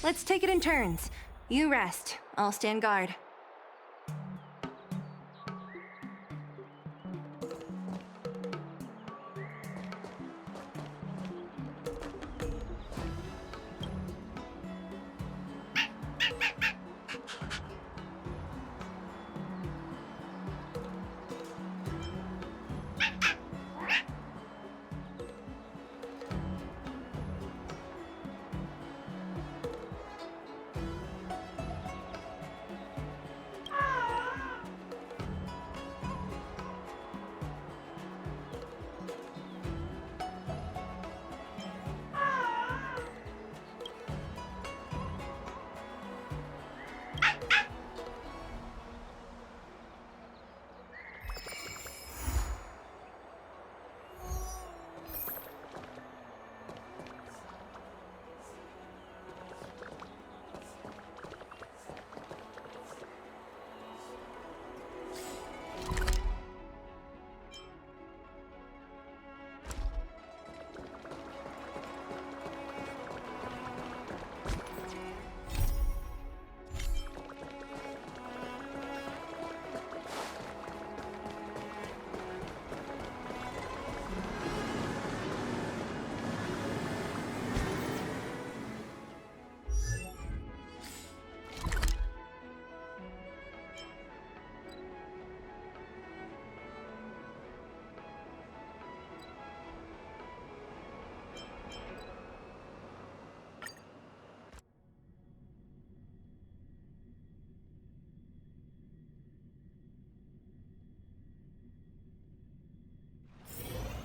Let's take it in turns. You rest. I'll stand guard.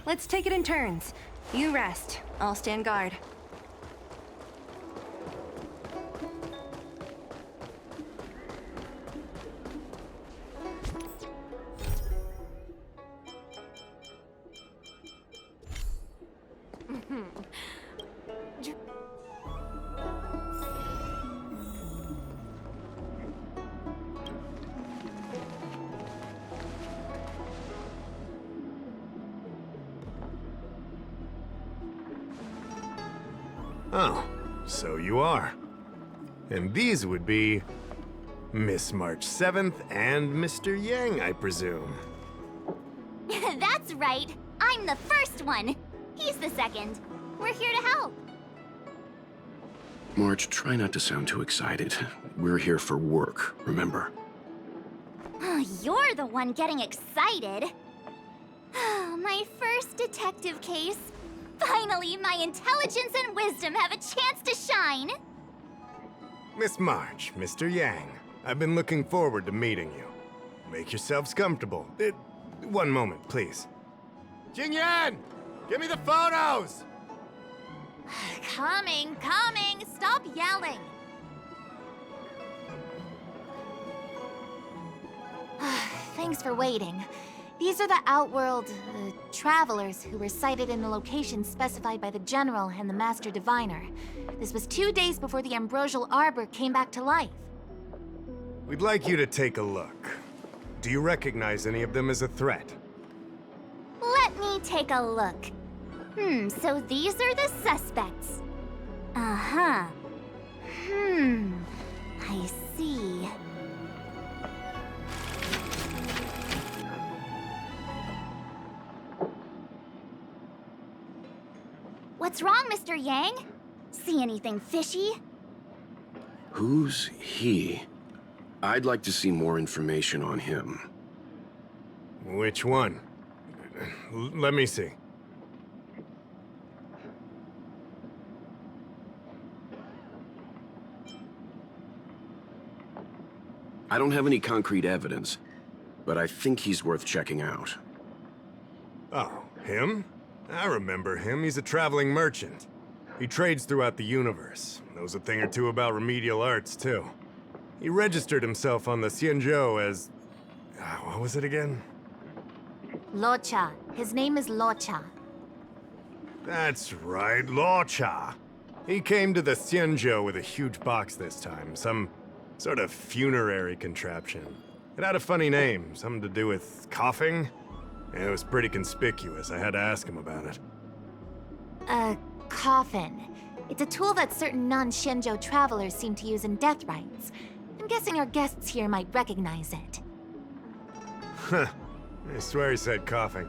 Let's take it in turns. You rest. I'll stand guard. Oh, so you are. And these would be Miss March 7th and Mr. Yang, I presume. That's right. I'm the first one. He's the second. We're here to help. March, try not to sound too excited. We're here for work, remember? You're the one getting excited. My first detective case. Finally, my intelligence and wisdom have a chance to shine. Miss March, Mr. Yang, I've been looking forward to meeting you. Make yourselves comfortable. One moment, please. Jingyan! Give me the photos! Coming. Stop yelling. Thanks for waiting. These are the Outworld, travelers who were sighted in the location specified by the General and the Master Diviner. This was 2 days before the Ambrosial Arbor came back to life. We'd like you to take a look. Do you recognize any of them as a threat? Let me take a look. So these are the suspects. Uh-huh. I see. What's wrong, Mr. Yang? See anything fishy? Who's he? I'd like to see more information on him. Which one? Let me see. I don't have any concrete evidence, but I think he's worth checking out. Oh, him? I remember him. He's a traveling merchant. He trades throughout the universe. Knows a thing or two about remedial arts, too. He registered himself on the Xianzhou as... what was it again? Locha. His name is Locha. That's right, Locha. He came to the Xianzhou with a huge box this time. Some sort of funerary contraption. It had a funny name. Something to do with coughing? It was pretty conspicuous. I had to ask him about it. A coffin. It's a tool that certain non-Shinjo travelers seem to use in death rites. I'm guessing our guests here might recognize it. Huh. I swear he said coughing.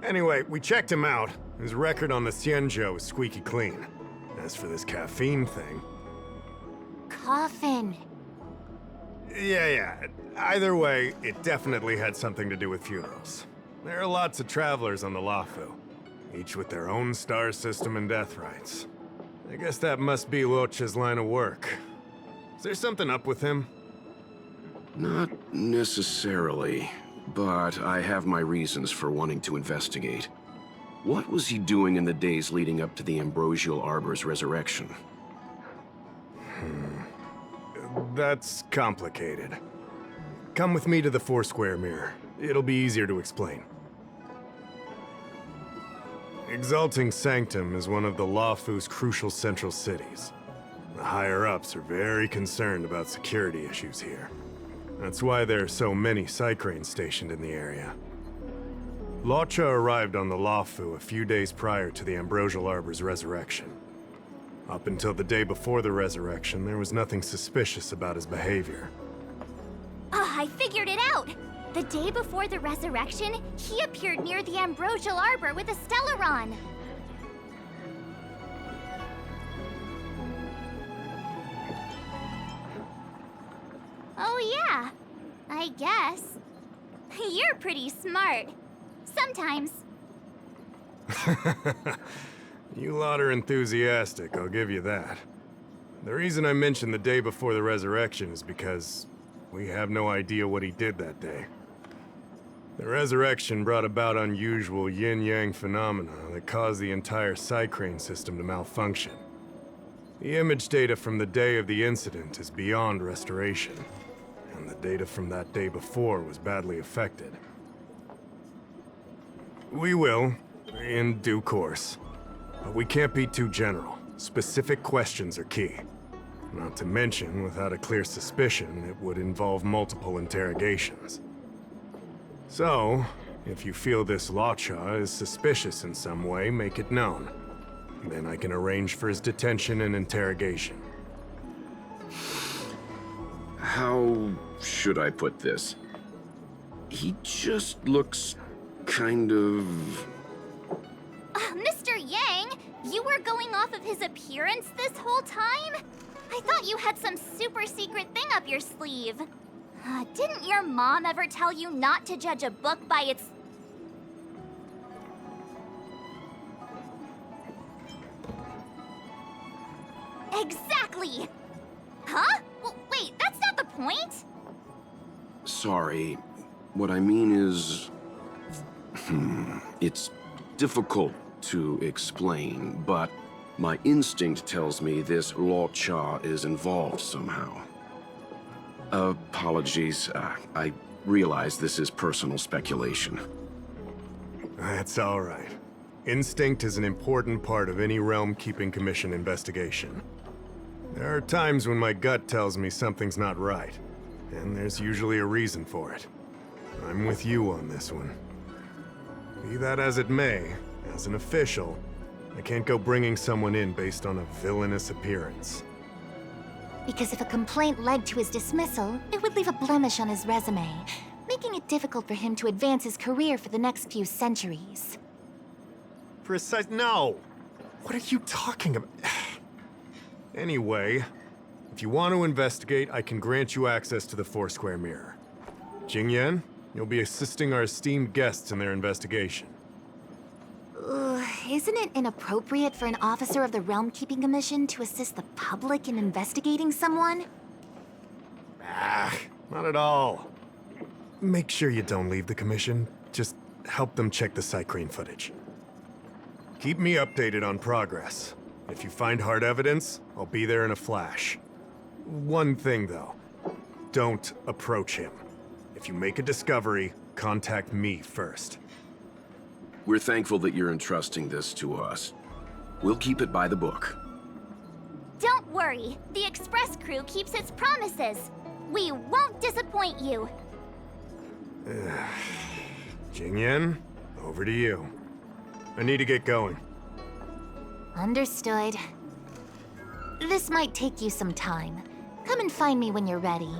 Anyway, we checked him out. His record on the Xianzhou is squeaky clean. As for this caffeine thing... Coffin. Yeah. Either way, it definitely had something to do with funerals. There are lots of travelers on the Luofu, each with their own star system and death rites. I guess that must be Luocha's line of work. Is there something up with him? Not necessarily, but I have my reasons for wanting to investigate. What was he doing in the days leading up to the Ambrosial Arbor's resurrection? That's complicated. Come with me to the Foursquare Mirror. It'll be easier to explain. Exalting Sanctum is one of the Luofu's crucial central cities. The higher-ups are very concerned about security issues here. That's why there are so many Psycranes stationed in the area. Luocha arrived on the Luofu a few days prior to the Ambrosial Arbor's resurrection. Up until the day before the resurrection, there was nothing suspicious about his behavior. Oh, I figured it out! The day before the resurrection, he appeared near the Ambrosial Arbor with a Stellaron. Oh yeah, I guess. You're pretty smart. Sometimes. You lot are enthusiastic, I'll give you that. The reason I mentioned the day before the resurrection is because we have no idea what he did that day. The resurrection brought about unusual yin-yang phenomena that caused the entire Psycrane system to malfunction. The image data from the day of the incident is beyond restoration, and the data from that day before was badly affected. We will, in due course. But we can't be too general. Specific questions are key. Not to mention, without a clear suspicion, it would involve multiple interrogations. So, if you feel this Luocha is suspicious in some way, make it known. Then I can arrange for his detention and interrogation. How should I put this? He just looks kind of... Mr. Yang, you were going off of his appearance this whole time? I thought you had some super secret thing up your sleeve. Didn't your mom ever tell you not to judge a book by its... Exactly! Huh? Well, wait, that's not the point! Sorry. What I mean is... it's difficult to explain, but my instinct tells me this Luocha is involved somehow. Apologies. I realize this is personal speculation. That's all right. Instinct is an important part of any Realm Keeping Commission investigation. There are times when my gut tells me something's not right, and there's usually a reason for it. I'm with you on this one. Be that as it may, as an official, I can't go bringing someone in based on a villainous appearance. Because if a complaint led to his dismissal, it would leave a blemish on his resume, making it difficult for him to advance his career for the next few centuries. No! What are you talking about? Anyway, if you want to investigate, I can grant you access to the Foursquare Mirror. Jingyan, you'll be assisting our esteemed guests in their investigation. Isn't it inappropriate for an officer of the Realm Keeping Commission to assist the public in investigating someone? Not at all. Make sure you don't leave the commission. Just help them check the Psycrane footage. Keep me updated on progress. If you find hard evidence, I'll be there in a flash. One thing, though. Don't approach him. If you make a discovery, contact me first. We're thankful that you're entrusting this to us. We'll keep it by the book. Don't worry, the Express crew keeps its promises. We won't disappoint you. Jingyan, over to you. I need to get going. Understood. This might take you some time. Come and find me when you're ready.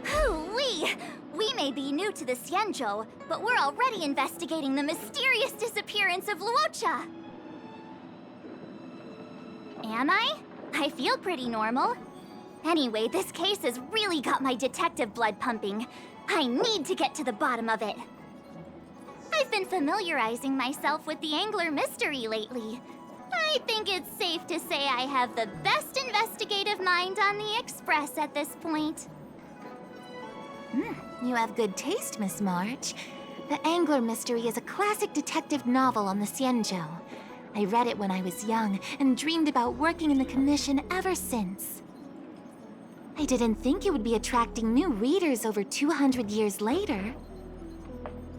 Hoo-wee! We may be new to the Xianzhou, but we're already investigating the mysterious disappearance of Luocha. Am I? I feel pretty normal. Anyway, this case has really got my detective blood pumping. I need to get to the bottom of it. I've been familiarizing myself with the Angler mystery lately. I think it's safe to say I have the best investigative mind on the Express at this point. You have good taste, Miss March. The Angler Mystery is a classic detective novel on the Xianzhou. I read it when I was young and dreamed about working in the commission ever since. I didn't think it would be attracting new readers over 200 years later.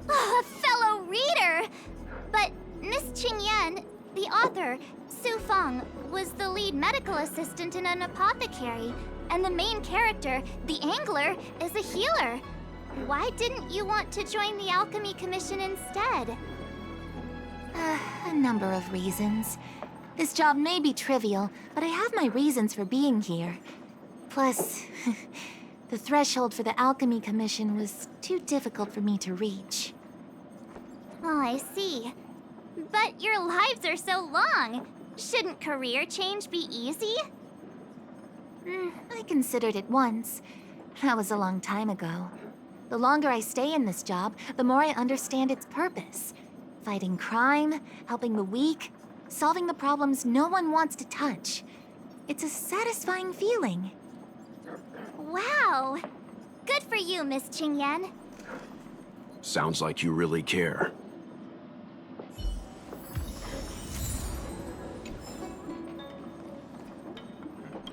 Oh, a fellow reader! But Miss Qingyan, the author, Su Feng, was the lead medical assistant in an apothecary, and the main character, the Angler, is a healer. Why didn't you want to join the Alchemy Commission instead? A number of reasons. This job may be trivial, but I have my reasons for being here. Plus, the threshold for the Alchemy Commission was too difficult for me to reach. Oh, I see. But your lives are so long. Shouldn't career change be easy? I considered it once. That was a long time ago. The longer I stay in this job, the more I understand its purpose. Fighting crime, helping the weak, solving the problems no one wants to touch. It's a satisfying feeling. Wow! Good for you, Miss Qingyan. Sounds like you really care.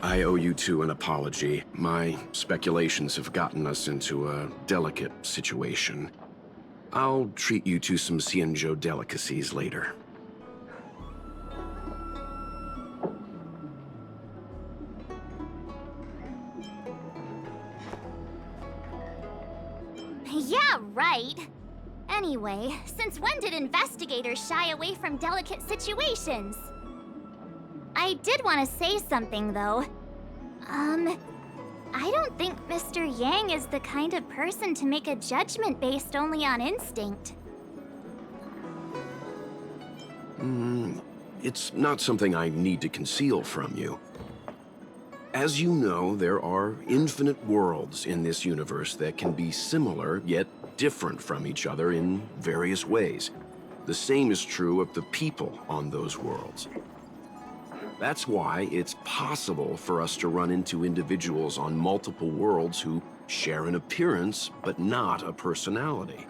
I owe you two an apology. My speculations have gotten us into a delicate situation. I'll treat you to some Xianzhou delicacies later. Yeah, right. Anyway, since when did investigators shy away from delicate situations? I did want to say something, though. I don't think Mr. Yang is the kind of person to make a judgment based only on instinct. It's not something I need to conceal from you. As you know, there are infinite worlds in this universe that can be similar, yet different from each other in various ways. The same is true of the people on those worlds. That's why it's possible for us to run into individuals on multiple worlds who share an appearance, but not a personality.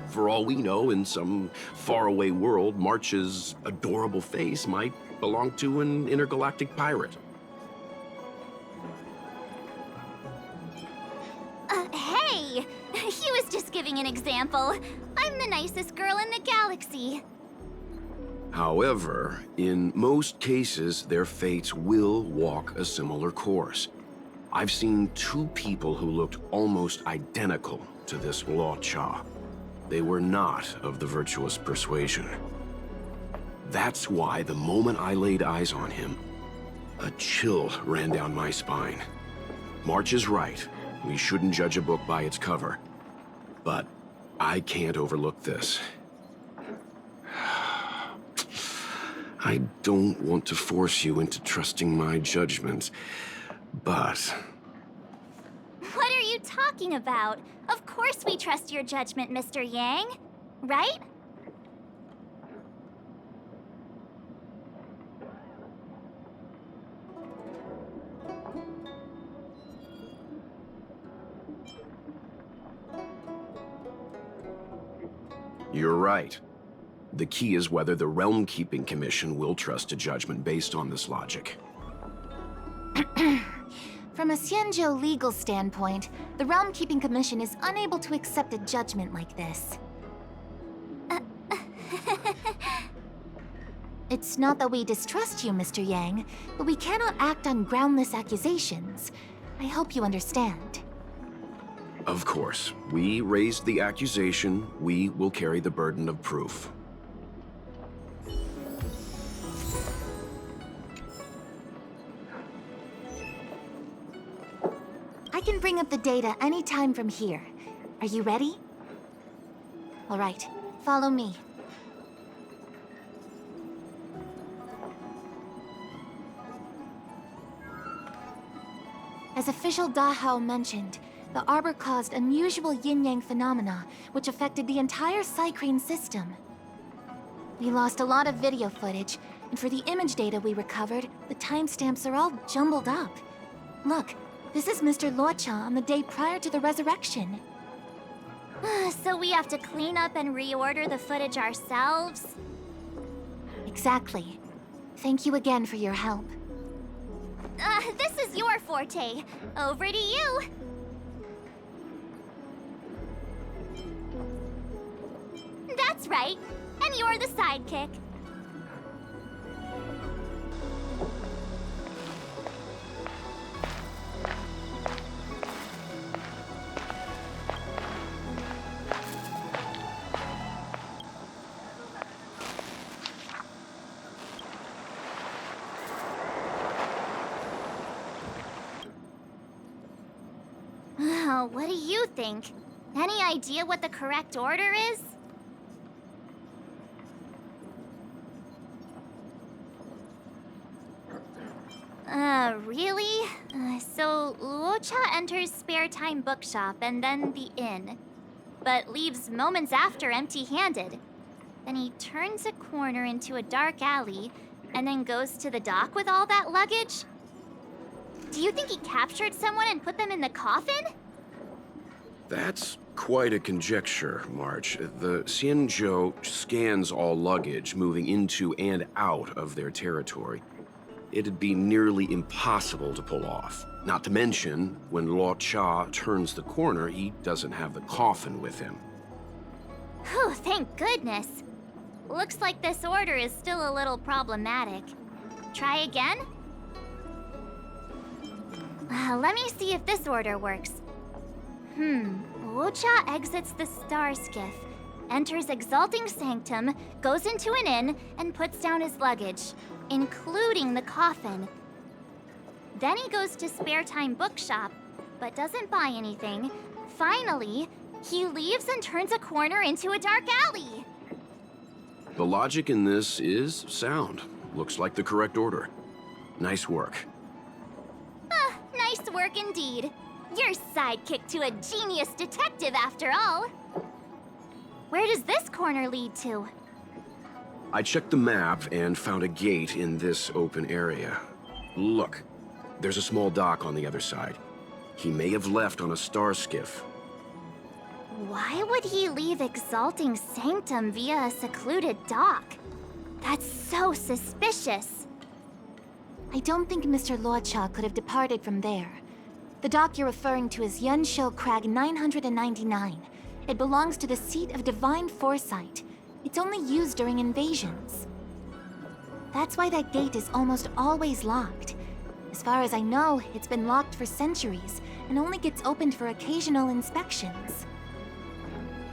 For all we know, in some faraway world, March's adorable face might belong to an intergalactic pirate. Hey! He was just giving an example. I'm the nicest girl in the galaxy. However, in most cases, their fates will walk a similar course. I've seen two people who looked almost identical to this Luocha. They were not of the virtuous persuasion. That's why the moment I laid eyes on him, a chill ran down my spine. March is right. We shouldn't judge a book by its cover. But I can't overlook this. I don't want to force you into trusting my judgment, but... What are you talking about? Of course we trust your judgment, Mr. Yang. Right? You're right. The key is whether the Realm Keeping Commission will trust a judgment based on this logic. From a Xianzhou legal standpoint, the Realm Keeping Commission is unable to accept a judgment like this. It's not that we distrust you, Mr. Yang, but we cannot act on groundless accusations. I hope you understand. Of course. We raised the accusation. We will carry the burden of proof. I can bring up the data anytime from here. Are you ready? All right, follow me. As official Dahao mentioned, the Arbor caused unusual yin-yang phenomena, which affected the entire Cycrane system. We lost a lot of video footage, and for the image data we recovered, the timestamps are all jumbled up. Look, this is Mr. Luocha on the day prior to the resurrection. So we have to clean up and reorder the footage ourselves? Exactly. Thank you again for your help. This is your forte. Over to you. That's right. And you're the sidekick. What do you think? Any idea what the correct order is? Really? So Luocha enters Spare Time Bookshop and then the inn, but leaves moments after empty-handed. Then he turns a corner into a dark alley and then goes to the dock with all that luggage? Do you think he captured someone and put them in the coffin? That's quite a conjecture, March. The Xianzhou scans all luggage moving into and out of their territory. It'd be nearly impossible to pull off. Not to mention, when Luocha turns the corner, he doesn't have the coffin with him. Whew, thank goodness. Looks like this order is still a little problematic. Try again? Let me see if this order works. Luocha exits the Star Skiff, enters Exalting Sanctum, goes into an inn, and puts down his luggage, including the coffin. Then he goes to Spare Time Bookshop, but doesn't buy anything. Finally, he leaves and turns a corner into a dark alley. The logic in this is sound. Looks like the correct order. Nice work. Nice work indeed. You're sidekick to a genius detective after all. Where does this corner lead to? I checked the map and found a gate in this open area. Look, there's a small dock on the other side. He may have left on a star skiff. Why would he leave Exalting Sanctum via a secluded dock? That's so suspicious. I don't think Mr. Luocha could have departed from there. The dock you're referring to is Yunshou Crag 999. It belongs to the seat of Divine Foresight. It's only used during invasions. That's why that gate is almost always locked. As far as I know, it's been locked for centuries and only gets opened for occasional inspections.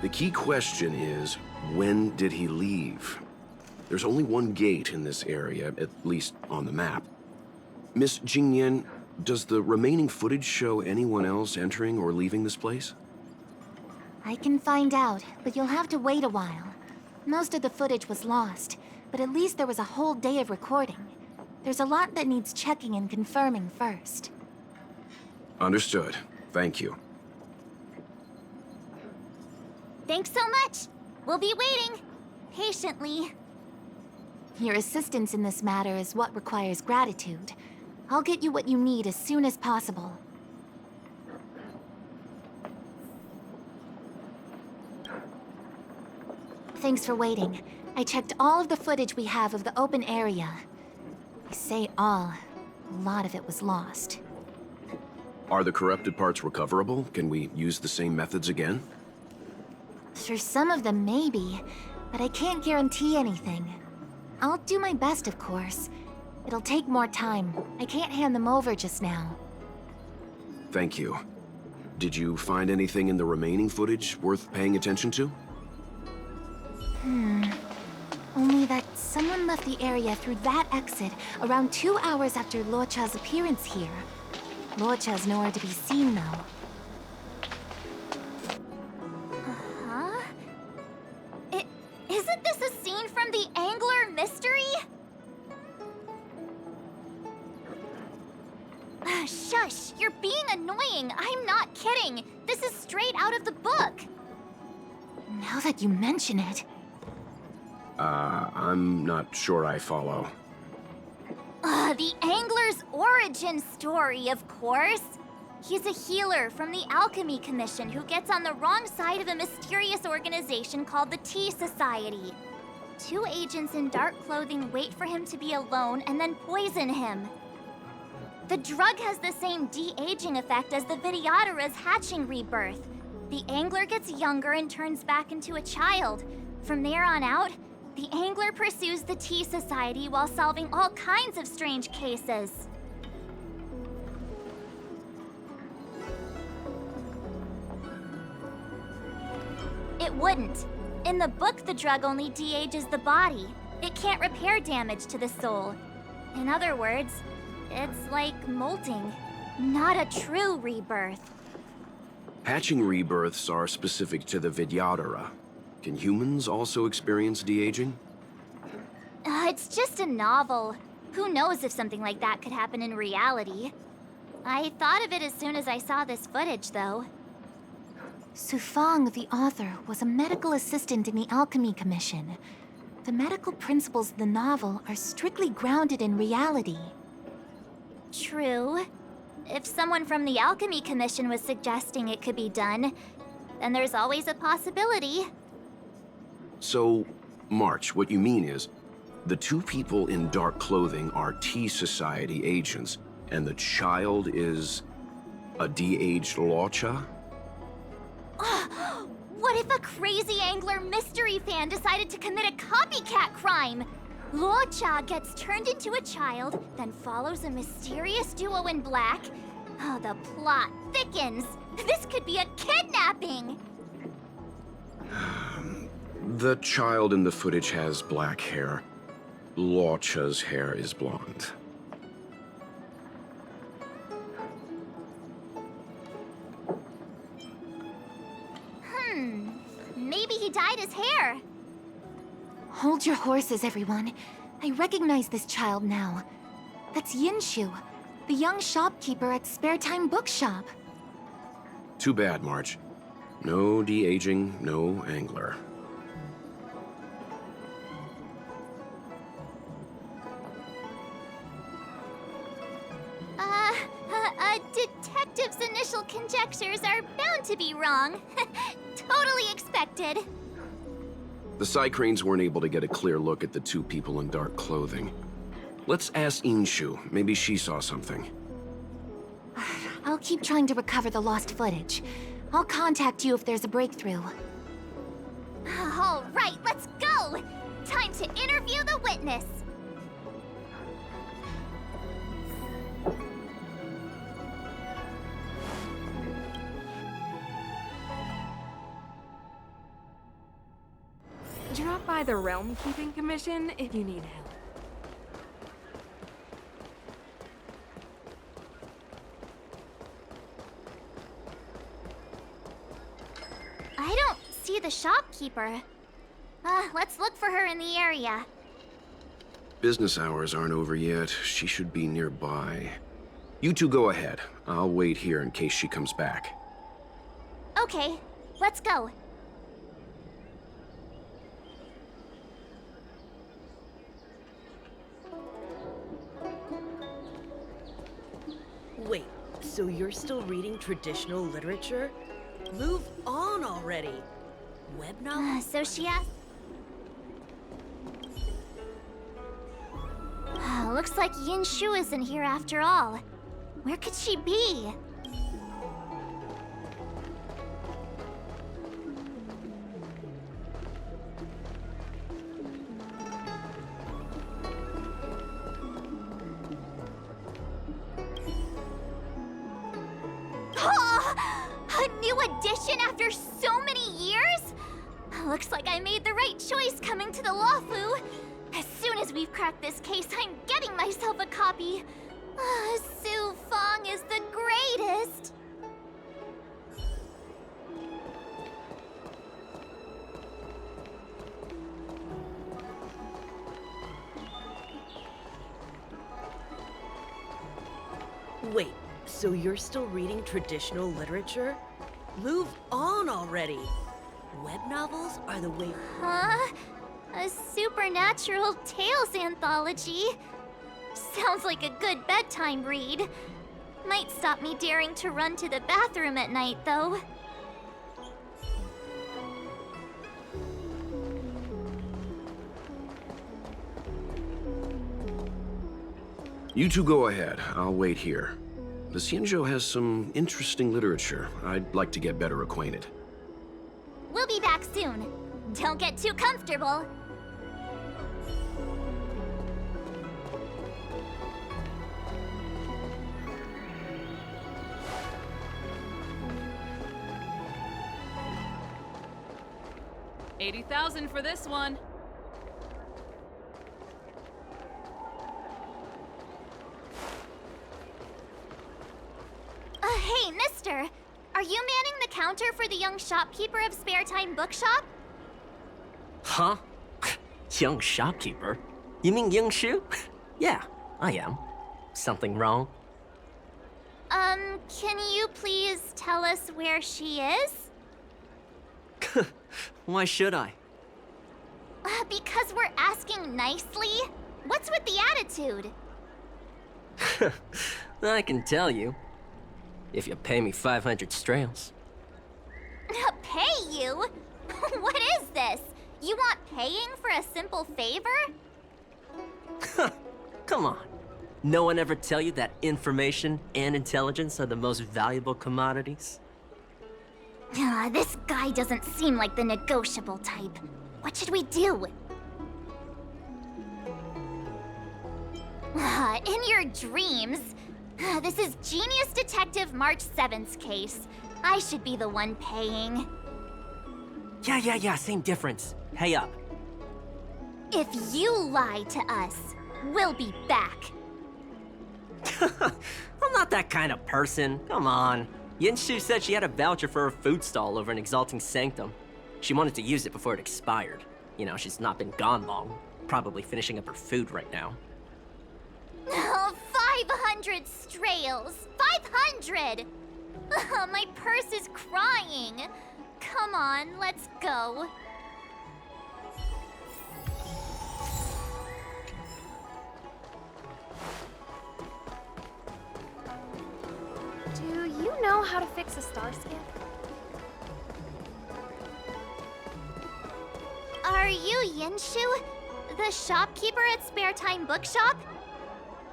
The key question is, when did he leave? There's only one gate in this area, at least on the map. Miss Jingyan, does the remaining footage show anyone else entering or leaving this place? I can find out, but you'll have to wait a while. Most of the footage was lost, but at least there was a whole day of recording. There's a lot that needs checking and confirming first. Understood. Thank you. Thanks so much. We'll be waiting. Patiently. Your assistance in this matter is what requires gratitude. I'll get you what you need as soon as possible. Thanks for waiting. I checked all of the footage we have of the open area. I say all. A lot of it was lost. Are the corrupted parts recoverable? Can we use the same methods again? For some of them, maybe. But I can't guarantee anything. I'll do my best, of course. It'll take more time. I can't hand them over just now. Thank you. Did you find anything in the remaining footage worth paying attention to? Only that someone left the area through that exit around 2 hours after Luocha's appearance here. Luocha's nowhere to be seen, though. Huh? Isn't this a scene from the Angler mystery? Shush! You're being annoying! I'm not kidding! This is straight out of the book! Now that you mention it... I'm not sure I follow. The Angler's origin story, of course! He's a healer from the Alchemy Commission who gets on the wrong side of a mysterious organization called the Tea Society. 2 agents in dark clothing wait for him to be alone and then poison him. The drug has the same de-aging effect as the Vidyadhara's hatching rebirth. The Angler gets younger and turns back into a child. From there on out, the Angler pursues the Tea Society while solving all kinds of strange cases. It wouldn't. In the book, the drug only de-ages the body. It can't repair damage to the soul. In other words, it's like molting, not a true rebirth. Hatching rebirths are specific to the Vidyadhara. Can humans also experience de-aging? It's just a novel. Who knows if something like that could happen in reality? I thought of it as soon as I saw this footage, though. Sufang, the author, was a medical assistant in the Alchemy Commission. The medical principles of the novel are strictly grounded in reality. True. If someone from the Alchemy Commission was suggesting it could be done, then there's always a possibility. So, March, what you mean is, the 2 people in dark clothing are Tea Society agents, and the child is a de-aged Luocha? What if a crazy Angler mystery fan decided to commit a copycat crime? Luocha gets turned into a child, then follows a mysterious duo in black. Oh, the plot thickens. This could be a kidnapping! The child in the footage has black hair. Luocha's hair is blonde. Maybe he dyed his hair. Hold your horses, everyone. I recognize this child now. That's Yinshu, the young shopkeeper at Spare Time Bookshop. Too bad, March. No de-aging, no Angler. A detective's initial conjectures are bound to be wrong. Totally expected. The Psycranes weren't able to get a clear look at the 2 people in dark clothing. Let's ask Inshu. Maybe she saw something. I'll keep trying to recover the lost footage. I'll contact you if there's a breakthrough. All right, let's go! Time to interview the witness. Drop by the Realm Keeping Commission if you need help. I don't see the shopkeeper. Let's look for her in the area. Business hours aren't over yet. She should be nearby. You 2 go ahead. I'll wait here in case she comes back. Okay, let's go. Wait, so you're still reading traditional literature? Move on already! Web novels? So she asked... Looks like Yinshu isn't here after all. Where could she be? A new addition after so many years? Looks like I made the right choice coming to the Lawfu. As soon as we've cracked this case, I'm getting myself a copy. Su Fong is the greatest. Wait, so you're still reading traditional literature? Move on already! Web novels are the way... Huh? A supernatural tales anthology? Sounds like a good bedtime read. Might stop me daring to run to the bathroom at night, though. You two go ahead. I'll wait here. The Xianzhou has some interesting literature. I'd like to get better acquainted. We'll be back soon. Don't get too comfortable. $80,000 for this one. Hey, mister! Are you manning the counter for the young shopkeeper of Spare Time Bookshop? Huh? Young shopkeeper? You mean Young Shu? Yeah, I am. Something wrong? Can you please tell us where she is? Why should I? Because we're asking nicely. What's with the attitude? I can tell you. If you pay me 500 strails. Pay you? What is this? You want paying for a simple favor? Come on. No one ever tell you that information and intelligence are the most valuable commodities? This guy doesn't seem like the negotiable type. What should we do? In your dreams. This is Genius Detective March 7th's case. I should be the one paying. Yeah, same difference. Pay up. If you lie to us, we'll be back. I'm not that kind of person. Come on. Yinshu said she had a voucher for her food stall over in Exalting Sanctum. She wanted to use it before it expired. You know, she's not been gone long. Probably finishing up her food right now. Oh, 500 strails! 500! My purse is crying. Come on, let's go. Do you know how to fix a star skip? Are you Yinshu? The shopkeeper at Spare Time Bookshop?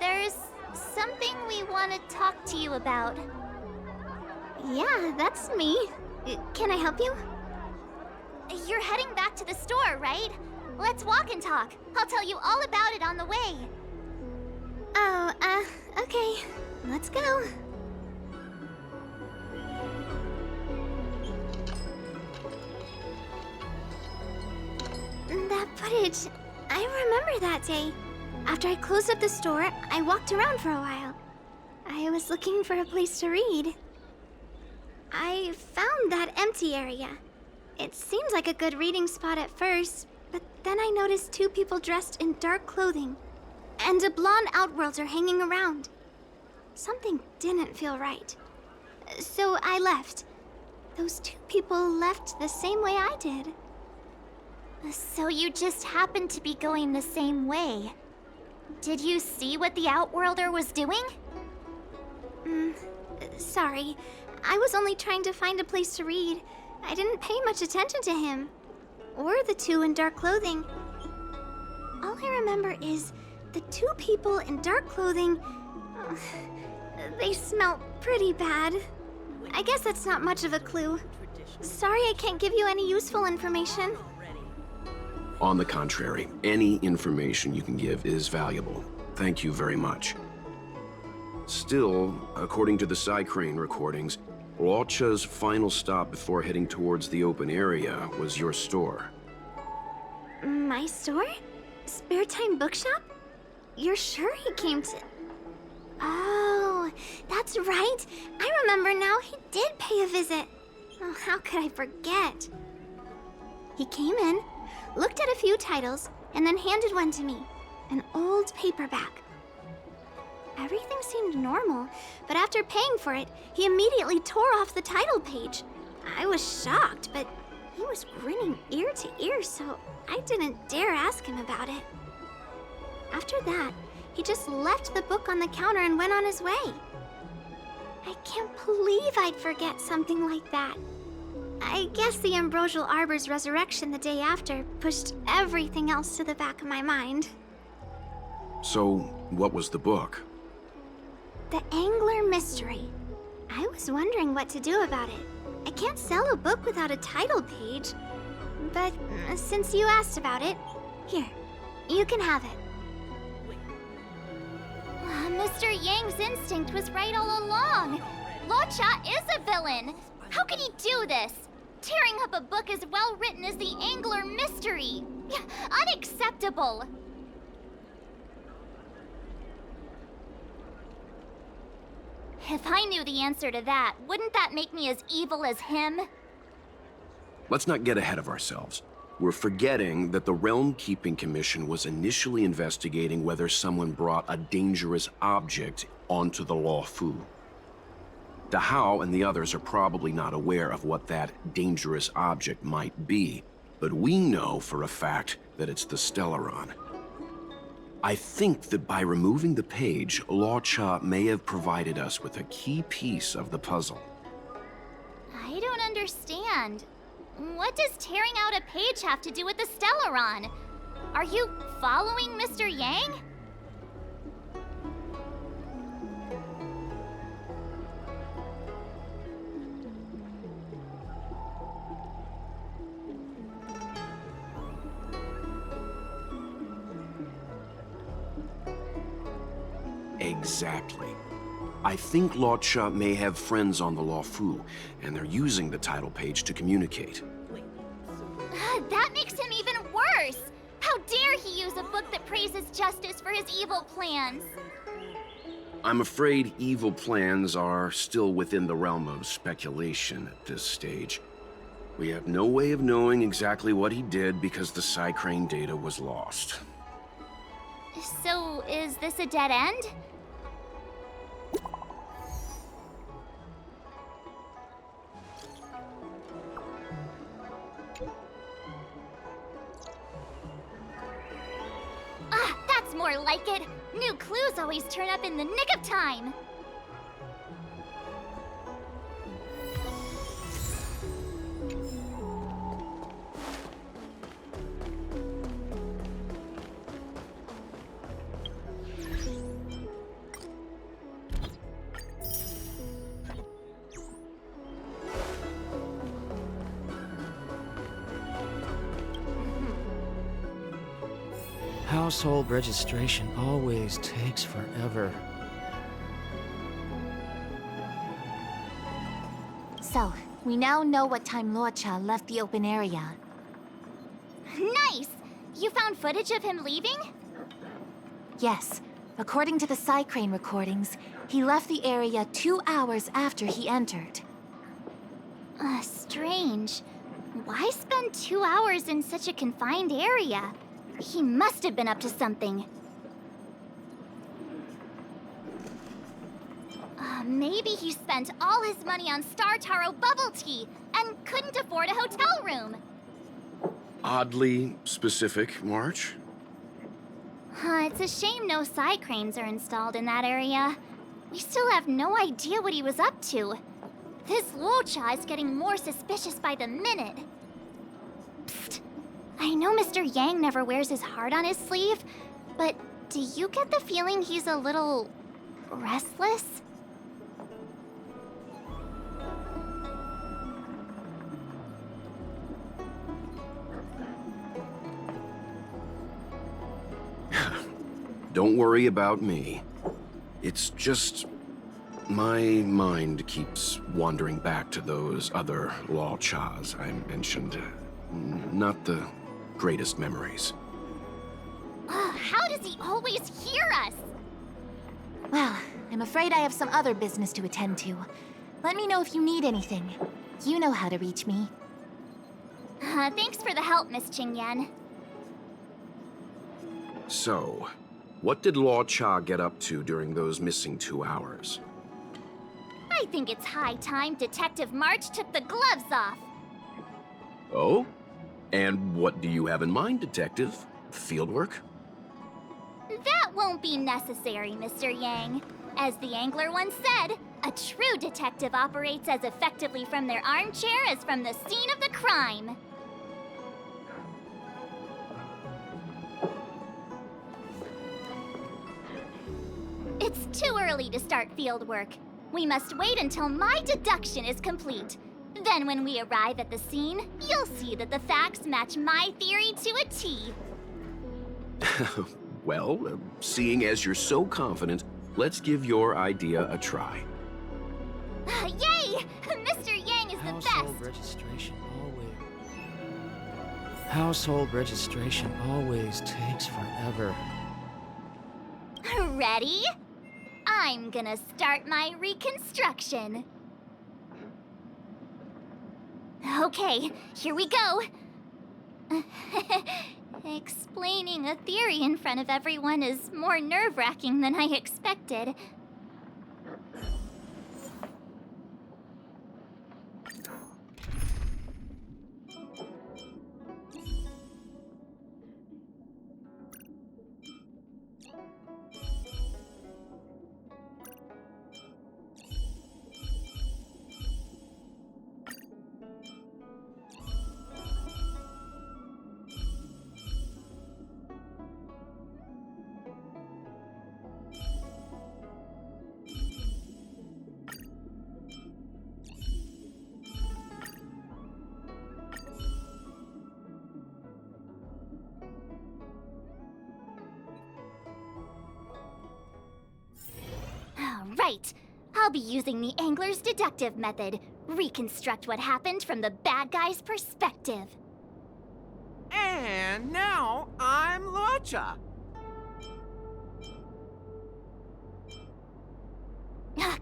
There's something we want to talk to you about. Yeah, that's me. Can I help you? You're heading back to the store, right? Let's walk and talk. I'll tell you all about it on the way. Oh, okay. Let's go. That footage, I remember that day. After I closed up the store, I walked around for a while. I was looking for a place to read. I found that empty area. It seemed like a good reading spot at first, but then I noticed two people dressed in dark clothing, and a blonde outworlder hanging around. Something didn't feel right. So I left. Those two people left the same way I did. So you just happened to be going the same way. Did you see what the Outworlder was doing? Sorry. I was only trying to find a place to read. I didn't pay much attention to him. Or the two in dark clothing. All I remember is the two people in dark clothing... they smell pretty bad. I guess that's not much of a clue. Sorry I can't give you any useful information. On the contrary, any information you can give is valuable. Thank you very much. Still, according to the Psy Crane recordings, Luocha's final stop before heading towards the open area was your store. My store? Spare time bookshop? You're sure he came to... Oh, that's right. I remember now, he did pay a visit. Oh, how could I forget? He came in, looked at a few titles, and then handed one to me. An old paperback. Everything seemed normal, but after paying for it, he immediately tore off the title page. I was shocked, but he was grinning ear to ear, so I didn't dare ask him about it. After that, he just left the book on the counter and went on his way. I can't believe I'd forget something like that. I guess the Ambrosial Arbor's resurrection the day after pushed everything else to the back of my mind. So, what was the book? The Angler Mystery. I was wondering what to do about it. I can't sell a book without a title page. But since you asked about it, here, you can have it. Mr. Yang's instinct was right all along. Luocha is a villain. How could he do this? Tearing up a book as well written as the Angler Mystery. Unacceptable. If I knew the answer to that, wouldn't that make me as evil as him? Let's not get ahead of ourselves. We're forgetting that the Realm Keeping Commission was initially investigating whether someone brought a dangerous object onto the Luofu. Dahao and the others are probably not aware of what that dangerous object might be, but we know for a fact that it's the Stellaron. I think that by removing the page, Luocha may have provided us with a key piece of the puzzle. I don't understand. What does tearing out a page have to do with the Stellaron? Are you following Mr. Yang? Exactly. I think Luocha may have friends on the Luofu, and they're using the title page to communicate. That makes him even worse! How dare he use a book that praises justice for his evil plans? I'm afraid evil plans are still within the realm of speculation at this stage. We have no way of knowing exactly what he did because the Psycrane data was lost. So, is this a dead end? Ah, that's more like it. New clues always turn up in the nick of time. Household registration always takes forever. So, we now know what time Luocha left the open area. Nice! You found footage of him leaving? Yes, according to the Psycrane recordings, he left the area 2 hours after he entered. Strange. Why spend 2 hours in such a confined area? He must have been up to something. Maybe he spent all his money on Star Taro bubble tea and couldn't afford a hotel room. Oddly specific, March. It's a shame no Psycranes are installed in that area. We still have no idea what he was up to. This Luocha is getting more suspicious by the minute. Psst. I know Mr. Yang never wears his heart on his sleeve, but do you get the feeling he's a little restless? Don't worry about me. It's just My mind keeps wandering back to those other Law Chas I mentioned. Not the greatest memories. How does he always hear us? Well, I'm afraid I have some other business to attend to. Let me know if you need anything. You know how to reach me. Thanks for the help, Miss Qingyan. So, what did Law Cha get up to during those missing 2 hours? I think it's high time Detective March took the gloves off. Oh? And what do you have in mind, Detective? Fieldwork? That won't be necessary, Mr. Yang. As the Angler once said, a true detective operates as effectively from their armchair as from the scene of the crime. It's too early to start field work. We must wait until my deduction is complete. Then when we arrive at the scene, you'll see that the facts match my theory to a T. Well, seeing as you're so confident, let's give your idea a try. Yay! Mr. Yang is the Household best! registration always... Household registration always takes forever. Ready? I'm gonna start my reconstruction. Okay, here we go. Explaining a theory in front of everyone is more nerve-wracking than I expected. Right. I'll be using the Angler's deductive method. Reconstruct what happened from the bad guy's perspective. And now I'm Luocha.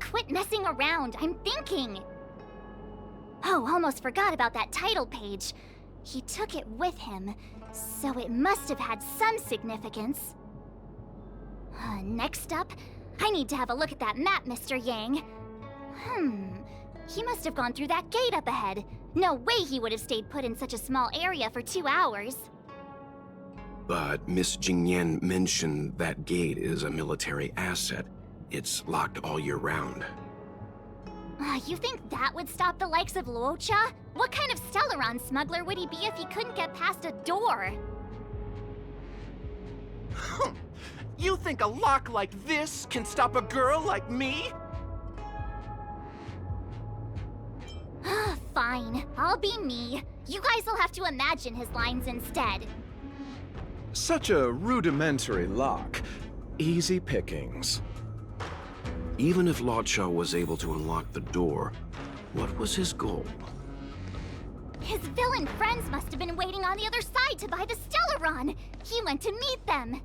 Quit messing around. I'm thinking. Oh, almost forgot about that title page. He took it with him, so it must have had some significance. Next up, I need to have a look at that map, Mr. Yang. He must have gone through that gate up ahead. No way he would have stayed put in such a small area for 2 hours. But Miss Jingyan mentioned that gate is a military asset. It's locked all year round. You think that would stop the likes of Luocha? What kind of Stellaron smuggler would he be if he couldn't get past a door? You think a lock like this can stop a girl like me? Fine, I'll be me. You guys will have to imagine his lines instead. Such a rudimentary lock. Easy pickings. Even if Luocha was able to unlock the door, what was his goal? His villain friends must have been waiting on the other side to buy the Stellaron. He went to meet them.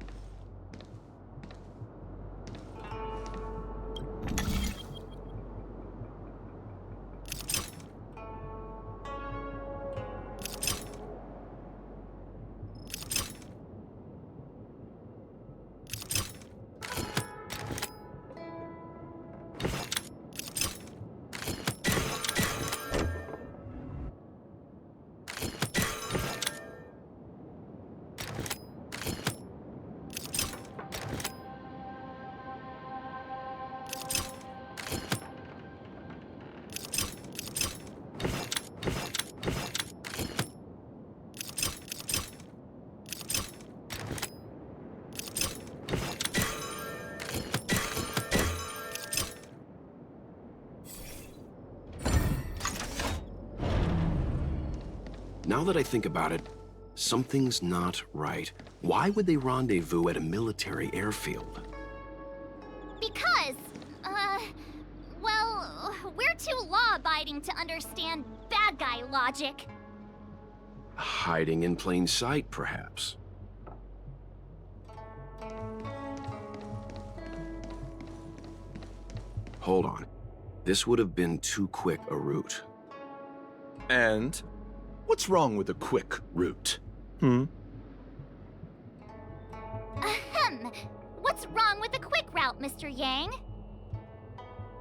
Now that I think about it, something's not right. Why would they rendezvous at a military airfield? Because, hiding to understand bad guy logic. Hiding in plain sight, perhaps. Hold on. This would have been too quick a route. And what's wrong with a quick route? Hmm? Ahem. What's wrong with the quick route, Mr. Yang?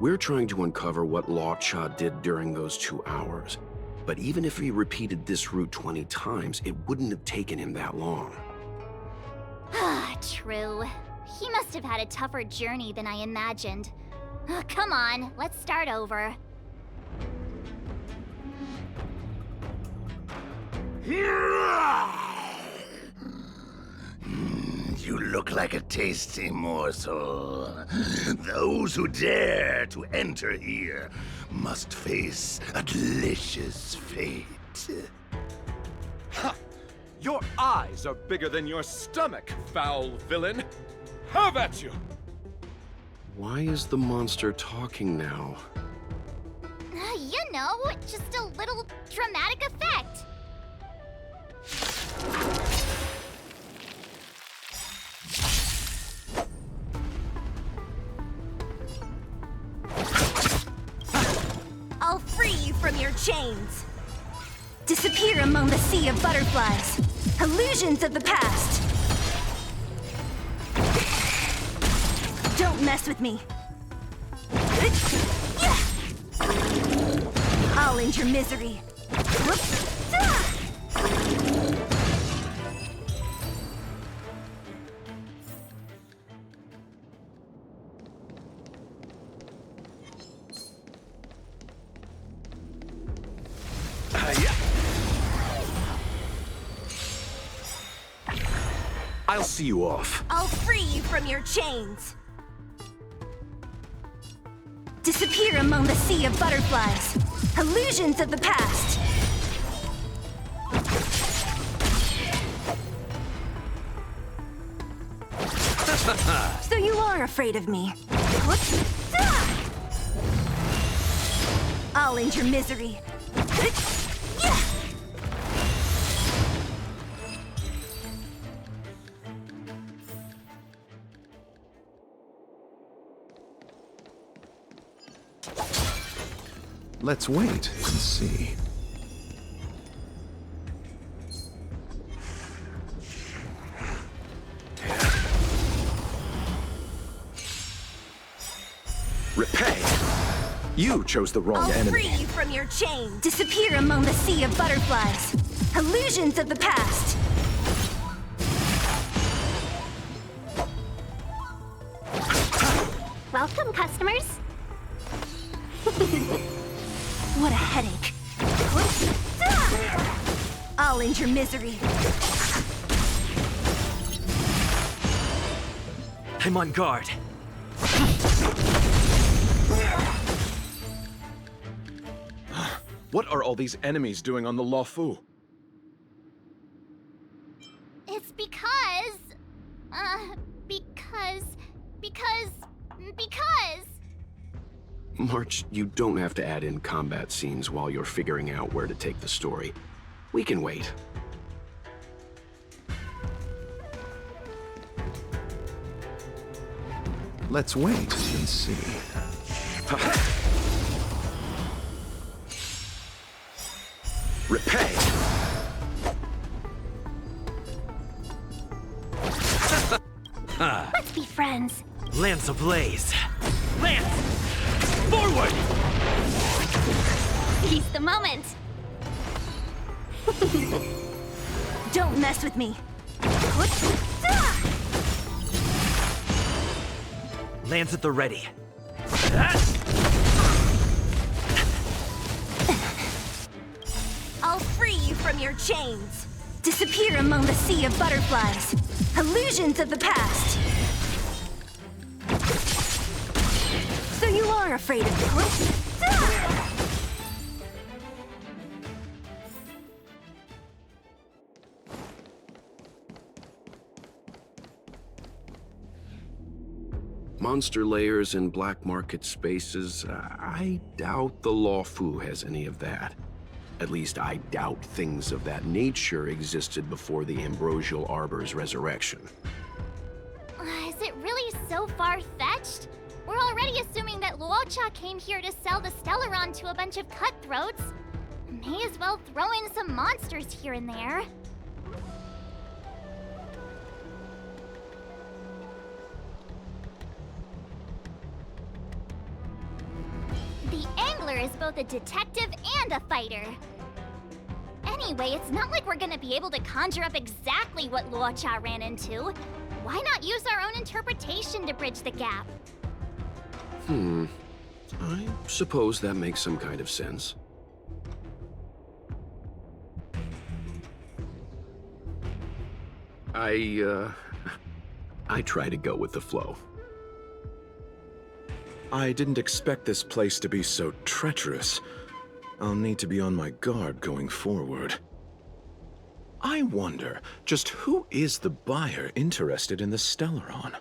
We're trying to uncover what Law Cha did during those 2 hours. But even if he repeated this route 20 times, it wouldn't have taken him that long. Ah, true. He must have had a tougher journey than I imagined. Come on, let's start over. You look like a tasty morsel. Those who dare to enter here must face a delicious fate. Ha! Your eyes are bigger than your stomach, foul villain! Have at you! Why is the monster talking now? You know, just a little dramatic effect. I'll free you from your chains. Disappear among the sea of butterflies. Illusions of the past. Don't mess with me. I'll end your misery. I'll see you off. I'll free you from your chains. Disappear among the sea of butterflies. Illusions of the past. So you are afraid of me. I'll end your misery. Let's wait and see. Repay! You chose the wrong I'll enemy. free you from your chain. Disappear among the sea of butterflies. Illusions of the past. Welcome, customers. What a headache. I'll end your misery. I'm on guard. What are all these enemies doing on the Luofu? It's because... March, you don't have to add in combat scenes while you're figuring out where to take the story. We can wait. Let's wait and see. Repay! Let's be friends. Lance ablaze. Lance! Forward! Seize the moment. Don't mess with me. Lance at the ready. I'll free you from your chains. Disappear among the sea of butterflies. Illusions of the past. So you are afraid of me. Monster layers in black market spaces, I doubt the Lawfu has any of that. At least I doubt things of that nature existed before the Ambrosial Arbor's resurrection. Is it really so far-fetched? We're already assuming that Luocha came here to sell the Stellaron to a bunch of cutthroats. May as well throw in some monsters here and there. The Angler is both a detective and a fighter. Anyway, it's not like we're gonna be able to conjure up exactly what Luocha ran into. Why not use our own interpretation to bridge the gap? I suppose that makes some kind of sense. I try to go with the flow. I didn't expect this place to be so treacherous. I'll need to be on my guard going forward. I wonder, just who is the buyer interested in the Stellaron?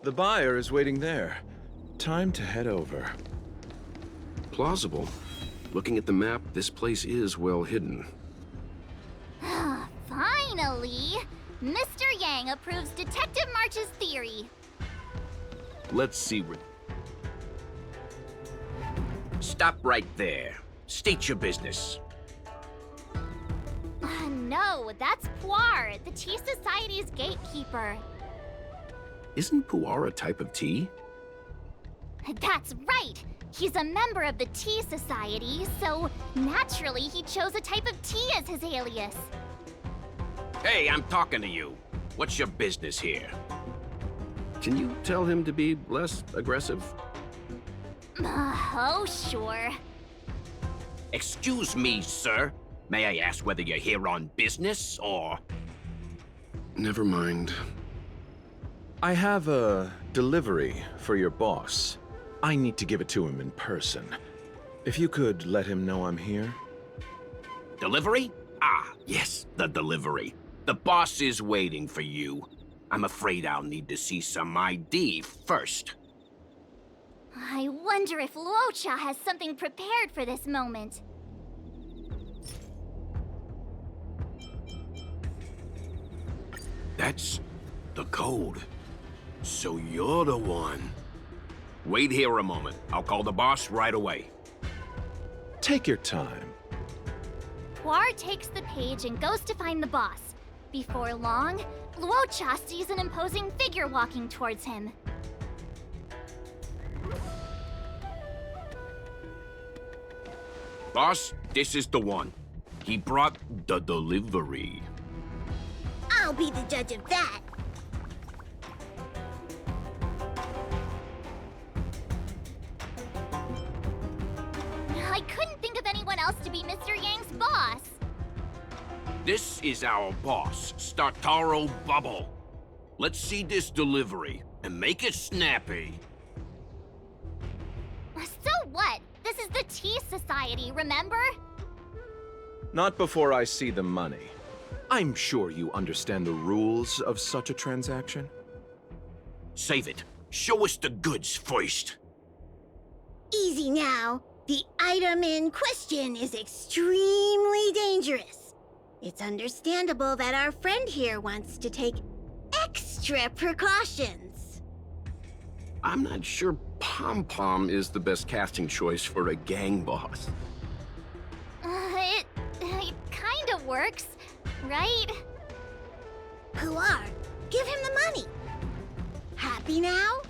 The buyer is waiting there. Time to head over. Plausible. Looking at the map, this place is well hidden. Finally! Mr. Yang approves Detective March's theory. Let's see what... Stop right there. State your business. No, that's Puar, the Tea Society's gatekeeper. Isn't puar a type of tea? That's right! He's a member of the Tea Society, so naturally he chose a type of tea as his alias. Hey, I'm talking to you. What's your business here? Can you tell him to be less aggressive? Oh, sure. Excuse me, sir. May I ask whether you're here on business, or... Never mind. I have a delivery for your boss. I need to give it to him in person. If you could let him know I'm here. Delivery? Ah, yes, the delivery. The boss is waiting for you. I'm afraid I'll need to see some ID first. I wonder if Luocha has something prepared for this moment. That's the code. So you're the one. Wait here a moment. I'll call the boss right away. Take your time. Puar takes the page and goes to find the boss. Before long, Luocha sees an imposing figure walking towards him. Boss, this is the one. He brought the delivery. I'll be the judge of that. I couldn't think of anyone else to be Mr. Yang's boss. This is our boss, Startaro Bubble. Let's see this delivery and make it snappy. So what? This is the Tea Society, remember? Not before I see the money. I'm sure you understand the rules of such a transaction. Save it. Show us the goods first. Easy now. The item in question is extremely dangerous. It's understandable that our friend here wants to take extra precautions. I'm not sure Pom Pom is the best casting choice for a gang boss. It kind of works, right? Puar, give him the money. Happy now?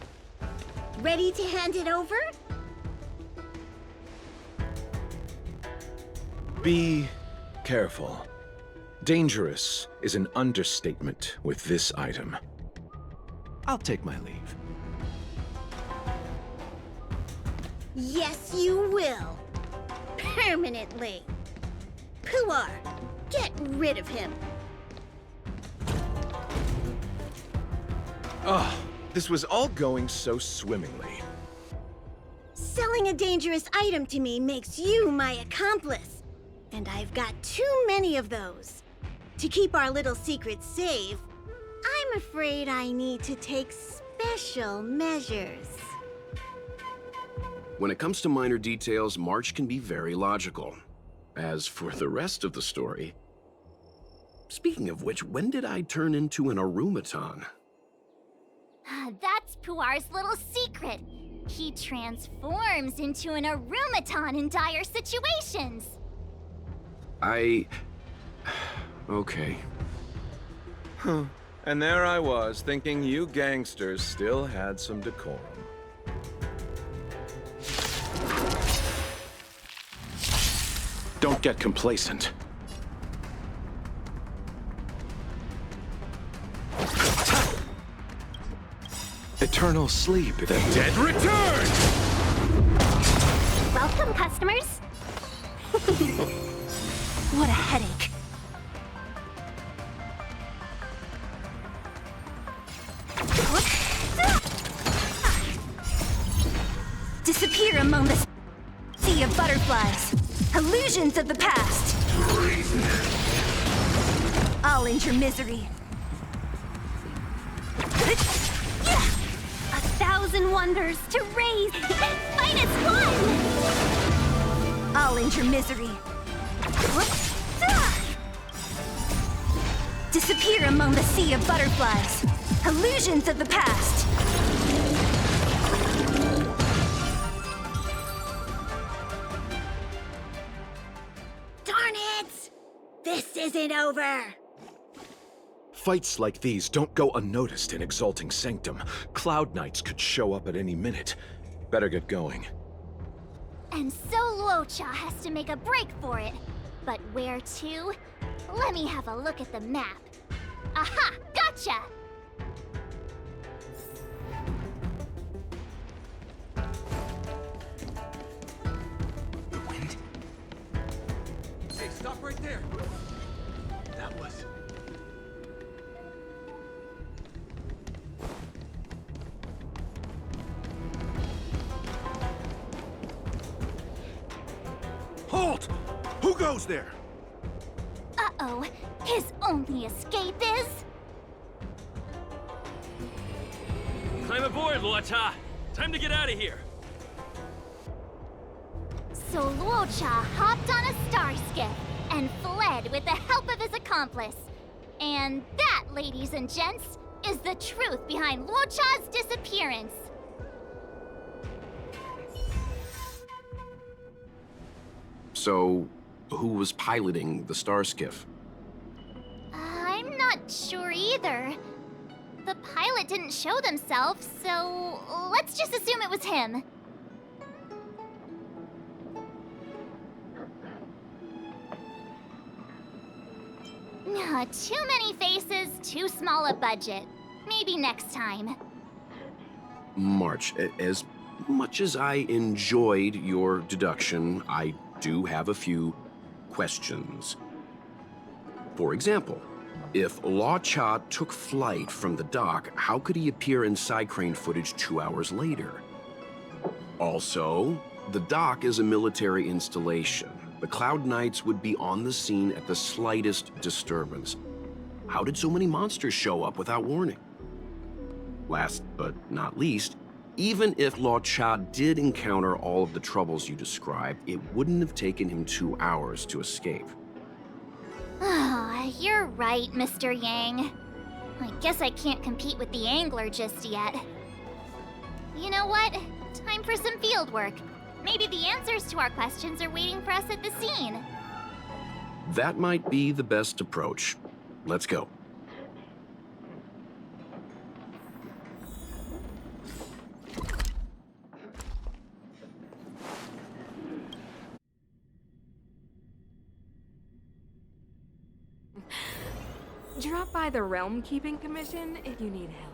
Ready to hand it over? Be careful. Dangerous is an understatement with this item. I'll take my leave. Yes, you will. Permanently. Puar, get rid of him. Oh, this was all going so swimmingly. Selling a dangerous item to me makes you my accomplice. And I've got too many of those. To keep our little secret safe, I'm afraid I need to take special measures. When it comes to minor details, March can be very logical. As for the rest of the story... Speaking of which, when did I turn into an arumaton? That's Puar's little secret. He transforms into an arumaton in dire situations. Okay. Huh. And there I was, thinking you gangsters still had some decorum. Don't get complacent. Eternal sleep. The dead return! Welcome, customers. What a headache. Disappear among the sea of butterflies. Illusions of the past. I'll end your misery. 1,000 wonders to raise. Fight as one! I'll end your misery. Disappear among the sea of butterflies. Illusions of the past. Darn it! This isn't over! Fights like these don't go unnoticed in Exalting Sanctum. Cloud Knights could show up at any minute. Better get going. And so Luocha has to make a break for it. But where to? Let me have a look at the map. Aha! Gotcha! The wind? Hey, stop right there! That was... Halt! Who goes there? Uh-oh. His only escape is... Climb aboard, Luocha! Time to get out of here! So Luocha hopped on a star skiff and fled with the help of his accomplice. And that, ladies and gents, is the truth behind Luocha's disappearance. So, who was piloting the star skiff? I'm not sure either. The pilot didn't show themselves, so let's just assume it was him. Too many faces, too small a budget. Maybe next time. March, as much as I enjoyed your deduction, I do have a few questions. For example, if Luocha took flight from the dock, how could he appear in side crane footage 2 hours later? Also, the dock is a military installation. The Cloud Knights would be on the scene at the slightest disturbance. How did so many monsters show up without warning? Last but not least, even if Luocha did encounter all of the troubles you described, it wouldn't have taken him 2 hours to escape. You're right, Mr. Yang. I guess I can't compete with the angler just yet. You know what? Time for some field work. Maybe the answers to our questions are waiting for us at the scene. That might be the best approach. Let's go. Drop by the Realm Keeping Commission if you need help.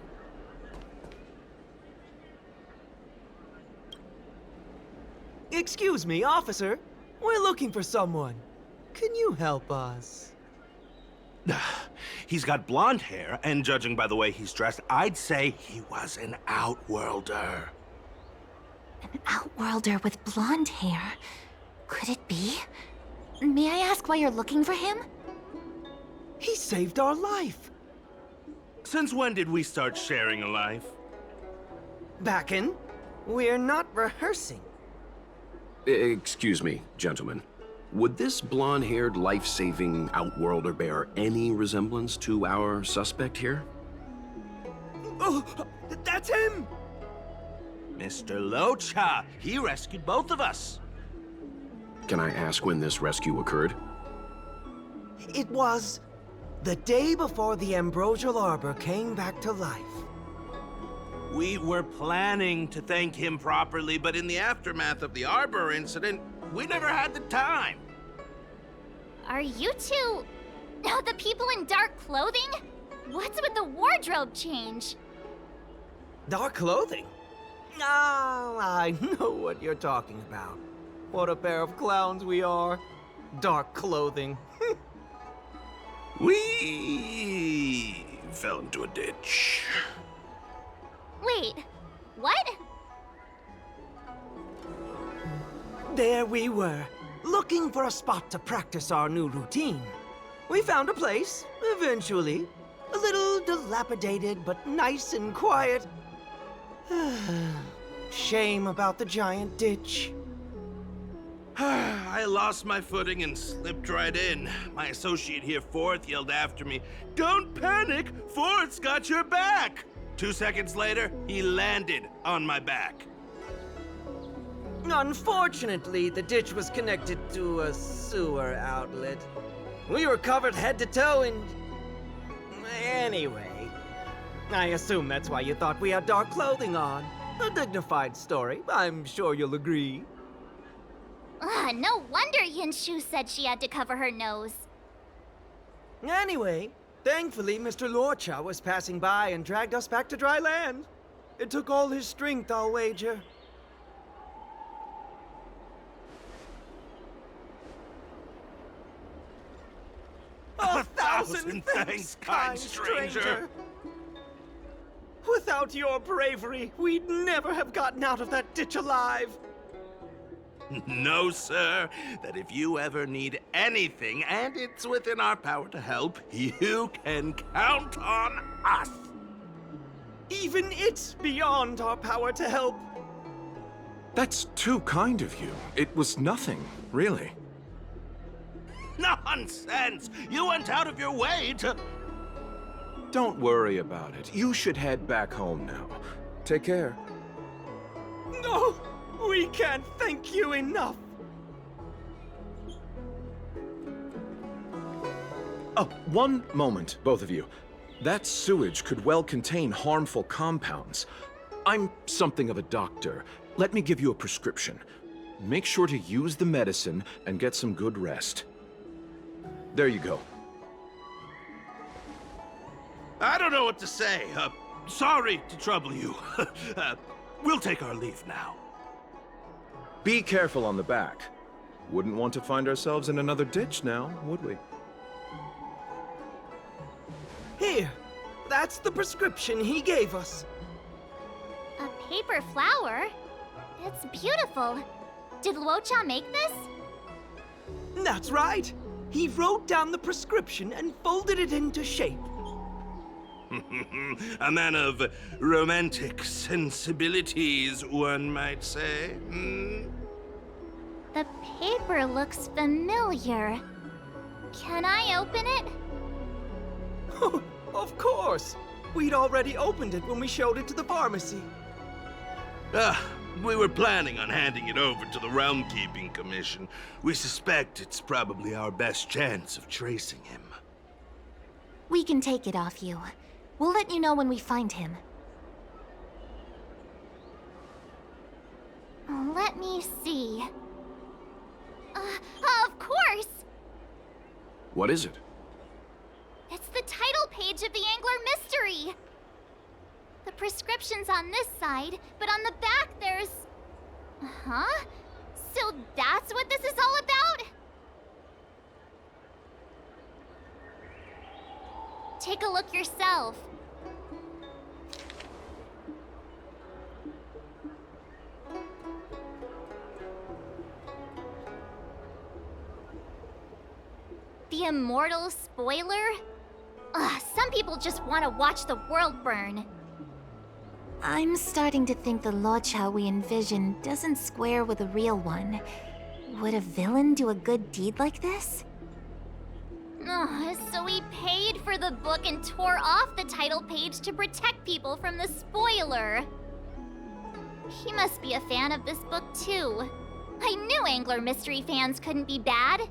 Excuse me, officer. We're looking for someone. Can you help us? He's got blonde hair, and judging by the way he's dressed, I'd say he was an outworlder. An outworlder with blonde hair? Could it be? May I ask why you're looking for him? He saved our life. Since when did we start sharing a life? Backen, we're not rehearsing. Excuse me, gentlemen. Would this blonde-haired, life-saving outworlder bear any resemblance to our suspect here? Oh, that's him! Mr. Locha, he rescued both of us. Can I ask when this rescue occurred? It was the day before the Ambrosial Arbor came back to life. We were planning to thank him properly, but in the aftermath of the Arbor incident, we never had the time. Are you two... the people in dark clothing? What's with the wardrobe change? Dark clothing? Ah, I know what you're talking about. What a pair of clowns we are. Dark clothing. We fell into a ditch. Wait, what? There we were, looking for a spot to practice our new routine. We found a place, eventually. A little dilapidated, but nice and quiet. Shame about the giant ditch. I lost my footing and slipped right in. My associate here, Fourth, yelled after me, "Don't panic! Fourth's got your back!" 2 seconds later, he landed on my back. Unfortunately, the ditch was connected to a sewer outlet. We were covered head to toe in... Anyway, I assume that's why you thought we had dark clothing on. A dignified story, I'm sure you'll agree. No wonder Yinshu said she had to cover her nose. Anyway, thankfully Mr. Lorcha was passing by and dragged us back to dry land. It took all his strength, I'll wager. A thousand thanks, kind stranger. Without your bravery, we'd never have gotten out of that ditch alive. No, sir. That if you ever need anything, and it's within our power to help, you can count on us. Even it's beyond our power to help. That's too kind of you. It was nothing, really. Nonsense! You went out of your way to... Don't worry about it. You should head back home now. Take care. No! We can't thank you enough! Oh, one moment, both of you. That sewage could well contain harmful compounds. I'm something of a doctor. Let me give you a prescription. Make sure to use the medicine and get some good rest. There you go. I don't know what to say. Sorry to trouble you. We'll take our leave now. Be careful on the back. Wouldn't want to find ourselves in another ditch now, would we? Here, that's the prescription he gave us. A paper flower? It's beautiful. Did Luocha make this? That's right. He wrote down the prescription and folded it into shape. A man of romantic sensibilities, one might say. The paper looks familiar. Can I open it? Of course! We'd already opened it when we showed it to the pharmacy. We were planning on handing it over to the Realm Keeping Commission. We suspect it's probably our best chance of tracing him. We can take it off you. We'll let you know when we find him. Let me see. Of course! What is it? It's the title page of the Angler Mystery! The prescription's on this side, but on the back there's... Huh? So that's what this is all about? Take a look yourself. The Immortal Spoiler? Ugh, some people just want to watch the world burn. I'm starting to think the Locha we envision doesn't square with a real one. Would a villain do a good deed like this? Ugh, so he paid for the book and tore off the title page to protect people from the spoiler. He must be a fan of this book too. I knew Angler Mystery fans couldn't be bad.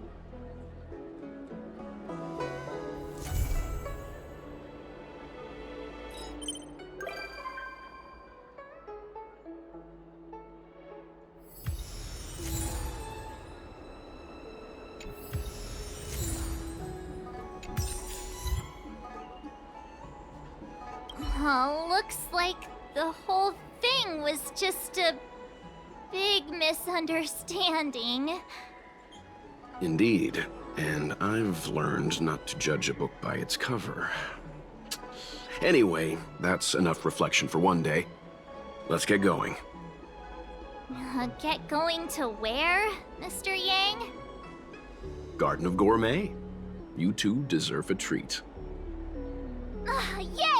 Oh, looks like the whole thing was just a big misunderstanding. Indeed, and I've learned not to judge a book by its cover. Anyway, that's enough reflection for one day. Let's get going. Get going to where, Mr. Yang? Garden of Gourmet. You two deserve a treat. Yay!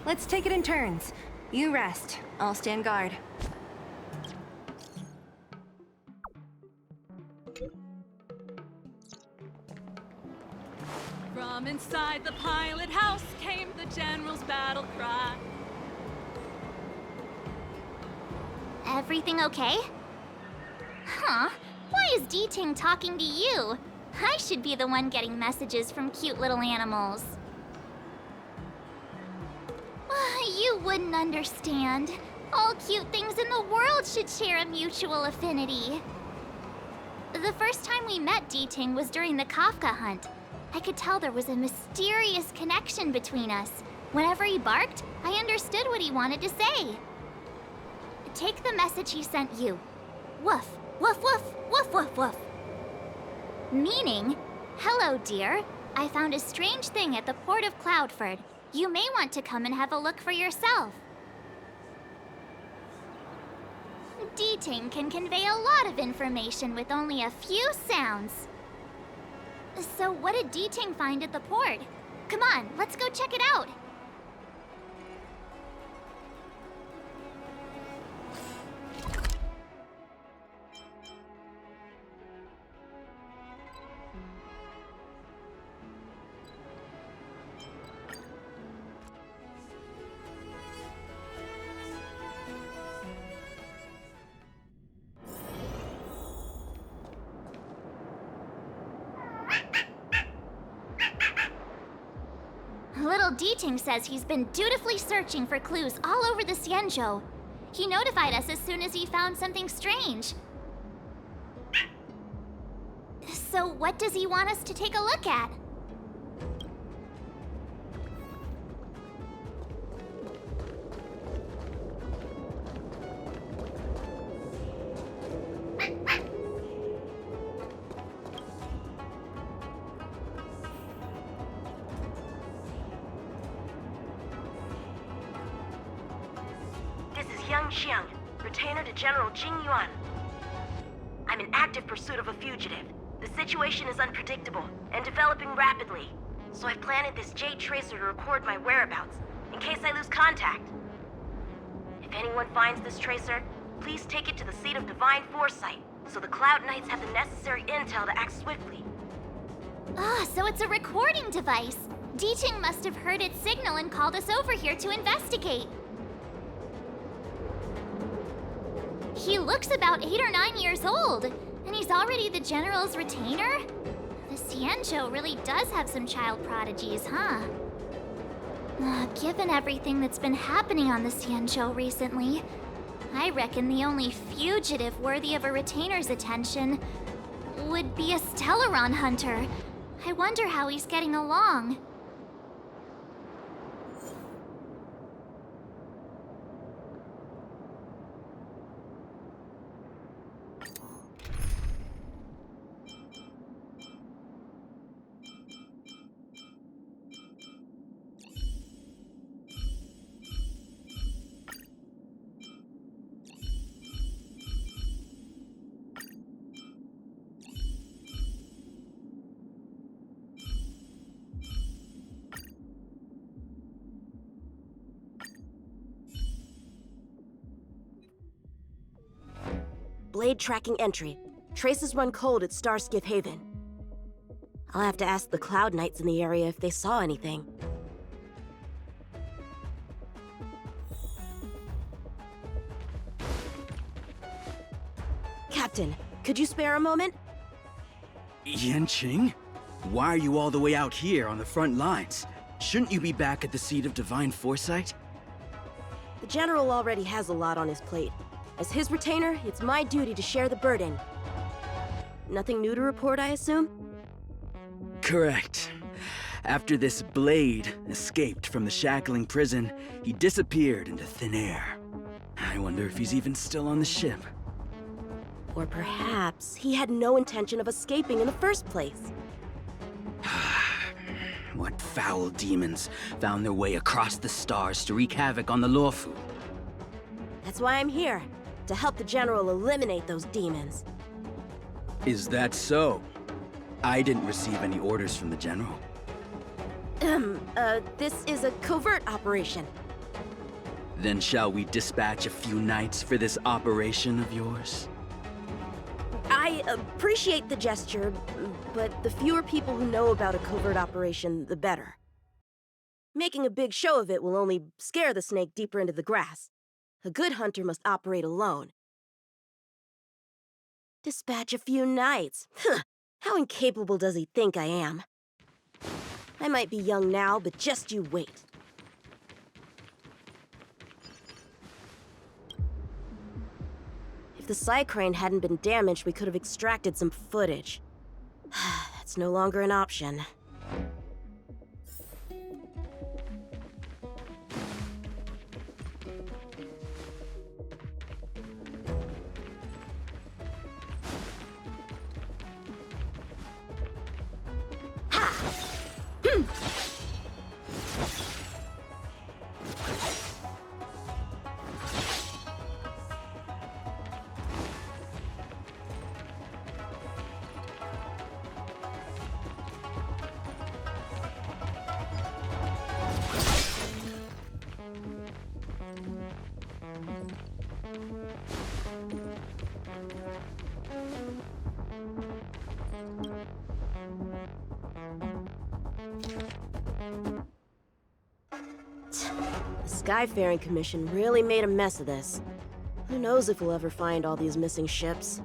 Let's take it in turns. You rest. I'll stand guard. From inside the pilot house came the general's battle cry. Everything okay? Huh? Why is D-Ting talking to you? I should be the one getting messages from cute little animals. You wouldn't understand. All cute things in the world should share a mutual affinity. The first time we met D-Ting was during the Kafka hunt. I could tell there was a mysterious connection between us. Whenever he barked, I understood what he wanted to say. Take the message he sent you. Woof, woof, woof, woof, woof, woof. Meaning, hello, dear. I found a strange thing at the port of Cloudford. You may want to come and have a look for yourself. D-Ting can convey a lot of information with only a few sounds. So what did D-Ting find at the port? Come on, let's go check it out. Little D-Ting says he's been dutifully searching for clues all over the Xianzhou. He notified us as soon as he found something strange. So what does he want us to take a look at? Xiang, retainer to General Jing Yuan. I'm in active pursuit of a fugitive. The situation is unpredictable and developing rapidly, so I've planted this Jade Tracer to record my whereabouts, in case I lose contact. If anyone finds this tracer, please take it to the seat of Divine Foresight, so the Cloud Knights have the necessary intel to act swiftly. So it's a recording device. D-Ting must have heard its signal and called us over here to investigate. He looks about 8 or 9 years old, and he's already the General's retainer? The Xianzhou really does have some child prodigies, huh? Given everything that's been happening on the Xianzhou recently, I reckon the only fugitive worthy of a retainer's attention would be a Stellaron hunter. I wonder how he's getting along. blade tracking entry. Traces run cold at Starskiff Haven. I'll have to ask the Cloud Knights in the area if they saw anything. Captain, could you spare a moment? Yanqing? Why are you all the way out here on the front lines? Shouldn't you be back at the seat of divine foresight? The General already has a lot on his plate. As his retainer, it's my duty to share the burden. Nothing new to report, I assume? Correct. After this blade escaped from the shackling prison, he disappeared into thin air. I wonder if he's even still on the ship. Or perhaps he had no intention of escaping in the first place. What foul demons found their way across the stars to wreak havoc on the Luofu? That's why I'm here, to help the General eliminate those demons. Is that so? I didn't receive any orders from the General. This is a covert operation. Then shall we dispatch a few knights for this operation of yours? I appreciate the gesture, but the fewer people who know about a covert operation, the better. Making a big show of it will only scare the snake deeper into the grass. A good hunter must operate alone. Dispatch a few knights. How incapable does he think I am? I might be young now, but just you wait. If the Psycrane hadn't been damaged, we could have extracted some footage. That's no longer an option. The Skyfaring Commission really made a mess of this. Who knows if we'll ever find all these missing ships?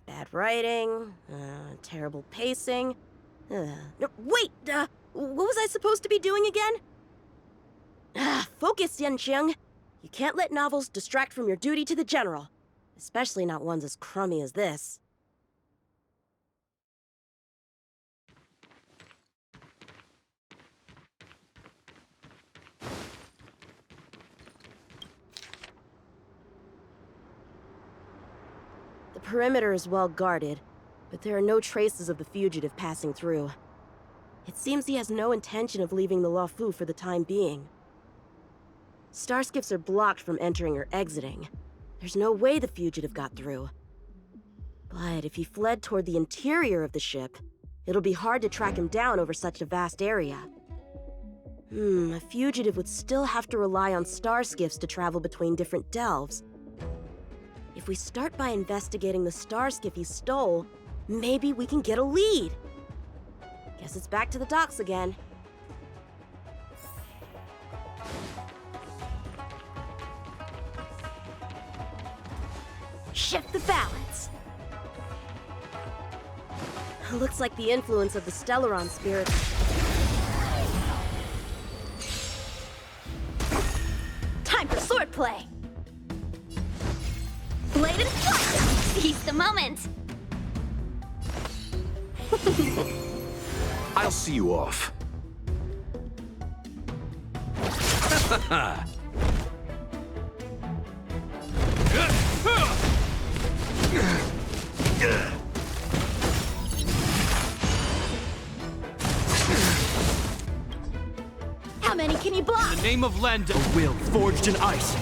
Bad writing, terrible pacing. No, wait! What was I supposed to be doing again? Focus, Yanqing. You can't let novels distract from your duty to the General. Especially not ones as crummy as this. The perimeter is well guarded, but there are no traces of the fugitive passing through. It seems he has no intention of leaving the Luofu for the time being. Starskiffs are blocked from entering or exiting. There's no way the fugitive got through. But if he fled toward the interior of the ship, it'll be hard to track him down over such a vast area. A fugitive would still have to rely on starskiffs to travel between different delves. If we start by investigating the starskiff he stole, maybe we can get a lead. Guess it's back to the docks again. Shift the balance. Looks like the influence of the Stellaron spirit. Time for swordplay! Blade and flush! Seize the moment! I'll see you off. can you block? In the name of Lend, a will forged in ice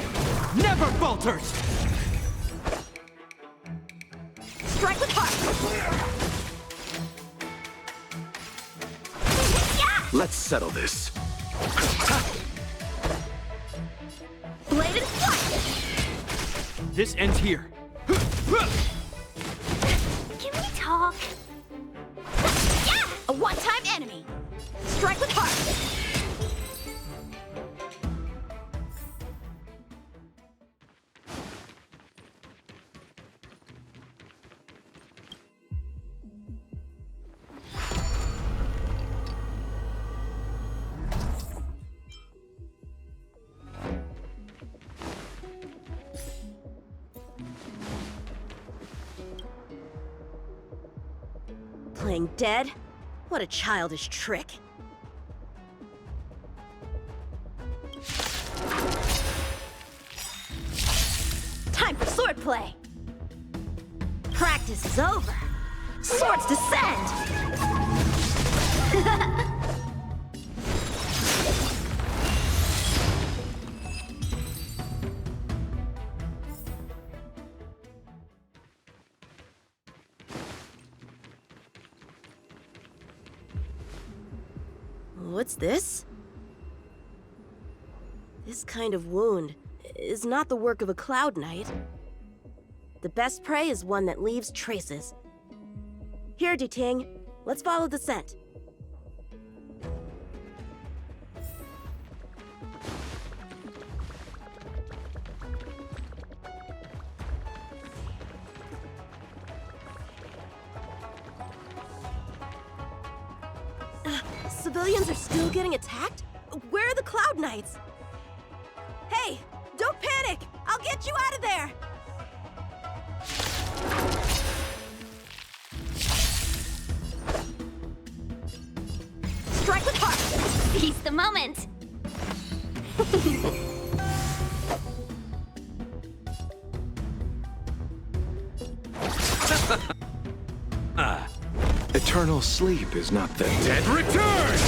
never falters! Strike with heart! Let's settle this. Blade and flight! This ends here. Can we talk? A one-time enemy! Strike with heart! Playing dead? What a childish trick. Time for swordplay! Practice is over! Swords descend! What's this? This kind of wound is not the work of a Cloud Knight. The best prey is one that leaves traces. Here, Duting, let's follow the scent. Civilians are still getting attacked? Where are the Cloud Knights? Hey, don't panic! I'll get you out of there! Strike with heart! Seize the moment! Eternal sleep is not the dead. Return!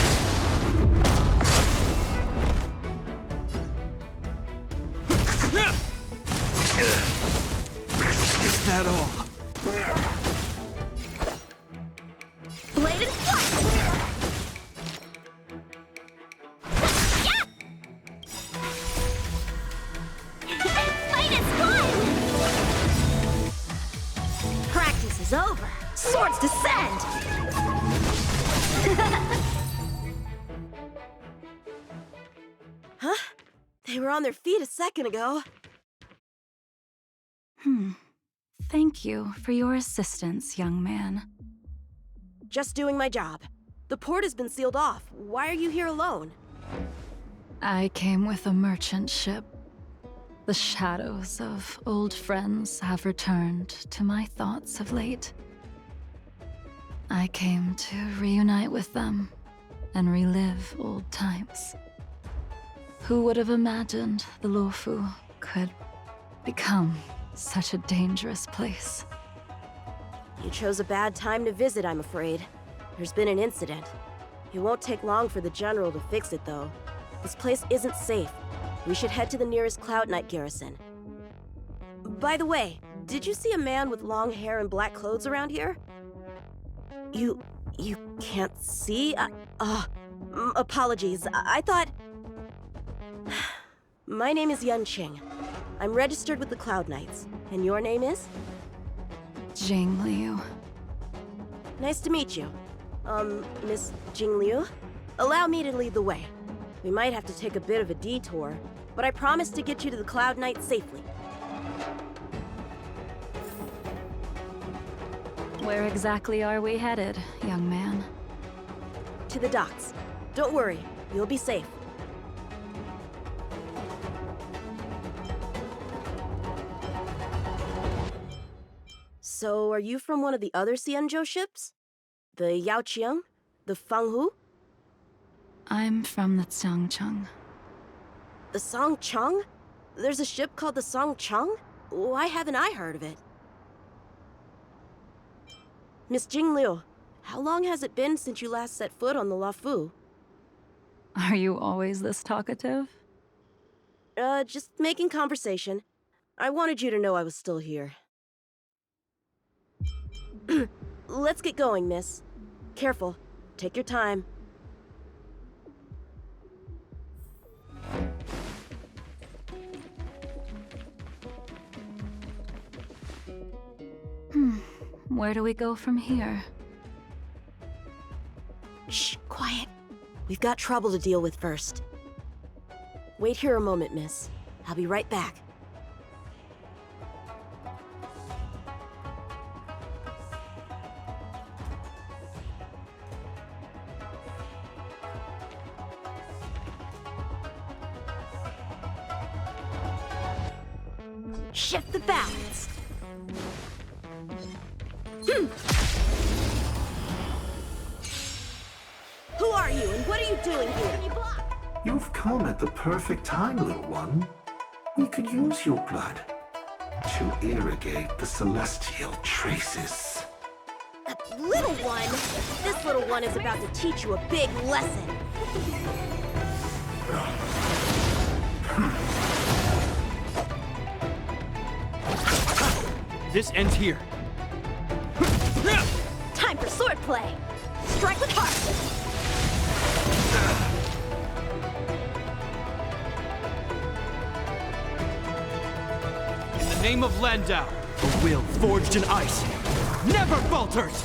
Is that all? Blade and flight! Fight is fun! Practice is over! Swords descend! Huh? They were on their feet a second ago. Thank you for your assistance, young man. Just doing my job. The port has been sealed off. Why are you here alone? I came with a merchant ship. The shadows of old friends have returned to my thoughts of late. I came to reunite with them and relive old times. Who would have imagined the Luofu could become such a dangerous place? You chose a bad time to visit, I'm afraid. There's been an incident. It won't take long for the General to fix it, though. This place isn't safe. We should head to the nearest Cloud Knight garrison. By the way, did you see a man with long hair and black clothes around here? You can't see? Apologies. I thought... My name is Yun Qing. I'm registered with the Cloud Knights. And your name is? Jing Liu. Nice to meet you. Miss Jing Liu? Allow me to lead the way. We might have to take a bit of a detour, but I promise to get you to the Cloud Knight safely. Where exactly are we headed, young man? To the docks. Don't worry, you'll be safe. So, are you from one of the other Xianzhou ships? The Yaoqiang? The Fanghu? I'm from the Xiangcheng. The Songcheng? There's a ship called the Songcheng? Why haven't I heard of it? Miss Jing Liu, how long has it been since you last set foot on the Luofu? Are you always this talkative? Just making conversation. I wanted you to know I was still here. Let's get going, miss. Careful. Take your time. Where do we go from here? Shh, quiet. We've got trouble to deal with first. Wait here a moment, miss. I'll be right back. Shift the balance. Who are you, and what are you doing here? You've come at the perfect time, little one. We could use your blood to irrigate the celestial traces. Little one? This little one is about to teach you a big lesson. This ends here. Time for swordplay. Strike with heart. In the name of Landau, a will forged in ice never falters!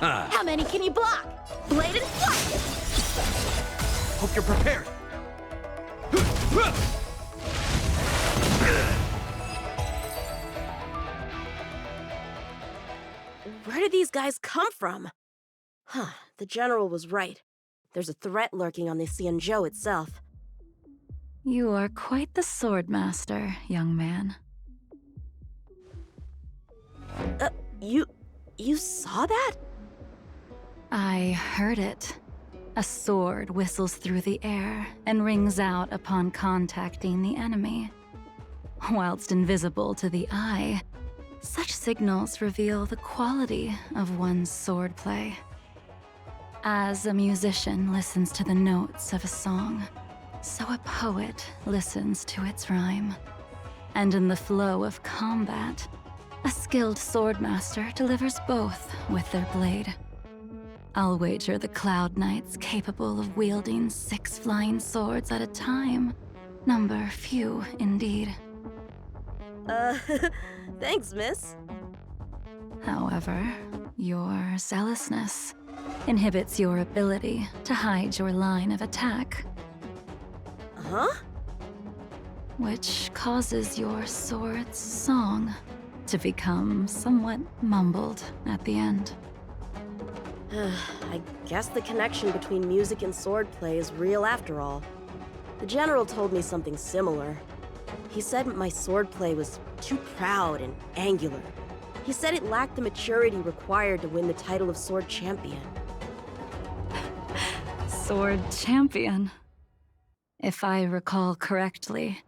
How many can you block? Blade and flight! Hope you're prepared. Where did these guys come from? Huh, the General was right. There's a threat lurking on the Xianzhou itself. You are quite the swordmaster, young man. You saw that? I heard it. A sword whistles through the air and rings out upon contacting the enemy. Whilst invisible to the eye, such signals reveal the quality of one's swordplay. As a musician listens to the notes of a song, so a poet listens to its rhyme. And in the flow of combat, a skilled swordmaster delivers both with their blade. I'll wager the Cloud Knights capable of wielding 6 flying swords at a time number few indeed. Thanks, miss. However, your zealousness inhibits your ability to hide your line of attack. Huh? Which causes your sword's song to become somewhat mumbled at the end. I guess the connection between music and swordplay is real after all. The General told me something similar. He said my swordplay was too proud and angular. He said it lacked the maturity required to win the title of Sword Champion. Sword Champion. If I recall correctly,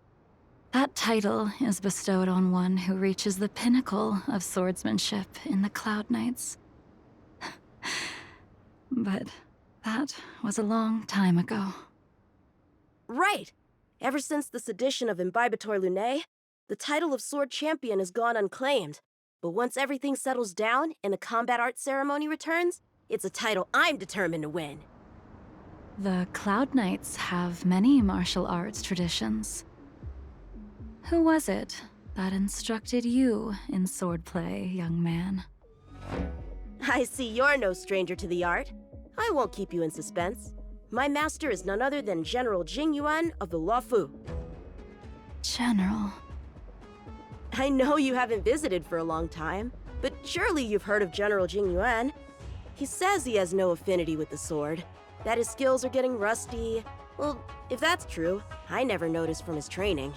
that title is bestowed on one who reaches the pinnacle of swordsmanship in the Cloud Knights. But that was a long time ago. Right! Ever since the sedition of Imbibitor Lunae, the title of Sword Champion has gone unclaimed. But once everything settles down and the combat art ceremony returns, it's a title I'm determined to win. The Cloud Knights have many martial arts traditions. Who was it that instructed you in swordplay, young man? I see you're no stranger to the art. I won't keep you in suspense. My master is none other than General Jing Yuan of the Luofu. General. I know you haven't visited for a long time, but surely you've heard of General Jing Yuan. He says he has no affinity with the sword, that his skills are getting rusty. Well, if that's true, I never noticed from his training.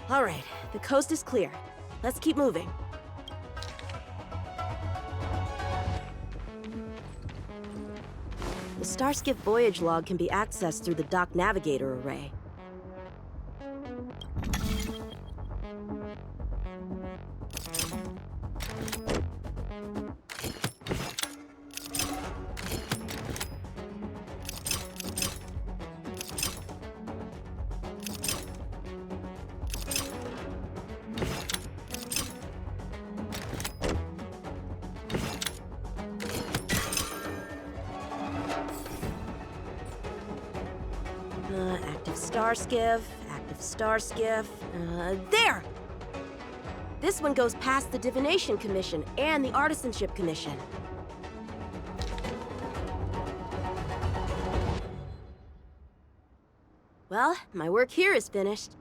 All right, the coast is clear. Let's keep moving. The Starskiff voyage log can be accessed through the Dock Navigator array. star skiff, active star skiff. There! This one goes past the Divination Commission and the Artisanship Commission. Well, my work here is finished.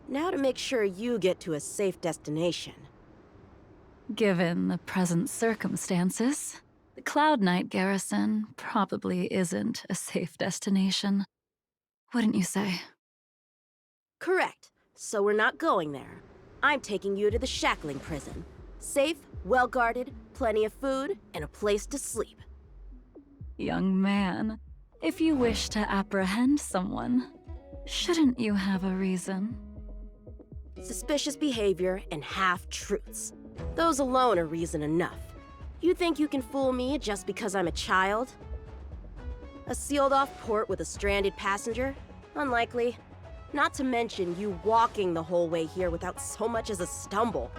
Now to make sure you get to a safe destination. Given the present circumstances, the Cloud Knight garrison probably isn't a safe destination. Wouldn't you say? Correct. So we're not going there. I'm taking you to the shackling prison. Safe, well-guarded, plenty of food, and a place to sleep. Young man, if you wish to apprehend someone, shouldn't you have a reason? Suspicious behavior and half-truths. Those alone are reason enough. You think you can fool me just because I'm a child? A sealed-off port with a stranded passenger? Unlikely. Not to mention you walking the whole way here without so much as a stumble.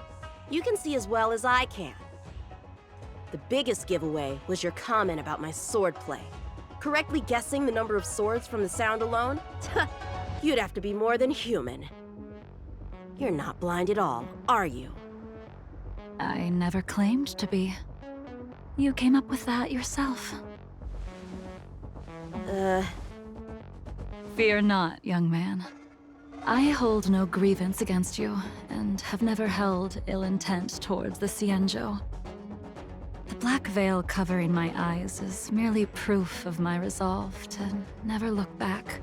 You can see as well as I can. The biggest giveaway was your comment about my swordplay. Correctly guessing the number of swords from the sound alone? You'd have to be more than human. You're not blind at all, are you? I never claimed to be. You came up with that yourself. Fear not, young man. I hold no grievance against you, and have never held ill intent towards the Cienjo. The black veil covering my eyes is merely proof of my resolve to never look back,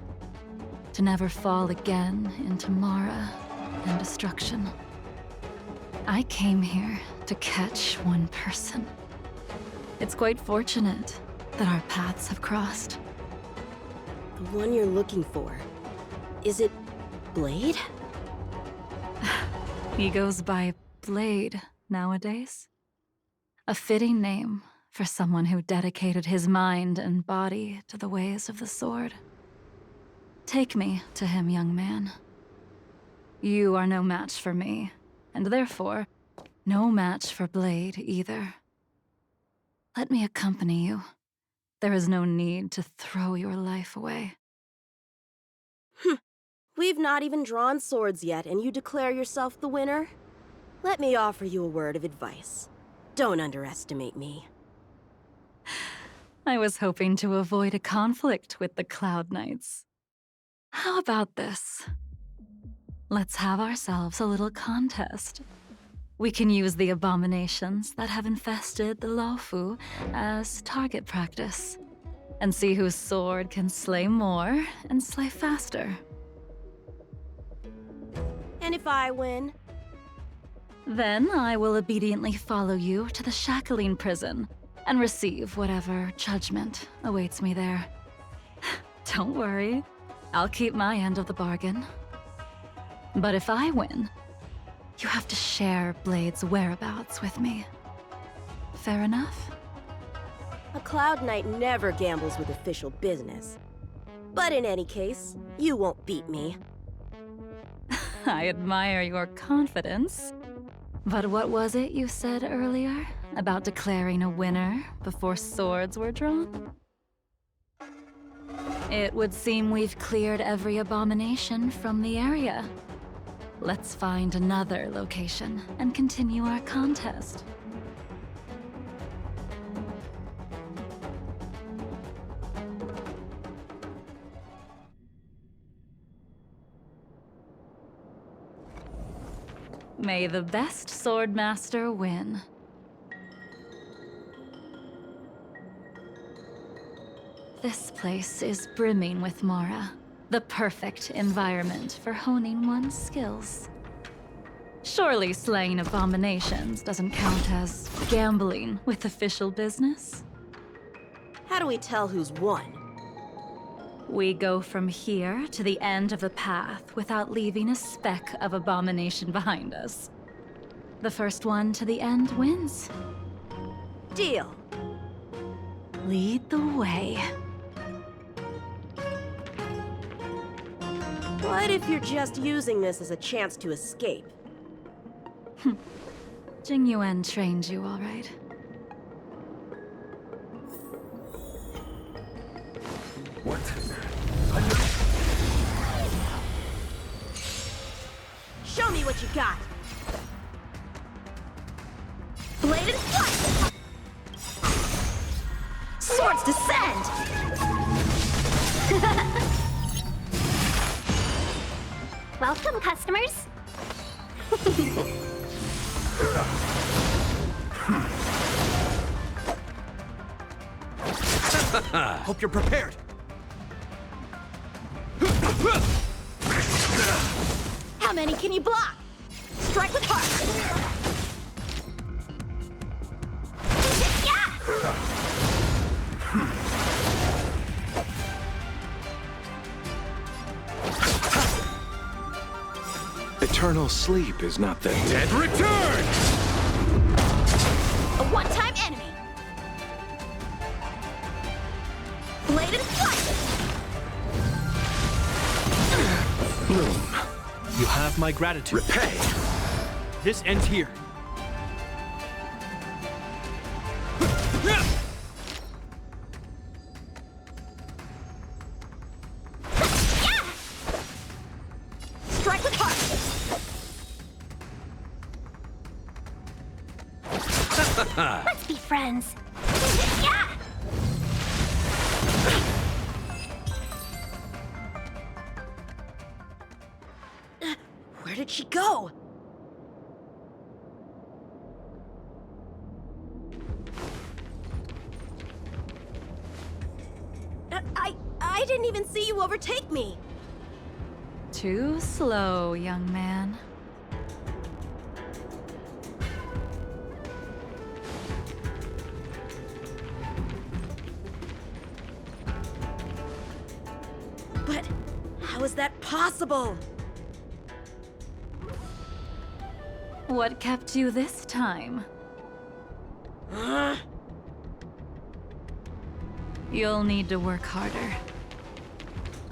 to never fall again into Mara and destruction. I came here to catch one person. It's quite fortunate that our paths have crossed. The one you're looking for. Is it Blade? He goes by Blade nowadays. A fitting name for someone who dedicated his mind and body to the ways of the sword. Take me to him, young man. You are no match for me, and therefore, no match for Blade either. Let me accompany you. There is no need to throw your life away. We've not even drawn swords yet, and you declare yourself the winner? Let me offer you a word of advice. Don't underestimate me. I was hoping to avoid a conflict with the Cloud Knights. How about this? Let's have ourselves a little contest. We can use the abominations that have infested the Luofu as target practice, and see whose sword can slay more and slay faster. And if I win? Then I will obediently follow you to the shackling prison and receive whatever judgment awaits me there. Don't worry, I'll keep my end of the bargain. But if I win, you have to share Blade's whereabouts with me. Fair enough? A Cloud Knight never gambles with official business. But in any case, you won't beat me. I admire your confidence. But what was it you said earlier about declaring a winner before swords were drawn? It would seem we've cleared every abomination from the area. Let's find another location and continue our contest. May the best swordmaster win. This place is brimming with Mara, the perfect environment for honing one's skills. Surely slaying abominations doesn't count as gambling with official business? How do we tell who's won? We go from here to the end of the path without leaving a speck of abomination behind us. The first one to the end wins. Deal. Lead the way. What if you're just using this as a chance to escape? Jing Yuan trained you, all right. What? me what you got. Bladed flight! Swords descend! Welcome, customers. Hope you're prepared. How many can you block? Strike with heart. Eternal sleep is not the Dead return! A one-time enemy. Bladed flight! Bloom. You have my gratitude. Repay. This ends here. Strike with heart. Let's be friends. Where did she go? I didn't even see you overtake me. Too slow, young man. But how is that possible? What kept you this time? You'll need to work harder.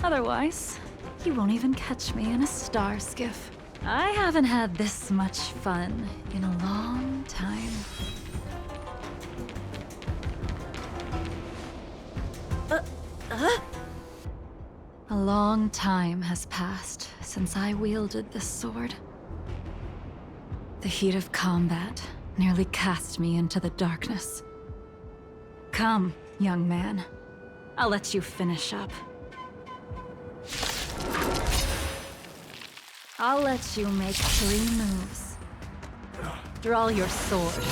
Otherwise, you won't even catch me in a star skiff. I haven't had this much fun in a long time. A long time has passed since I wielded this sword. The heat of combat nearly cast me into the darkness. Come, young man. I'll let you finish up. I'll let you make 3 moves. Draw your sword.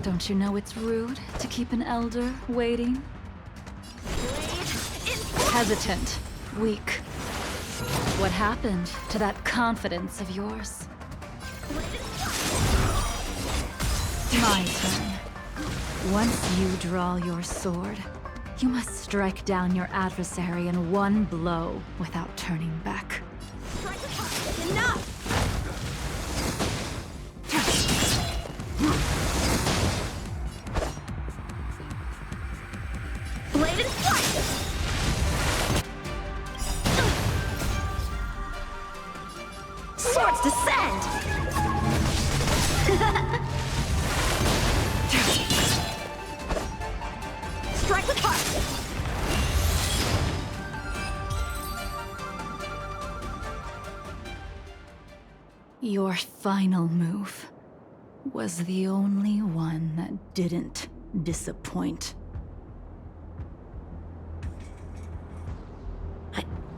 Don't you know it's rude to keep an elder waiting? Hesitant, weak. What happened to that confidence of yours? My turn. Once you draw your sword, you must strike down your adversary in one blow without turning back. Enough! Bladed flight! Swords descend! Strike with heart! Your final move was the only one that didn't disappoint.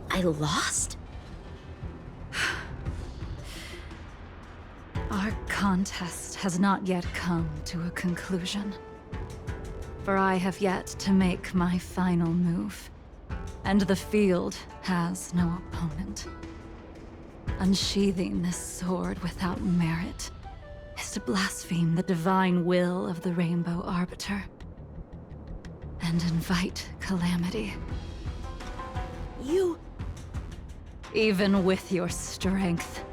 I lost? Our contest has not yet come to a conclusion. For I have yet to make my final move, and the field has no opponent. Unsheathing this sword without merit is to blaspheme the divine will of the Rainbow Arbiter and invite calamity. You... Even with your strength,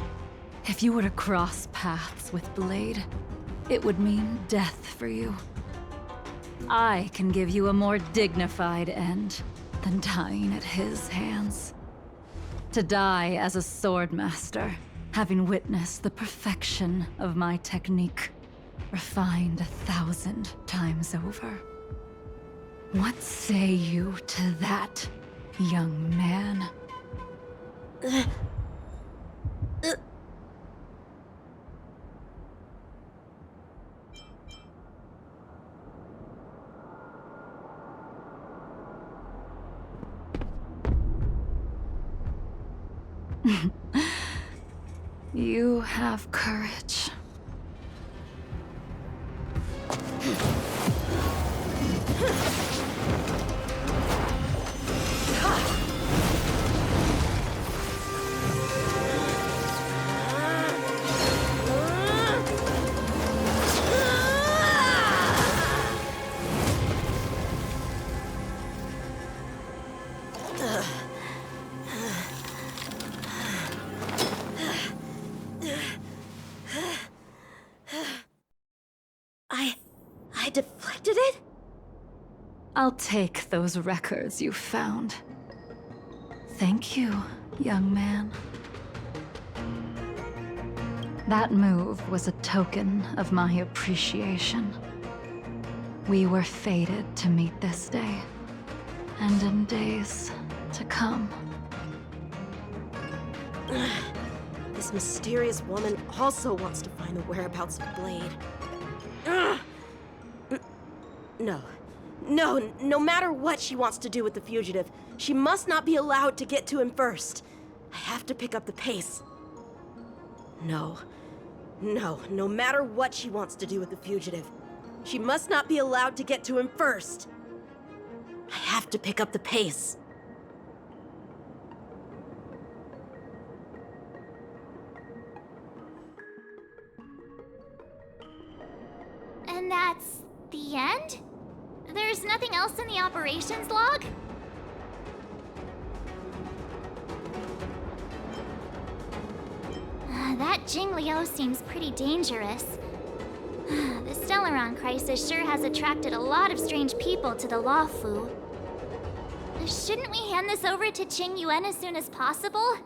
if you were to cross paths with Blade, it would mean death for you. I can give you a more dignified end than dying at his hands. To die as a swordmaster, having witnessed the perfection of my technique, refined 1,000 times over. What say you to that, young man? You have courage. I deflected it? I'll take those records you found. Thank you, young man. That move was a token of my appreciation. We were fated to meet this day, and in days to come. This mysterious woman also wants to find the whereabouts of Blade. No matter what she wants to do with the fugitive, she must not be allowed to get to him first. I have to pick up the pace. No matter what she wants to do with the fugitive, she must not be allowed to get to him first. I have to pick up the pace. And that's the end? There's nothing else in the operations log? That Jing Liu seems pretty dangerous. The Stellaron crisis sure has attracted a lot of strange people to the Luofu. Shouldn't we hand this over to Qing Yuan as soon as possible?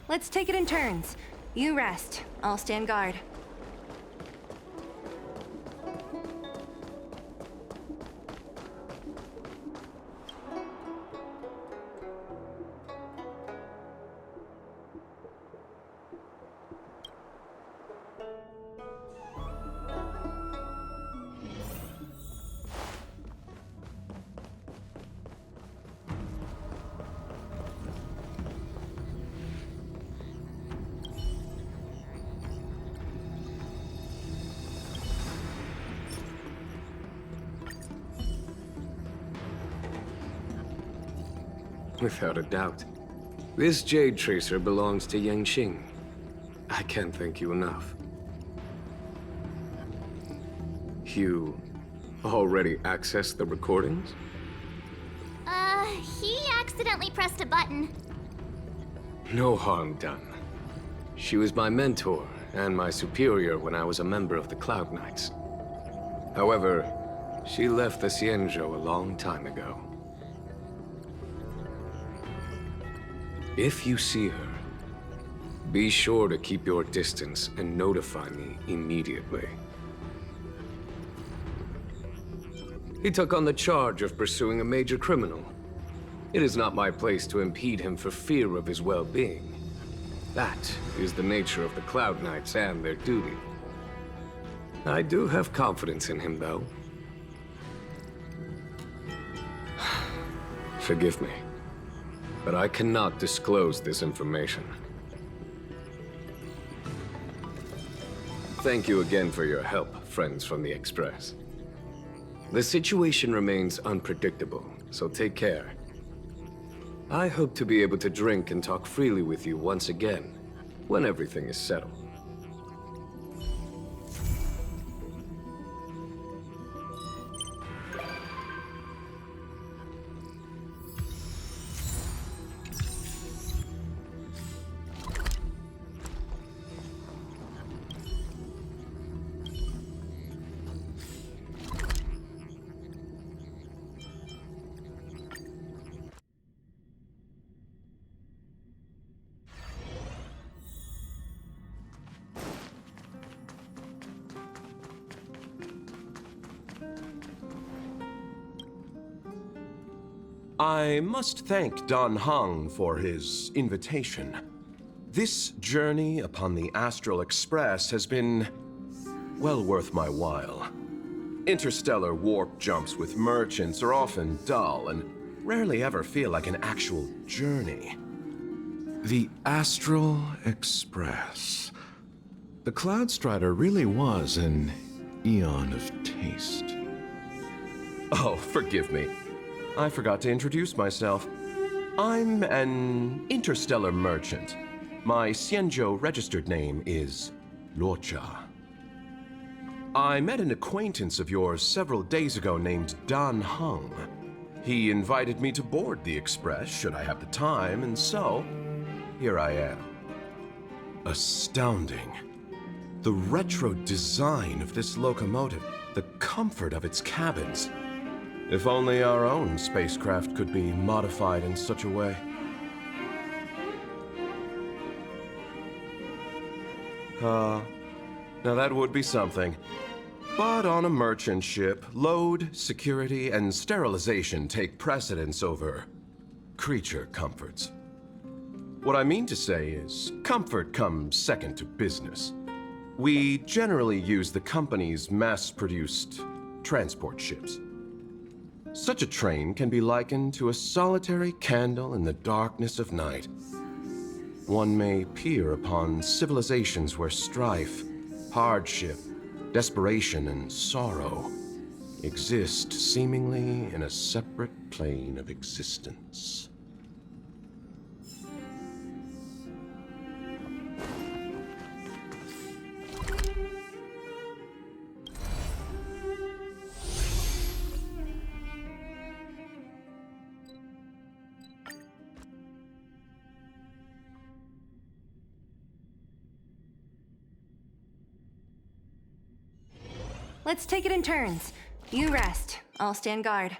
Let's take it in turns. You rest. I'll stand guard. Without a doubt. This Jade Tracer belongs to Yangqing. I can't thank you enough. You already accessed the recordings? He accidentally pressed a button. No harm done. She was my mentor and my superior when I was a member of the Cloud Knights. However, she left the Xianzhou a long time ago. If you see her, be sure to keep your distance and notify me immediately. He took on the charge of pursuing a major criminal. It is not my place to impede him for fear of his well-being. That is the nature of the Cloud Knights and their duty. I do have confidence in him, though. Forgive me, but I cannot disclose this information. Thank you again for your help, friends from the Express. The situation remains unpredictable, so take care. I hope to be able to drink and talk freely with you once again, when everything is settled. I must thank Don Hung for his invitation. This journey upon the Astral Express has been well worth my while. Interstellar warp jumps with merchants are often dull and rarely ever feel like an actual journey. The Astral Express. The Cloudstrider really was an eon of taste. Oh, forgive me. I forgot to introduce myself. I'm an interstellar merchant. My Xianzhou registered name is Luocha. I met an acquaintance of yours several days ago named Dan Hung. He invited me to board the Express should I have the time, and so here I am. Astounding. The retro design of this locomotive, the comfort of its cabins. If only our own spacecraft could be modified in such a way. Now that would be something. But on a merchant ship, load, security, and sterilization take precedence over creature comforts. What I mean to say is, comfort comes second to business. We generally use the company's mass-produced transport ships. Such a train can be likened to a solitary candle in the darkness of night. One may peer upon civilizations where strife, hardship, desperation, and sorrow exist seemingly in a separate plane of existence. Let's take it in turns. You rest. I'll stand guard.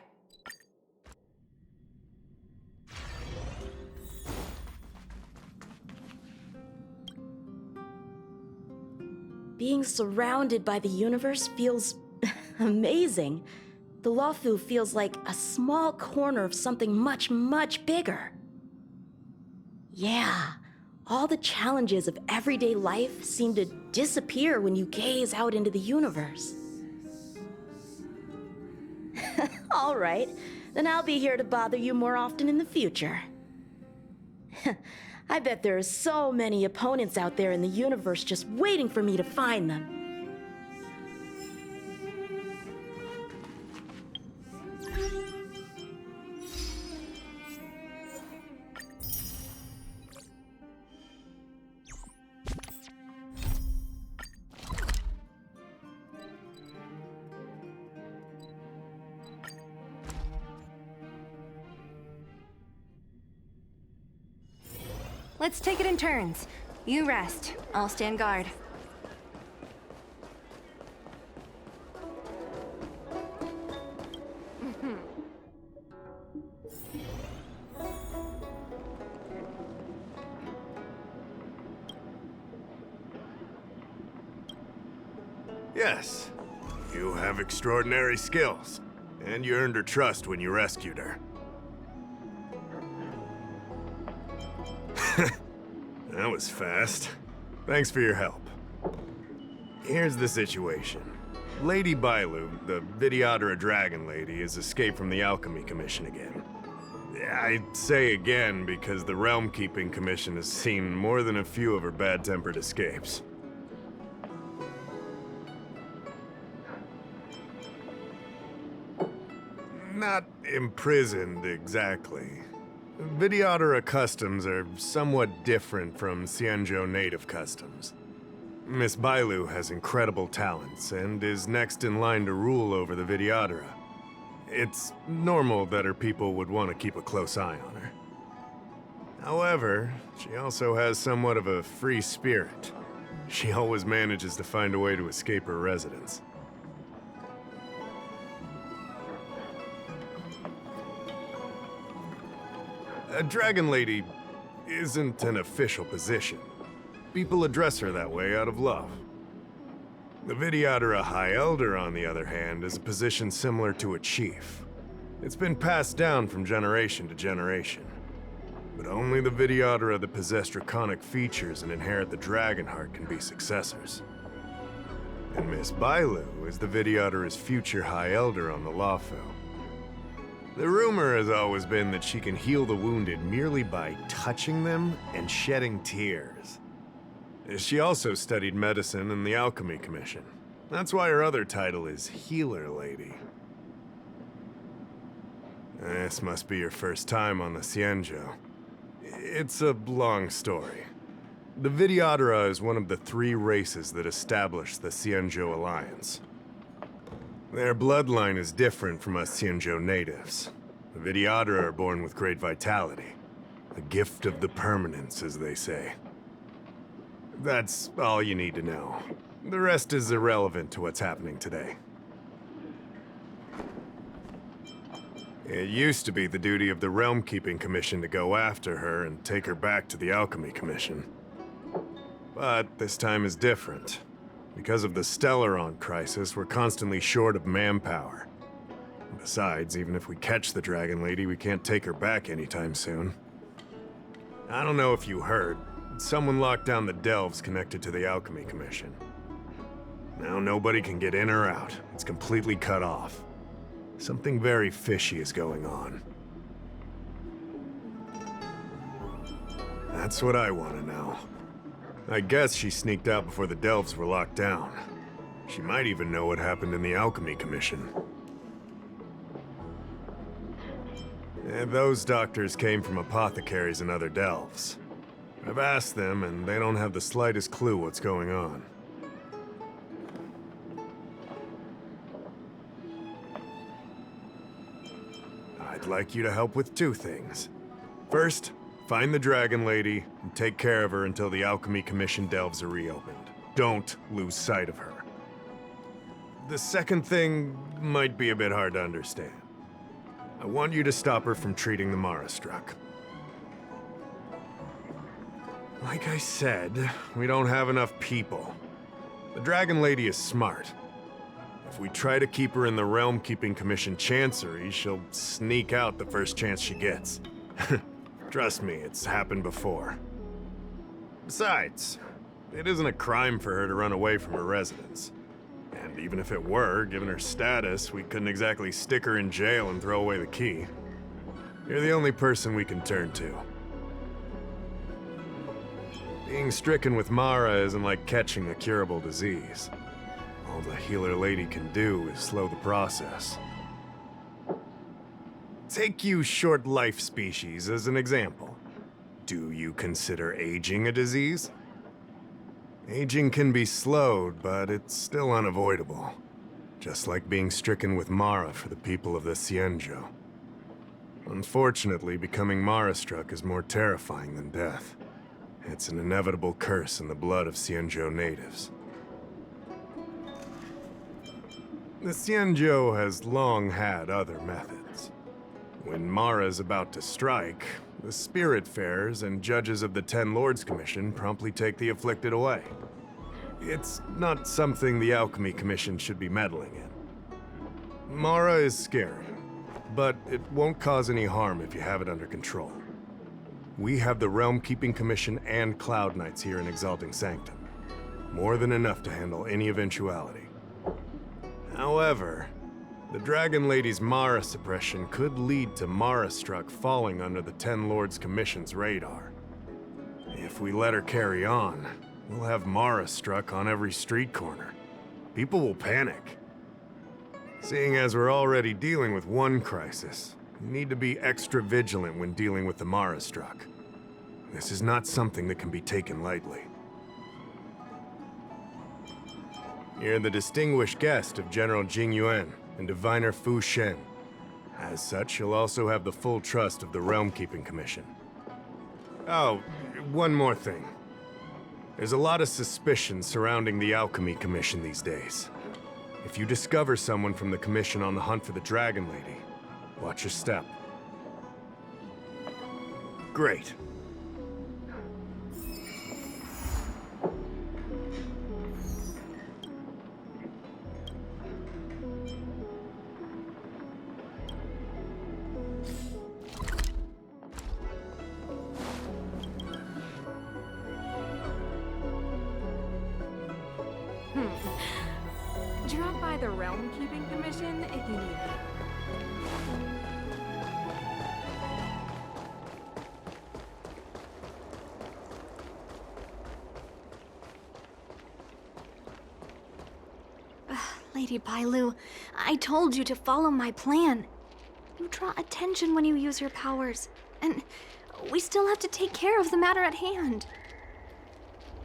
Being surrounded by the universe feels amazing. The Luofu feels like a small corner of something much, much bigger. Yeah, all the challenges of everyday life seem to disappear when you gaze out into the universe. All right, then I'll be here to bother you more often in the future. I bet there are so many opponents out there in the universe just waiting for me to find them. Let's take it in turns. You rest. I'll stand guard. Yes, you have extraordinary skills, and you earned her trust when you rescued her. That was fast. Thanks for your help. Here's the situation. Lady Bailu, the Vidyadhara Dragon Lady, has escaped from the Alchemy Commission again. I say again because the Realm Keeping Commission has seen more than a few of her bad-tempered escapes. Not imprisoned, exactly. Vidyadhara customs are somewhat different from Xianzhou native customs. Miss Bailu has incredible talents and is next in line to rule over the Vidyadhara. It's normal that her people would want to keep a close eye on her. However, she also has somewhat of a free spirit. She always manages to find a way to escape her residence. A Dragon Lady isn't an official position. People address her that way out of love. The Vidyadhara High Elder, on the other hand, is a position similar to a chief. It's been passed down from generation to generation. But only the Videodara that possess draconic features and inherit the dragon heart can be successors. And Miss Bailu is the Videodara's future High Elder on the Lawfo. The rumor has always been that she can heal the wounded merely by touching them and shedding tears. She also studied medicine in the Alchemy Commission. That's why her other title is Healer Lady. This must be your first time on the Xianzhou. It's a long story. The Videodara is one of the 3 races that established the Xianzhou Alliance. Their bloodline is different from us Xianzhou natives. The Videodara are born with great vitality. A gift of the permanence, as they say. That's all you need to know. The rest is irrelevant to what's happening today. It used to be the duty of the Realm Keeping Commission to go after her and take her back to the Alchemy Commission. But this time is different. Because of the Stellaron crisis, we're constantly short of manpower. Besides, even if we catch the Dragon Lady, we can't take her back anytime soon. I don't know if you heard, someone locked down the delves connected to the Alchemy Commission. Now nobody can get in or out. It's completely cut off. Something very fishy is going on. That's what I want to know. I guess she sneaked out before the delves were locked down. She might even know what happened in the Alchemy Commission. And those doctors came from apothecaries and other delves. I've asked them, and they don't have the slightest clue what's going on. I'd like you to help with 2 things. First, find the Dragon Lady and take care of her until the Alchemy Commission delves are reopened. Don't lose sight of her. The second thing might be a bit hard to understand. I want you to stop her from treating the Mara struck. Like I said, we don't have enough people. The Dragon Lady is smart. If we try to keep her in the Realm Keeping Commission Chancery, she'll sneak out the first chance she gets. Trust me, it's happened before. Besides, it isn't a crime for her to run away from her residence. And even if it were, given her status, we couldn't exactly stick her in jail and throw away the key. You're the only person we can turn to. Being stricken with Mara isn't like catching a curable disease. All the Healer Lady can do is slow the process. Take you short life species as an example. Do you consider aging a disease? Aging can be slowed, but it's still unavoidable. Just like being stricken with Mara for the people of the Xianzhou. Unfortunately, becoming Mara-struck is more terrifying than death. It's an inevitable curse in the blood of Xianzhou natives. The Xianzhou has long had other methods. When Mara is about to strike, the Spiritfarers and judges of the Ten Lords Commission promptly take the afflicted away. It's not something the Alchemy Commission should be meddling in. Mara is scary, but it won't cause any harm if you have it under control. We have the Realm Keeping Commission and Cloud Knights here in Exalting Sanctum. More than enough to handle any eventuality. However, the Dragon Lady's Mara suppression could lead to Mara-struck falling under the Ten Lords Commission's radar. If we let her carry on, we'll have Mara-struck on every street corner. People will panic. Seeing as we're already dealing with one crisis, we need to be extra vigilant when dealing with the Mara-struck. This is not something that can be taken lightly. You're the distinguished guest of General Jing Yuan and Diviner Fu Shen. As such, you'll also have the full trust of the Realm Keeping Commission. Oh, one more thing. There's a lot of suspicion surrounding the Alchemy Commission these days. If you discover someone from the Commission on the hunt for the Dragon Lady, watch your step. Great. the Realm Keeping Commission if you need me. Lady Bailu, I told you to follow my plan. You draw attention when you use your powers, and we still have to take care of the matter at hand.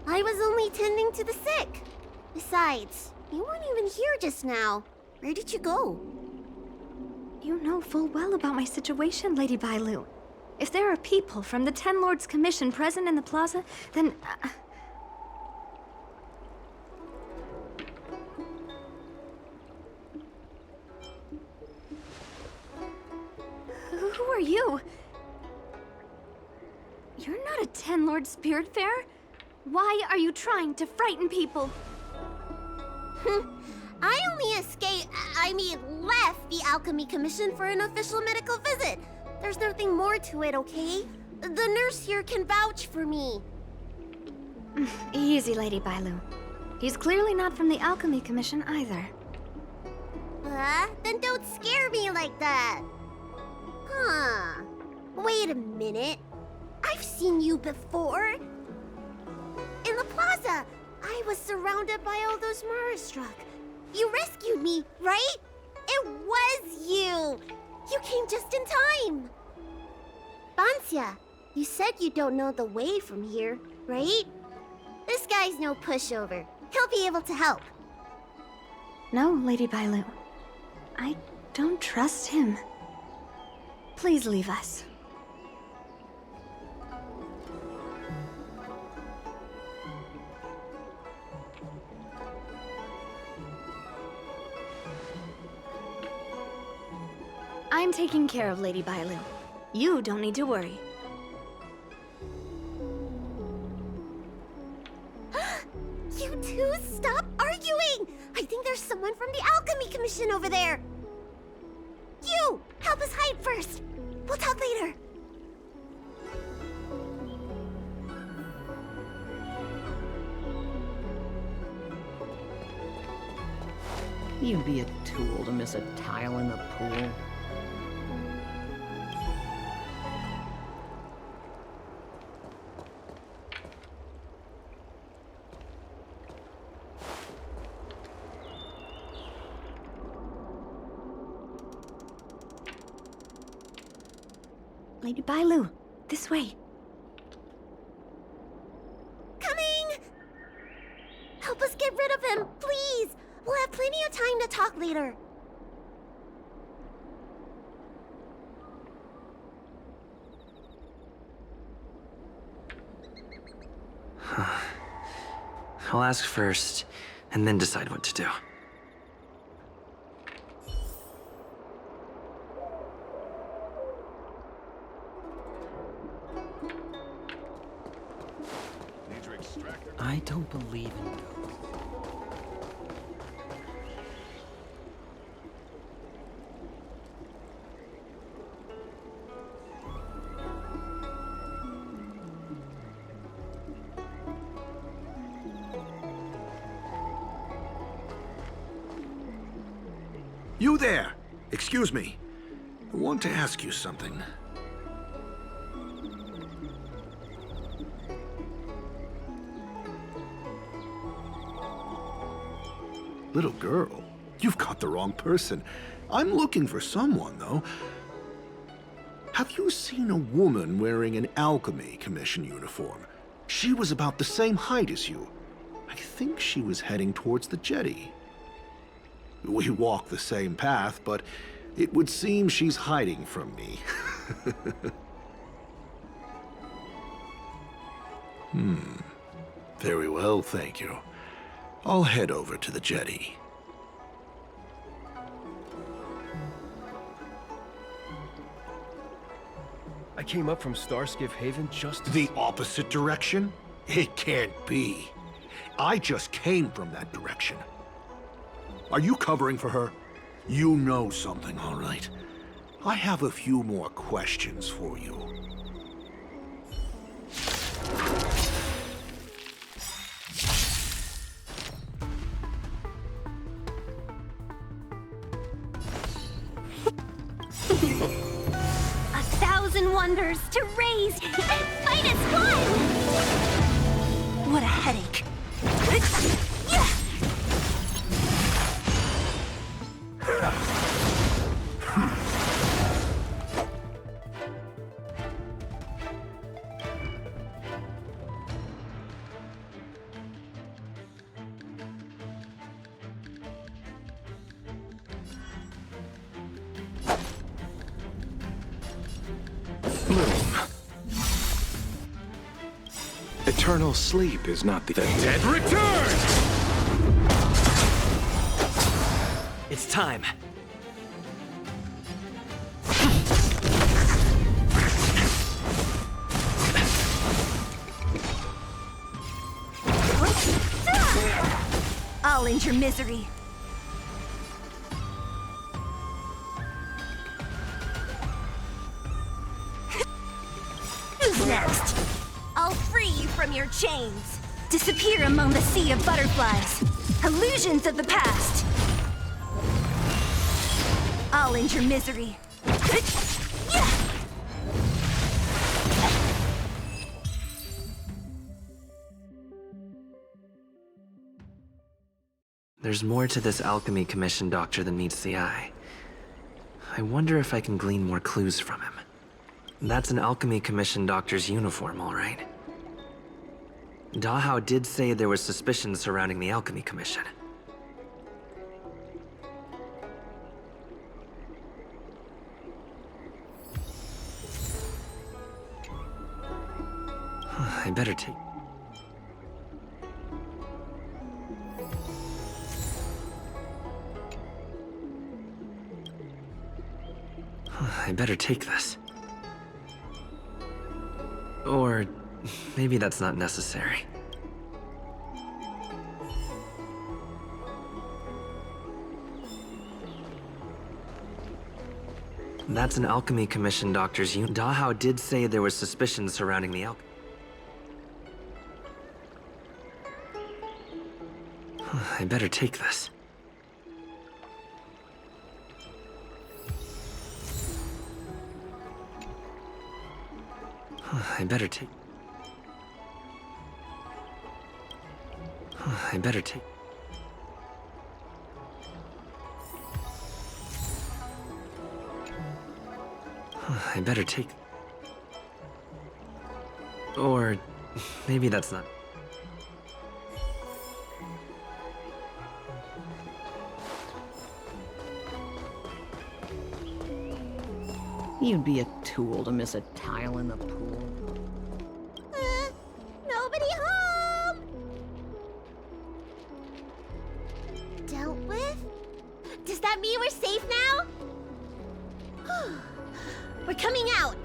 I was only tending to the sick. Besides, you weren't even here just now. Where did you go? You know full well about my situation, Lady Bailu. If there are people from the Ten Lords Commission present in the plaza, then... Who are you? You're not a Ten Lord Spiritfarer. Why are you trying to frighten people? I only left the Alchemy Commission for an official medical visit. There's nothing more to it, okay? The nurse here can vouch for me. Easy, Lady Bailu. He's clearly not from the Alchemy Commission either. Then don't scare me like that. Huh. Wait a minute. I've seen you before. In the plaza, I was surrounded by all those Marastruck. You rescued me, right? It was you! You came just in time! Bansya, you said you don't know the way from here, right? This guy's no pushover. He'll be able to help. No, Lady Bailu. I don't trust him. Please leave us. I'm taking care of Lady Bailu. You don't need to worry. You two, stop arguing! I think there's someone from the Alchemy Commission over there. You! Help us hide first! We'll talk later. You'd be a tool to miss a tile in the pool. Lady Bailu, this way. Coming! Help us get rid of him, please! We'll have plenty of time to talk later. I'll ask first, and then decide what to do. I don't believe in ghosts. You there! Excuse me. I want to ask you something. Little girl, you've got the wrong person. I'm looking for someone, though. Have you seen a woman wearing an Alchemy Commission uniform? She was about the same height as you. I think she was heading towards the jetty. We walk the same path, but it would seem she's hiding from me. Very well, thank you. I'll head over to the jetty. I came up from Starskiff Haven just The opposite direction? It can't be. I just came from that direction. Are you covering for her? You know something, all right. I have a few more questions for you. 1,000 wonders to raise and fight as one! What a headache. Eternal sleep is not the dead return! It's time. I'll end your misery. Who's next? I'll free you from your chains. Disappear among the sea of butterflies. Illusions of the past. I'll end your misery. There's more to this alchemy commission doctor than meets the eye. I wonder if I can glean more clues from him. That's an alchemy commission doctor's uniform, all right. Dahao did say there was suspicion surrounding the alchemy commission. I better take... I better take this. Or maybe that's not necessary. That's an alchemy commission doctor's unit. Dahao did say there was suspicion surrounding the alchemy. I better take this. I better take... I better take... I better take... Or maybe that's not... You'd be a tool to miss a tile in the pool. Nobody home! Dealt with? Does that mean we're safe now? We're coming out!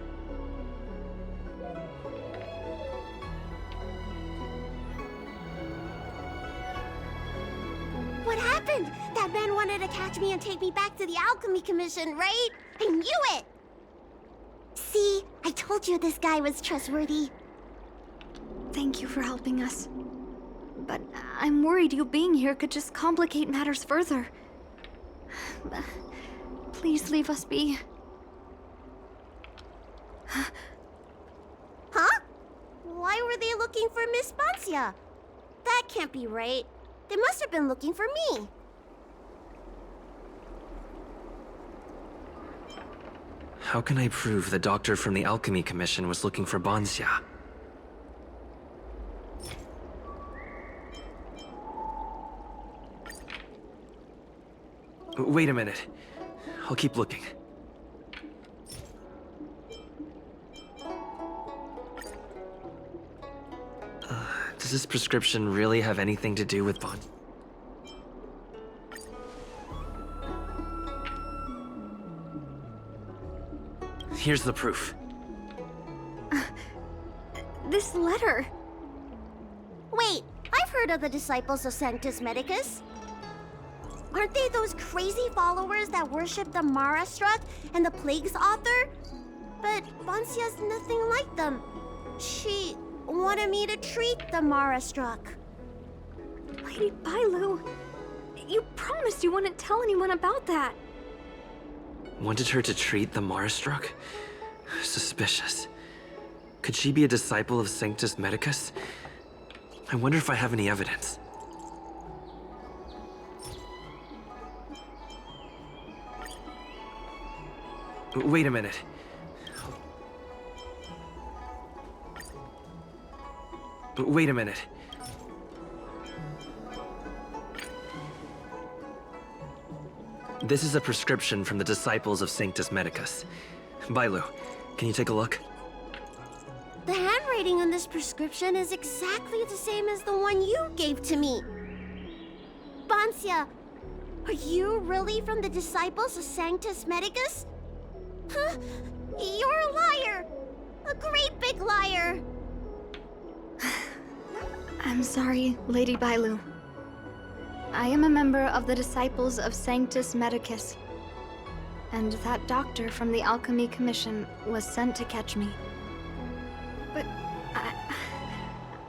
What happened? That man wanted to catch me and take me back to the Alchemy Commission, right? I knew it! See, I told you this guy was trustworthy. Thank you for helping us. But I'm worried you being here could just complicate matters further. Please leave us be. Huh? Why were they looking for Miss Boncia? That can't be right. They must have been looking for me. How can I prove the doctor from the Alchemy Commission was looking for Boncia? Wait a minute. I'll keep looking. Does this prescription really have anything to do with Boncia? Here's the proof. This letter. Wait, I've heard of the disciples of Sanctus Medicus. Aren't they those crazy followers that worship the Mara Struck and the Plague's author? But Boncia's nothing like them. She wanted me to treat the Mara Struck. Lady Bailu, you promised you wouldn't tell anyone about that. Wanted her to treat the Marastruck? Suspicious. Could she be a disciple of Sanctus Medicus? I wonder if I have any evidence. Wait a minute. Wait a minute. This is a prescription from the disciples of Sanctus Medicus. Bailu, can you take a look? The handwriting on this prescription is exactly the same as the one you gave to me. Bancia, are you really from the disciples of Sanctus Medicus? Huh? You're a liar! A great big liar! I'm sorry, Lady Bailu. I am a member of the Disciples of Sanctus Medicus. And that doctor from the Alchemy Commission was sent to catch me. But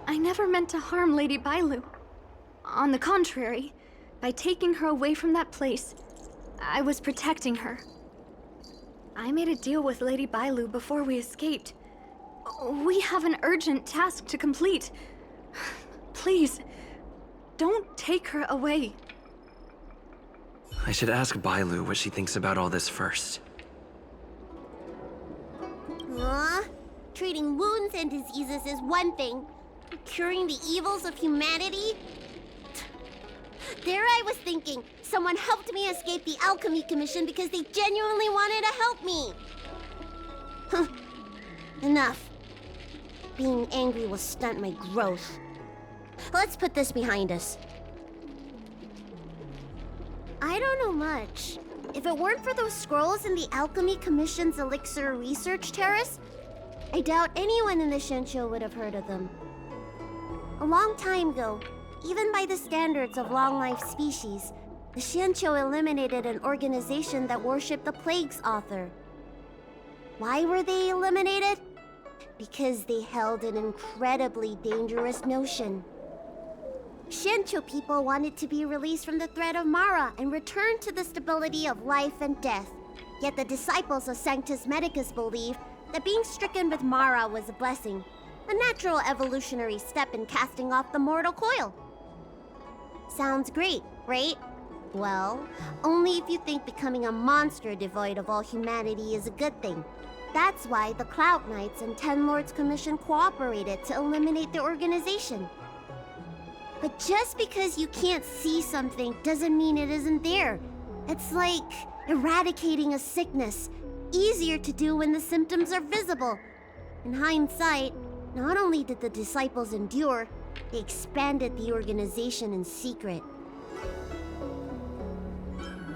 I never meant to harm Lady Bailu. On the contrary, by taking her away from that place, I was protecting her. I made a deal with Lady Bailu before we escaped. We have an urgent task to complete. Please, don't take her away. I should ask Bailu what she thinks about all this first. Treating wounds and diseases is one thing. Curing the evils of humanity? There I was thinking, someone helped me escape the Alchemy Commission because they genuinely wanted to help me. Huh. Enough. Being angry will stunt my growth. Let's put this behind us. I don't know much. If it weren't for those scrolls in the Alchemy Commission's Elixir Research Terrace, I doubt anyone in the Shincho would have heard of them. A long time ago, even by the standards of long-life species, the Shincho eliminated an organization that worshipped the Plague's author. Why were they eliminated? Because they held an incredibly dangerous notion. Shincho people wanted to be released from the threat of Mara and return to the stability of life and death. Yet the disciples of Sanctus Medicus believed that being stricken with Mara was a blessing, a natural evolutionary step in casting off the mortal coil. Sounds great, right? Well, only if you think becoming a monster devoid of all humanity is a good thing. That's why the Cloud Knights and Ten Lords Commission cooperated to eliminate the organization. But just because you can't see something doesn't mean it isn't there. It's like eradicating a sickness. Easier to do when the symptoms are visible. In hindsight, not only did the disciples endure, they expanded the organization in secret.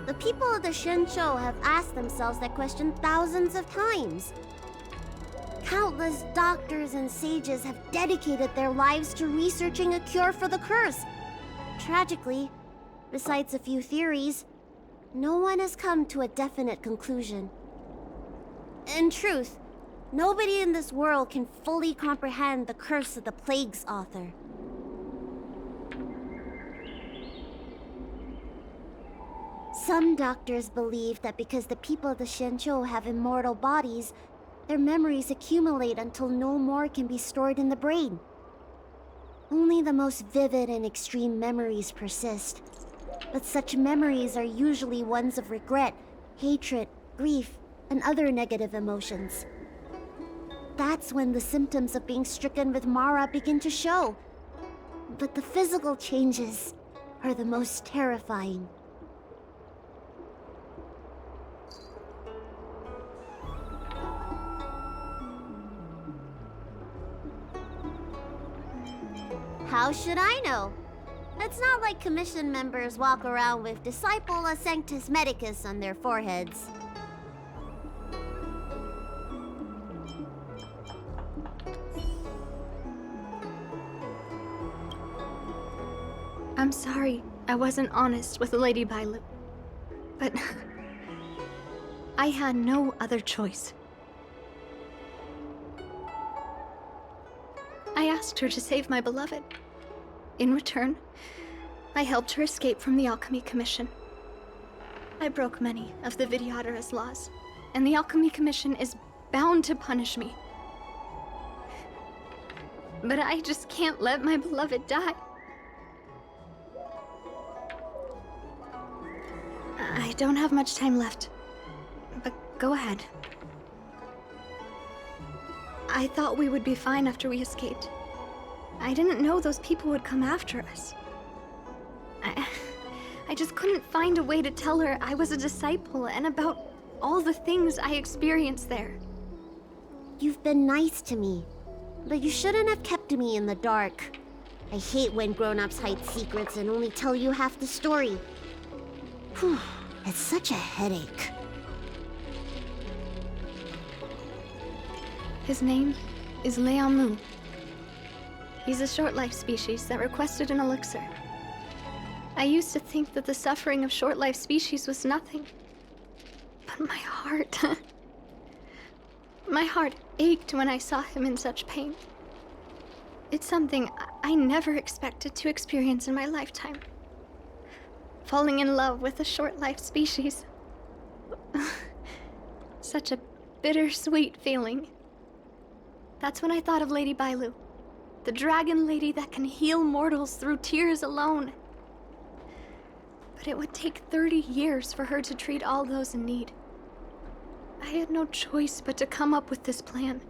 The people of the Shincho have asked themselves that question thousands of times. Countless doctors and sages have dedicated their lives to researching a cure for the curse. Tragically, besides a few theories, no one has come to a definite conclusion. In truth, nobody in this world can fully comprehend the curse of the Plague's author. Some doctors believe that because the people of the Shincho have immortal bodies, their memories accumulate until no more can be stored in the brain. Only the most vivid and extreme memories persist. But such memories are usually ones of regret, hatred, grief, and other negative emotions. That's when the symptoms of being stricken with Mara begin to show. But the physical changes are the most terrifying. How should I know? It's not like commission members walk around with Disciple of Sanctus Medicus on their foreheads. I'm sorry I wasn't honest with Lady Bailu. But I had no other choice. I asked her to save my beloved. In return, I helped her escape from the Alchemy Commission. I broke many of the Videodara's laws, and the Alchemy Commission is bound to punish me. But I just can't let my beloved die. I don't have much time left, but go ahead. I thought we would be fine after we escaped. I didn't know those people would come after us. I just couldn't find a way to tell her I was a disciple and about all the things I experienced there. You've been nice to me, but you shouldn't have kept me in the dark. I hate when grown-ups hide secrets and only tell you half the story. Whew, it's such a headache. His name is Leon. He's a short-life species that requested an elixir. I used to think that the suffering of short-life species was nothing. But my heart... my heart ached when I saw him in such pain. It's something I never expected to experience in my lifetime. Falling in love with a short-life species. Such a bittersweet feeling. That's when I thought of Lady Bailu, the dragon lady that can heal mortals through tears alone. But it would take 30 years for her to treat all those in need. I had no choice but to come up with this plan.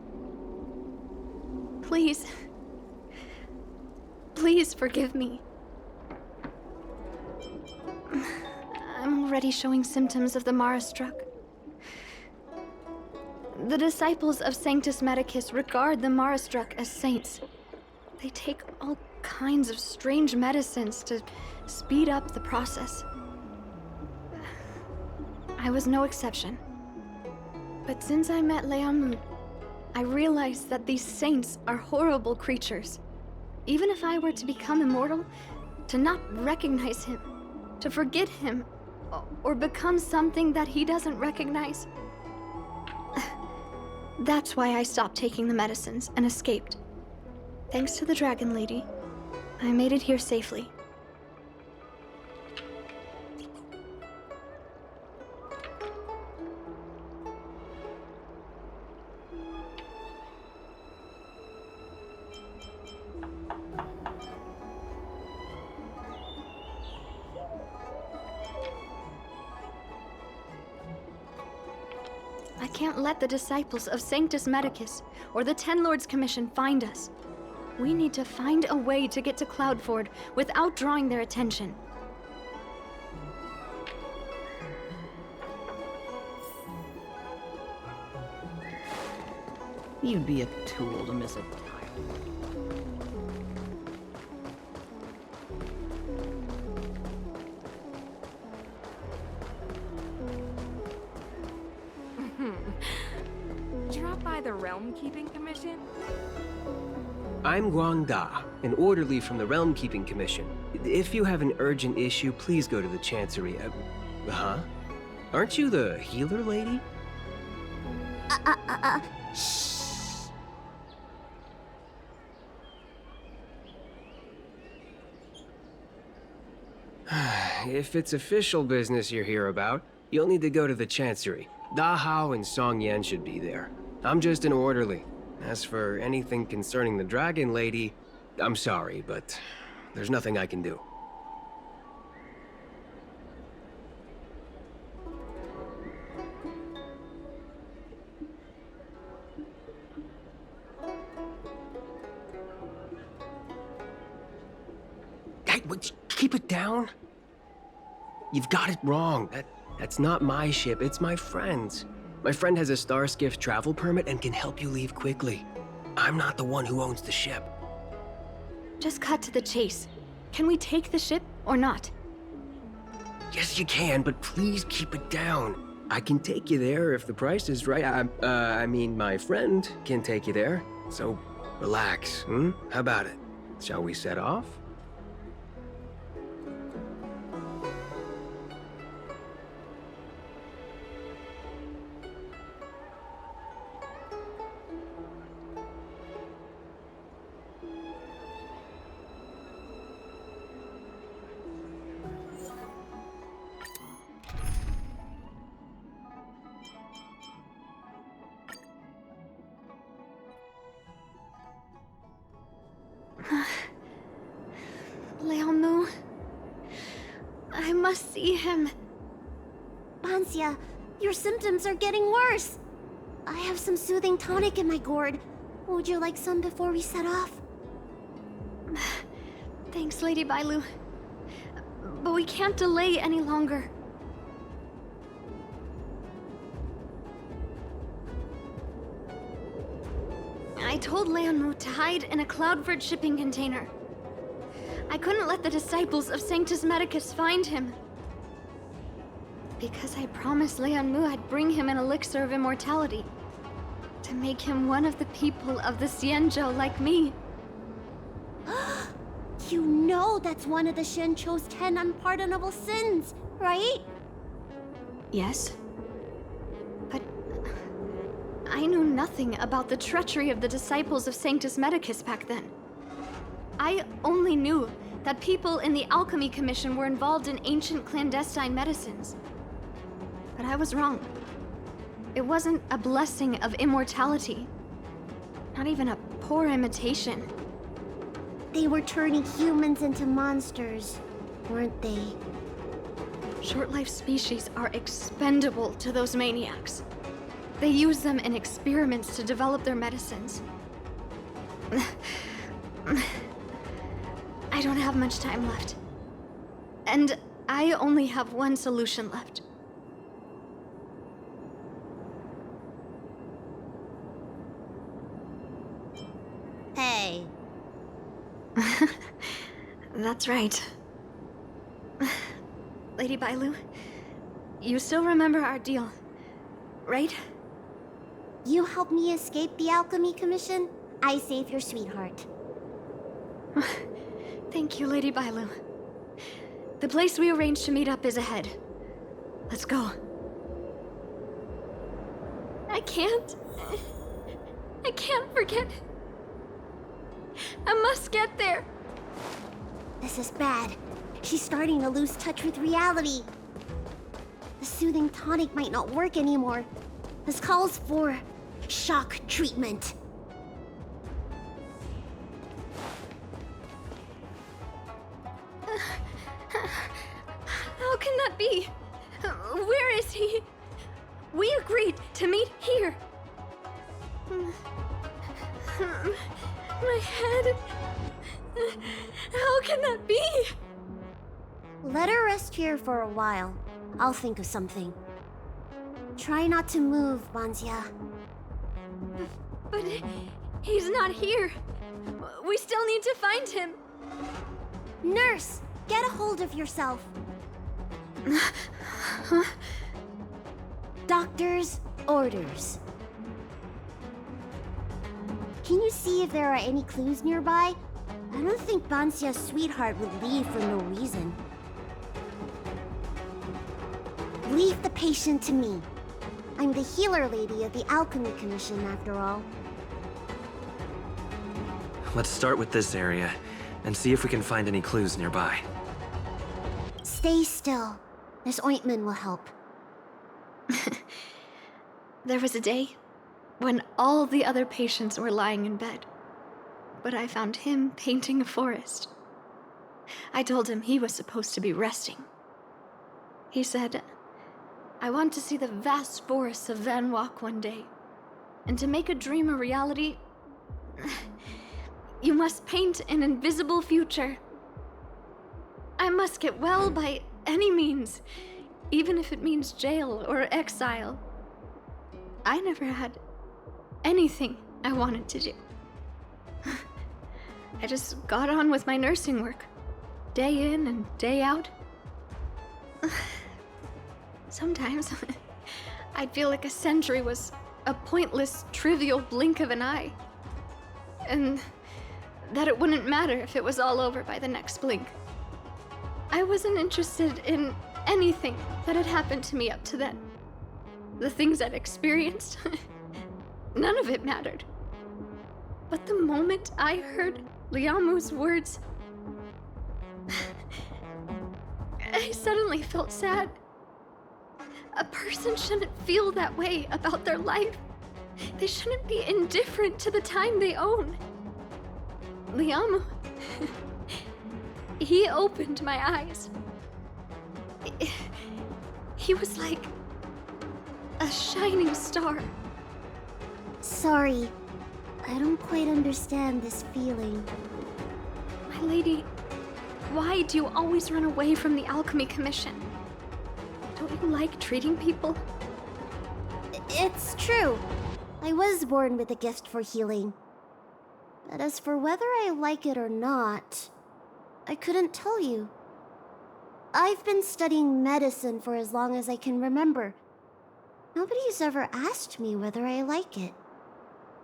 Please. Please forgive me. I'm already showing symptoms of the Mara struck. The disciples of Sanctus Medicus regard the Mara struck as saints. They take all kinds of strange medicines to speed up the process. I was no exception. But since I met Leon, I realized that these saints are horrible creatures. Even if I were to become immortal, to not recognize him, to forget him, or become something that he doesn't recognize. That's why I stopped taking the medicines and escaped. Thanks to the Dragon Lady, I made it here safely. I can't let the disciples of Sanctus Medicus or the Ten Lords Commission find us. We need to find a way to get to Cloudford without drawing their attention. You'd be a tool to miss a tile. Drop by the Realm Keeping Commission? I'm Guang Da, an orderly from the Realm Keeping Commission. If you have an urgent issue, please go to the Chancery. Huh? Aren't you the healer lady? Shh. If it's official business you're here about, you'll need to go to the Chancery. Da Hao and Song Yan should be there. I'm just an orderly. As for anything concerning the Dragon Lady, I'm sorry, but there's nothing I can do. Hey, keep it down. You've got it wrong. That's not my ship, it's my friend's. My friend has a Starskiff travel permit and can help you leave quickly. I'm not the one who owns the ship. Just cut to the chase. Can we take the ship or not? Yes, you can, but please keep it down. I can take you there if the price is right. I mean, my friend can take you there. So, relax, How about it? Shall we set off? Liaomu. I must see him. Bansia, your symptoms are getting worse. I have some soothing tonic in my gourd. Would you like some before we set off? Thanks, Lady Bailu. But we can't delay any longer. I told Lianmu to hide in a Cloudford shipping container. I couldn't let the disciples of Sanctus Medicus find him. Because I promised Lianmu I'd bring him an elixir of immortality. To make him one of the people of the Xianzhou like me. You know that's one of the Shencho's 10 unpardonable sins, right? Yes. But I knew nothing about the treachery of the disciples of Sanctus Medicus back then. I only knew that people in the Alchemy Commission were involved in ancient clandestine medicines. But I was wrong. It wasn't a blessing of immortality. Not even a poor imitation. They were turning humans into monsters, weren't they? Short-life species are expendable to those maniacs. They use them in experiments to develop their medicines. I don't have much time left. And I only have one solution left. Hey. That's right. Lady Bailu, you still remember our deal, right? You helped me escape the Alchemy Commission, I save your sweetheart. Thank you, Lady Bailu. The place we arranged to meet up is ahead. Let's go. I can't forget. I must get there. This is bad. She's starting to lose touch with reality. The soothing tonic might not work anymore. This calls for shock treatment. How can that be? Where is he? We agreed to meet here. My head. How can that be? Let her rest here for a while. I'll think of something. Try not to move, Bansia. But he's not here. We still need to find him. Nurse, get a hold of yourself. Doctor's orders. Can you see if there are any clues nearby? I don't think Bansia's sweetheart would leave for no reason. Leave the patient to me. I'm the healer lady of the Alchemy Commission, after all. Let's start with this area and see if we can find any clues nearby. Stay still. This ointment will help. There was a day when all the other patients were lying in bed, but I found him painting a forest. I told him he was supposed to be resting. He said, I want to see the vast forests of Van Wok one day, and to make a dream a reality, you must paint an invisible future. I must get well by any means, even if it means jail or exile. I never had anything I wanted to do. I just got on with my nursing work, day in and day out. Sometimes, I'd feel like a century was a pointless, trivial blink of an eye. And that it wouldn't matter if it was all over by the next blink. I wasn't interested in anything that had happened to me up to then. The things I'd experienced, none of it mattered. But the moment I heard Liamu's words, I suddenly felt sad. A person shouldn't feel that way about their life. They shouldn't be indifferent to the time they own. Liamu He opened my eyes. He was like a shining star. Sorry, I don't quite understand this feeling. My lady, why do you always run away from the Alchemy Commission? Don't you like treating people? It's true. I was born with a gift for healing. But as for whether I like it or not, I couldn't tell you. I've been studying medicine for as long as I can remember. Nobody's ever asked me whether I like it.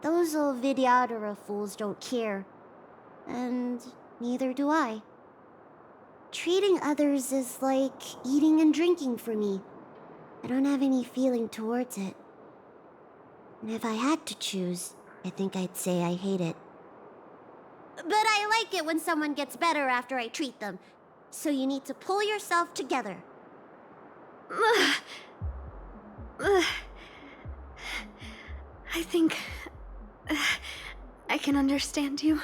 Those old Vidyadhara fools don't care. And neither do I. Treating others is like eating and drinking for me. I don't have any feeling towards it. And if I had to choose, I think I'd say I hate it. But I like it when someone gets better after I treat them. So you need to pull yourself together. I think I can understand you.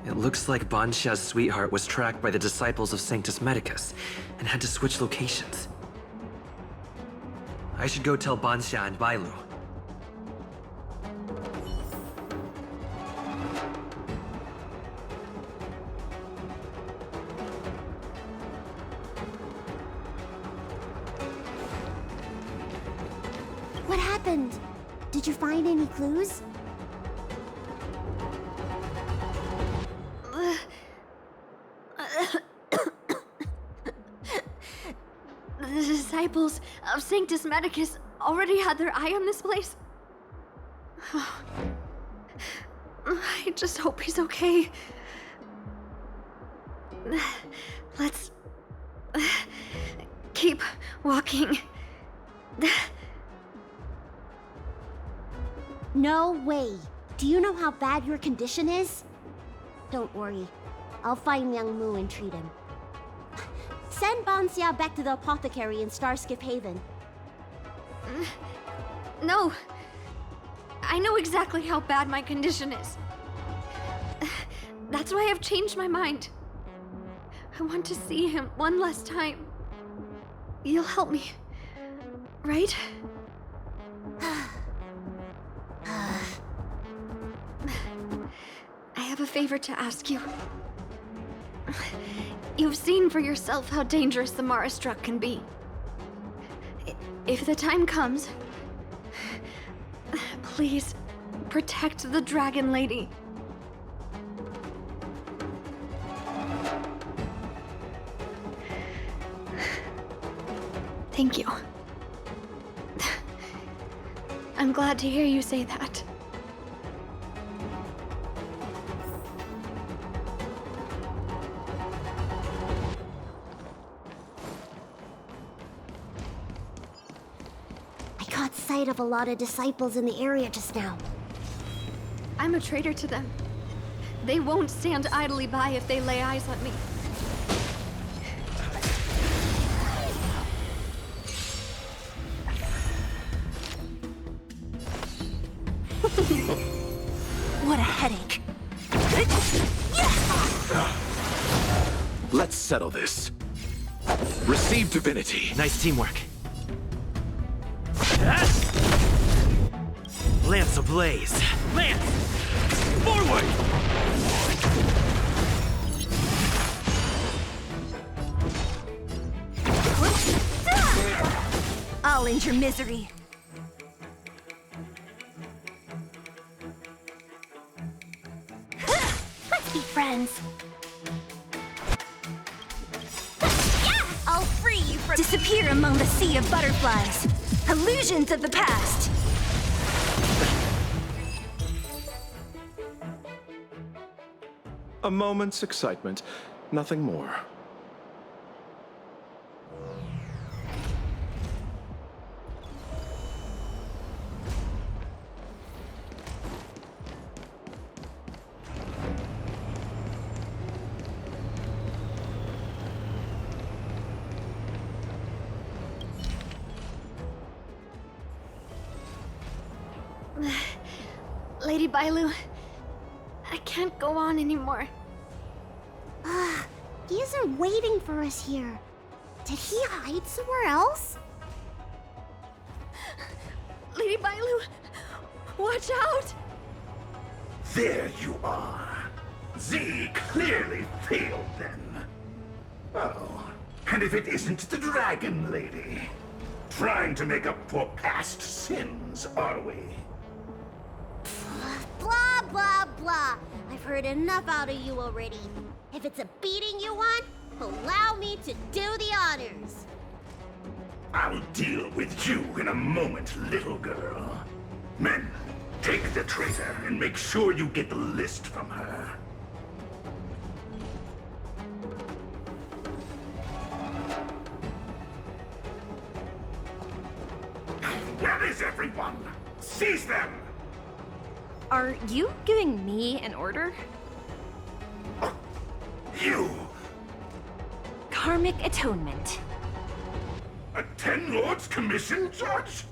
It looks like Bansha's sweetheart was tracked by the disciples of Sanctus Medicus and had to switch locations. I should go tell Bansha and Bailu. What happened? Did you find any clues? The disciples of Sanctus Medicus already had their eye on this place? I just hope he's okay. Let's keep walking. No way. Do you know how bad your condition is? Don't worry. I'll find Young Mu and treat him. Send Banxia back to the apothecary in Starskip Haven. No. I know exactly how bad my condition is. That's why I've changed my mind. I want to see him one last time. You'll help me, right? I have a favor to ask you. You've seen for yourself how dangerous the Mara Struck can be. If the time comes, please protect the Dragon Lady. Thank you. I'm glad to hear you say that. I caught sight of a lot of disciples in the area just now. I'm a traitor to them. They won't stand idly by if they lay eyes on me. What a headache. Let's settle this. Receive divinity. Nice teamwork. Lance ablaze. Lance! Forward! I'll end your misery. friends. I'll free you from— Disappear among the sea of butterflies. Illusions of the past. A moment's excitement, nothing more. Lady Bailu, I can't go on anymore. He isn't waiting for us here. Did he hide somewhere else? Lady Bailu, watch out! There you are. Z clearly failed then. Oh, and if it isn't the Dragon Lady? Trying to make up for past sins, are we? Blah, blah, blah. I've heard enough out of you already. If it's a beating you want, allow me to do the honors. I'll deal with you in a moment, little girl. Men, take the traitor and make sure you get the list from her. Where is everyone? Seize them! Are you giving me an order? You! Karmic atonement. A Ten Lords Commission judge?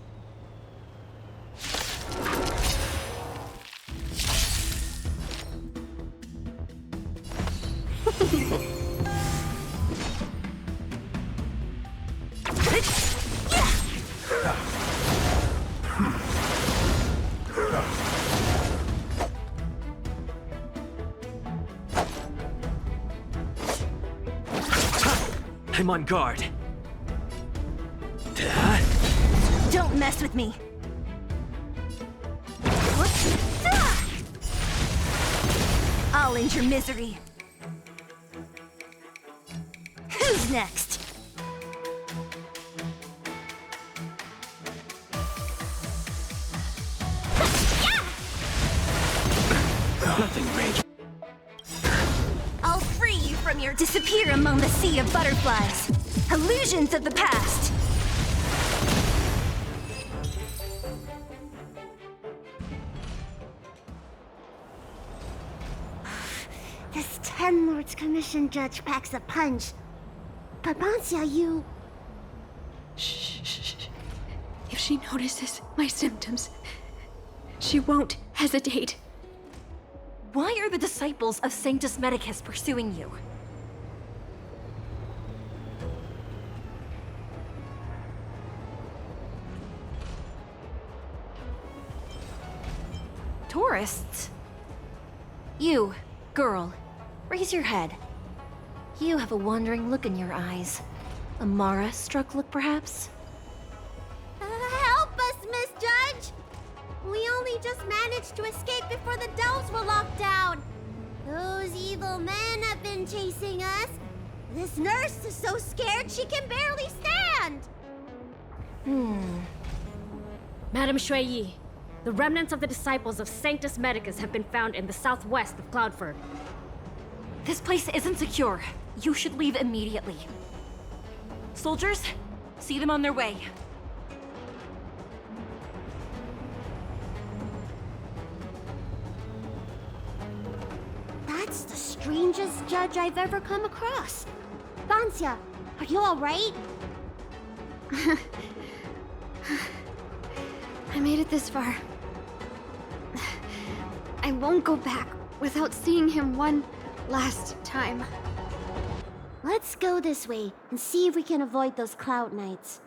I'm on guard. Don't mess with me. I'll end your misery. Who's next? Nothing major. I'll free you from your— Disappear among the sea of butterflies. Illusions of the past. This Ten Lords Commission judge packs a punch. But Bansya, you... Shh. If she notices my symptoms, she won't hesitate. Why are the disciples of Sanctus Medicus pursuing you? Tourists? You, girl, raise your head. You have a wandering look in your eyes. A Mara-struck look, perhaps? Help us, Miss Judge! We only just managed to escape before the dells were locked down. Those evil men have been chasing us. This nurse is so scared she can barely stand. Madame Shui, the remnants of the disciples of Sanctus Medicus have been found in the southwest of Cloudford. This place isn't secure. You should leave immediately. Soldiers, see them on their way. That's the strangest judge I've ever come across. Bansya, are you all right? I made it this far. I won't go back without seeing him one last time. Let's go this way and see if we can avoid those cloud knights.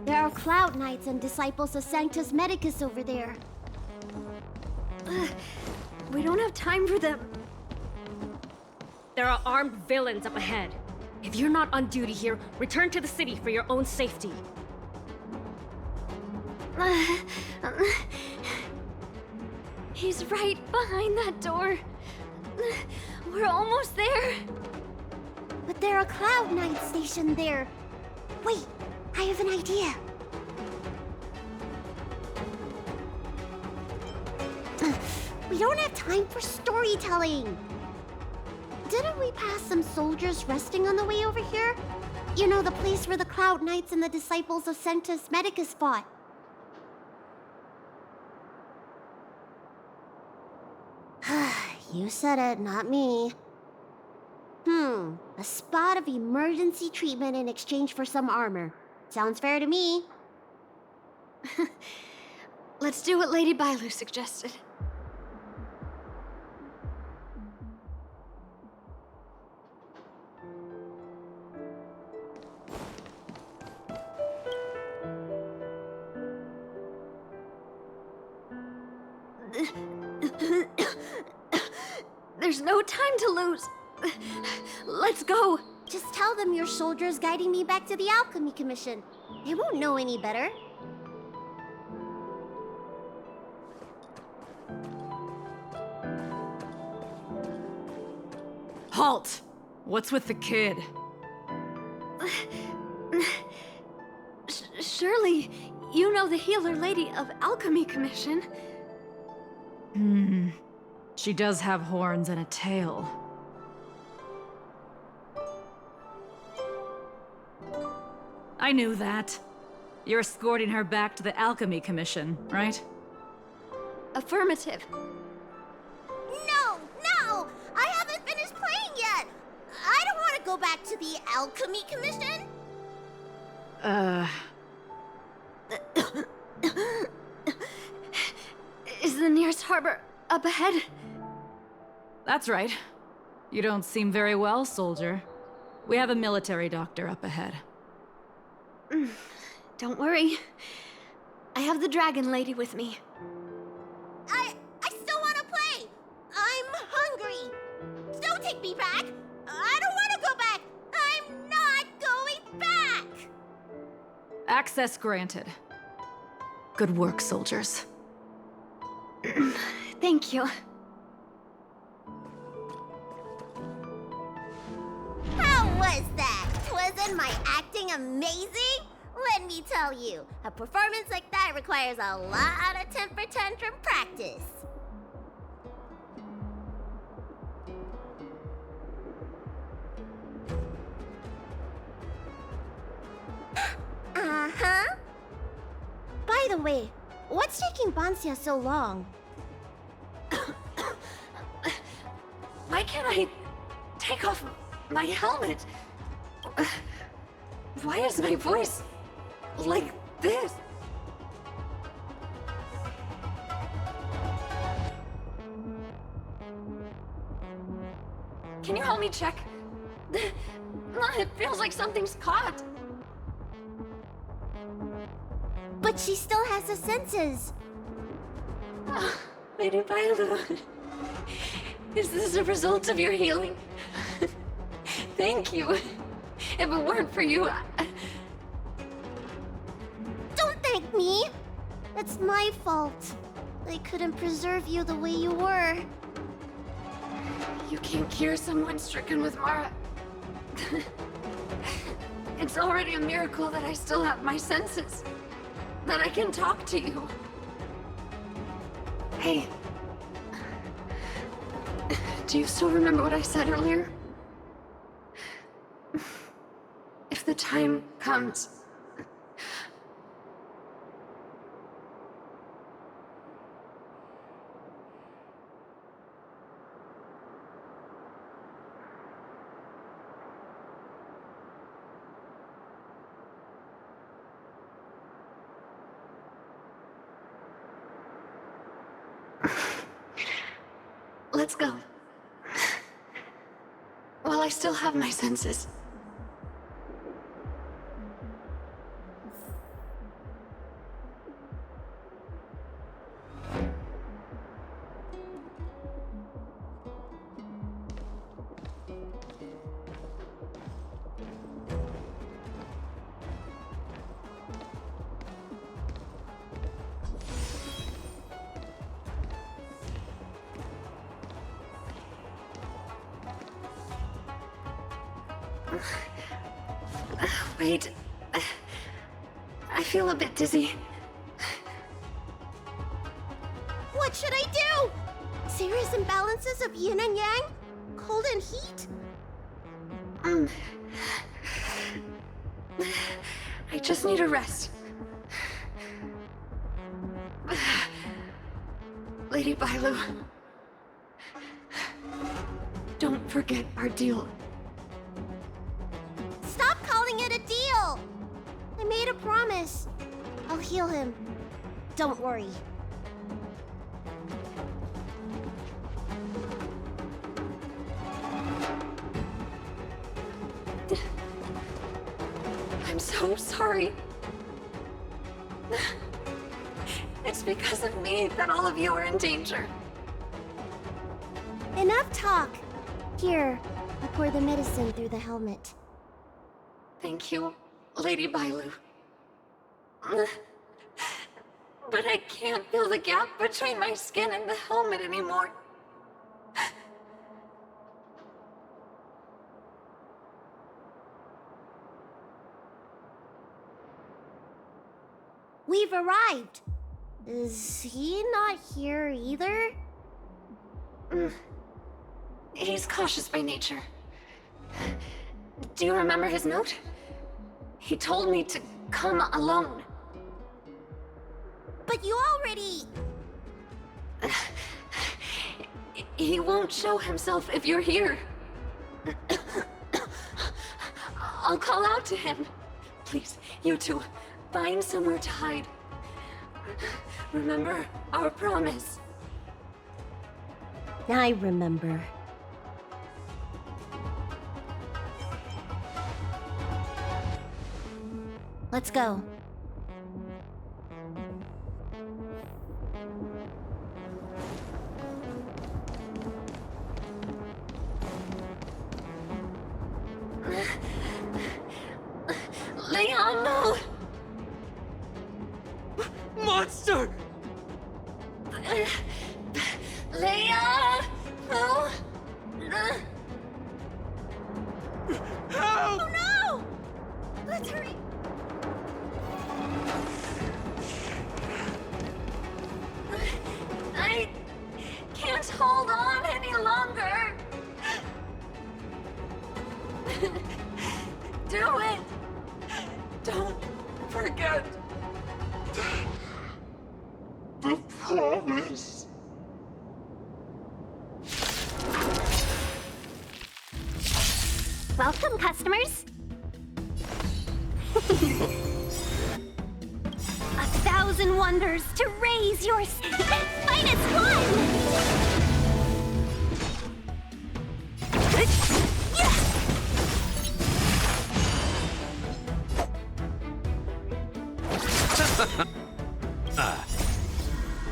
There are Cloud Knights and disciples of Sanctus Medicus over there. We don't have time for them. There are armed villains up ahead. If you're not on duty here, return to the city for your own safety. He's right behind that door. We're almost there. But there are Cloud Knights stationed there. Wait, I have an idea. We don't have time for storytelling. Didn't we pass some soldiers resting on the way over here? You know, the place where the Cloud Knights and the disciples of Sanctus Medicus fought. You said it, not me. A spot of emergency treatment in exchange for some armor. Sounds fair to me. Let's do what Lady Bailu suggested. There's no time to lose. Let's go. Just tell them your soldier's guiding me back to the Alchemy Commission. They won't know any better. Halt! What's with the kid? Surely, you know the healer lady of Alchemy Commission. She does have horns and a tail. I knew that. You're escorting her back to the Alchemy Commission, right? Affirmative. No! No! I haven't finished playing yet! I don't want to go back to the Alchemy Commission! Is the nearest harbor up ahead? That's right. You don't seem very well, soldier. We have a military doctor up ahead. Don't worry. I have the dragon lady with me. I still want to play! I'm hungry! Don't take me back! I don't want to go back! I'm not going back! Access granted. Good work, soldiers. Thank you. How was that? Wasn't my acting amazing? Let me tell you, a performance like that requires a lot of temper tantrum practice. Uh-huh. By the way, what's taking Bansia so long? Why can't I take off my helmet? Why is my voice like this? Can you help me check? It feels like something's caught. But she still has the senses. Lady Bailu, is this a result of your healing? Thank you. If it weren't for you, Don't thank me. It's my fault. I couldn't preserve you the way you were. You can't cure someone stricken with Mara. It's already a miracle that I still have my senses. That I can talk to you. Hey. Do you still remember what I said earlier? If the time comes... Let's go. While I still have my senses. Wait. I feel a bit dizzy. What should I do? Serious imbalances of yin and yang? Cold and heat? I just need a rest. Lady Bailu, don't forget our deal. Stop calling it a deal! I made a promise. I'll heal him. Don't worry. I'm so sorry. It's because of me that all of you are in danger. Enough talk. Here, I'll pour the medicine through the helmet. Thank you, Lady Bailu. But I can't feel the gap between my skin and the helmet anymore. We've arrived. Is he not here either? He's cautious by nature. Do you remember his note? He told me to come alone. But you already... He won't show himself if you're here. I'll call out to him. Please, you two, find somewhere to hide. Remember our promise. I remember. Let's go. Leon, no! Monster! Leon! No! Help! Oh no! Let's hurry! I can't hold on any longer. Do it! Don't forget the promise. Welcome, customers. 1,000 wonders to raise your finest one!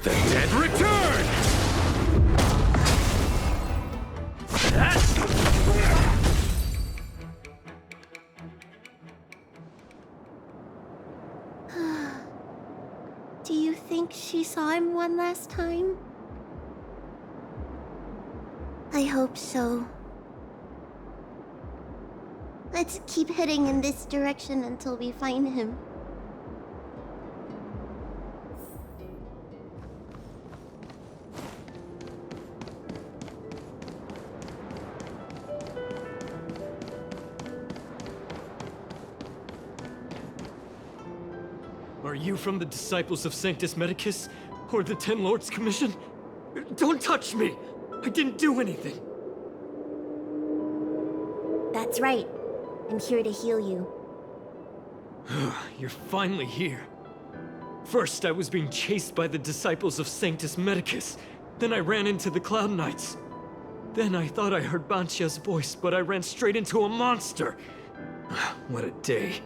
The dead return! Do you think she saw him one last time? I hope so. Let's keep heading in this direction until we find him. Are you from the Disciples of Sanctus Medicus? Or the Ten Lords Commission? Don't touch me! I didn't do anything! That's right. I'm here to heal you. You're finally here. First, I was being chased by the Disciples of Sanctus Medicus. Then I ran into the Cloud Knights. Then I thought I heard Banchia's voice, but I ran straight into a monster. What a day.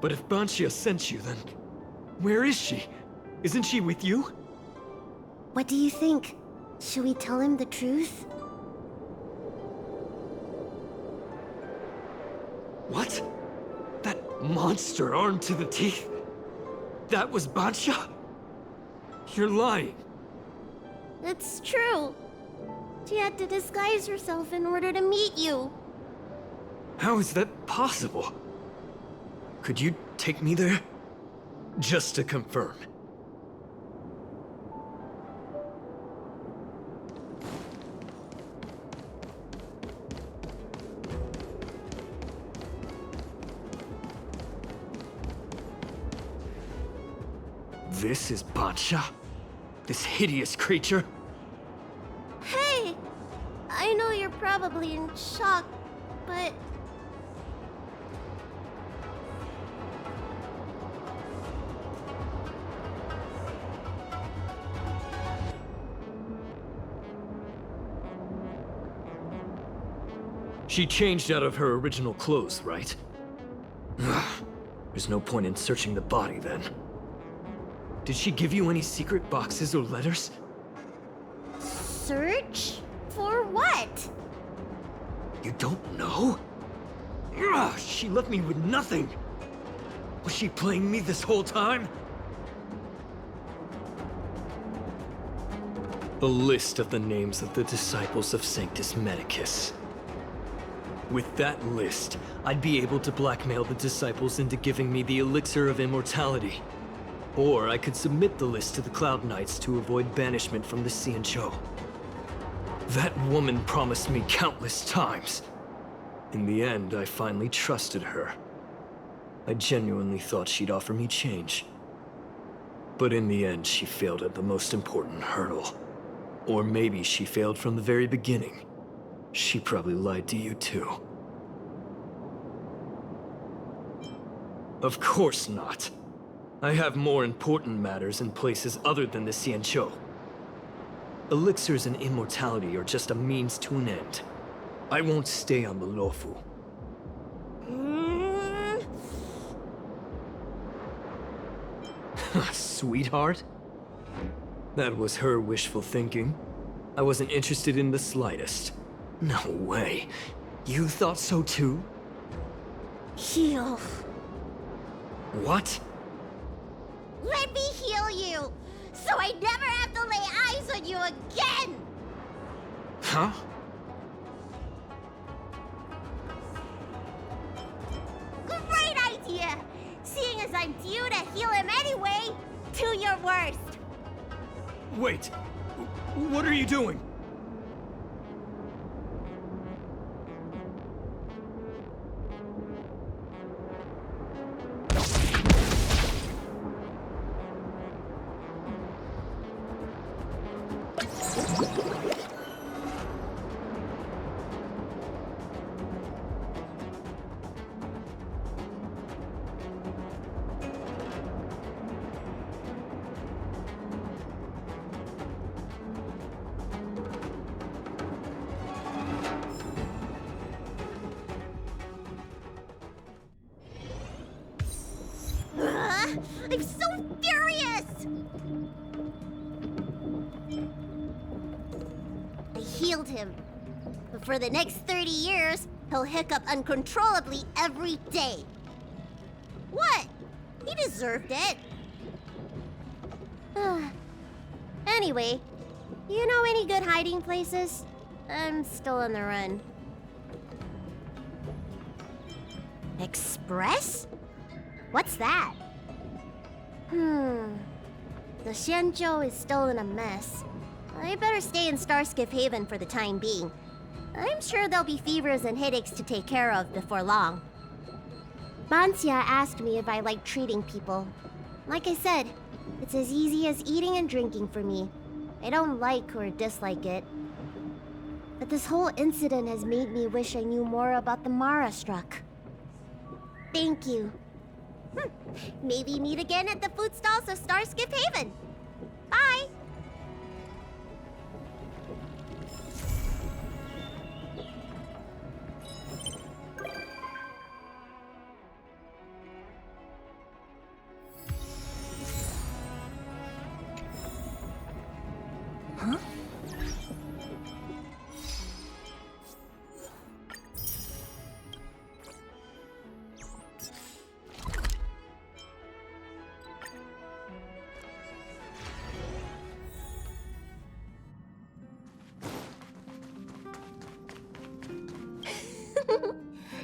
But if Banchia sent you, then where is she? Isn't she with you? What do you think? Should we tell him the truth? What? That monster armed to the teeth? That was Banchia? You're lying. It's true. She had to disguise herself in order to meet you. How is that possible? Could you take me there? Just to confirm. This is Bacha? This hideous creature? Hey! I know you're probably in shock, but... She changed out of her original clothes, right? Ugh. There's no point in searching the body then. Did she give you any secret boxes or letters? Search? For what? You don't know? Ugh, she left me with nothing! Was she playing me this whole time? A list of the names of the disciples of Sanctus Medicus. With that list, I'd be able to blackmail the disciples into giving me the elixir of immortality. Or I could submit the list to the Cloud Knights to avoid banishment from the Xianzhou. That woman promised me countless times. In the end, I finally trusted her. I genuinely thought she'd offer me change. But in the end, she failed at the most important hurdle. Or maybe she failed from the very beginning. She probably lied to you too. Of course not. I have more important matters in places other than the Xianzhou. Elixirs and immortality are just a means to an end. I won't stay on the Luofu. Sweetheart? That was her wishful thinking. I wasn't interested in the slightest. No way. You thought so too? Heal. What? Let me heal you, so I never have to lay eyes on you again! Huh? Great idea! Seeing as I'm due to heal him anyway, do your worst! Wait. What are you doing? I'm so furious! I healed him. But for the next 30 years, he'll hiccup uncontrollably every day. What? He deserved it. Anyway, you know any good hiding places? I'm still on the run. Express? What's that? The Xianzhou is still in a mess. I better stay in Starskiff Haven for the time being. I'm sure there'll be fevers and headaches to take care of before long. Banxia asked me if I like treating people. Like I said, it's as easy as eating and drinking for me. I don't like or dislike it. But this whole incident has made me wish I knew more about the Mara struck. Thank you. Maybe meet again at the food stalls of Starskiff Haven. Bye! Huh?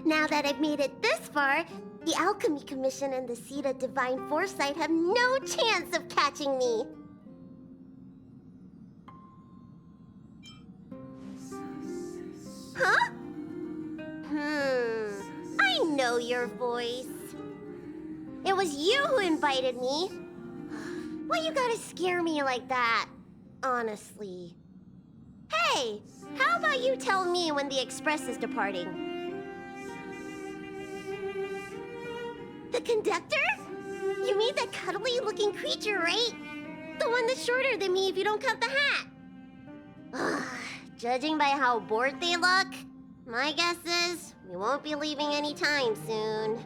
Now that I've made it this far, the Alchemy Commission and the Seed of Divine Foresight have no chance of catching me. Huh? I know your voice. It was you who invited me. Why you gotta scare me like that? Honestly. Hey, how about you tell me when the express is departing? The conductor? You mean that cuddly-looking creature, right? The one that's shorter than me if you don't cut the hat. Judging by how bored they look, my guess is we won't be leaving anytime soon.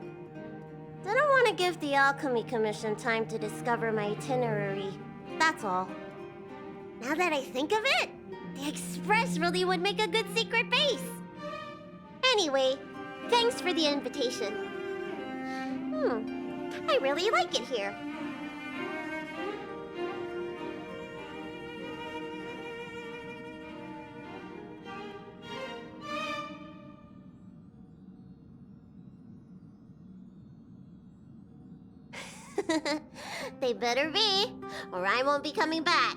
Didn't want to give the Alchemy Commission time to discover my itinerary. That's all. Now that I think of it, the Express really would make a good secret base. Anyway, thanks for the invitation. I really like it here. They better be, or I won't be coming back.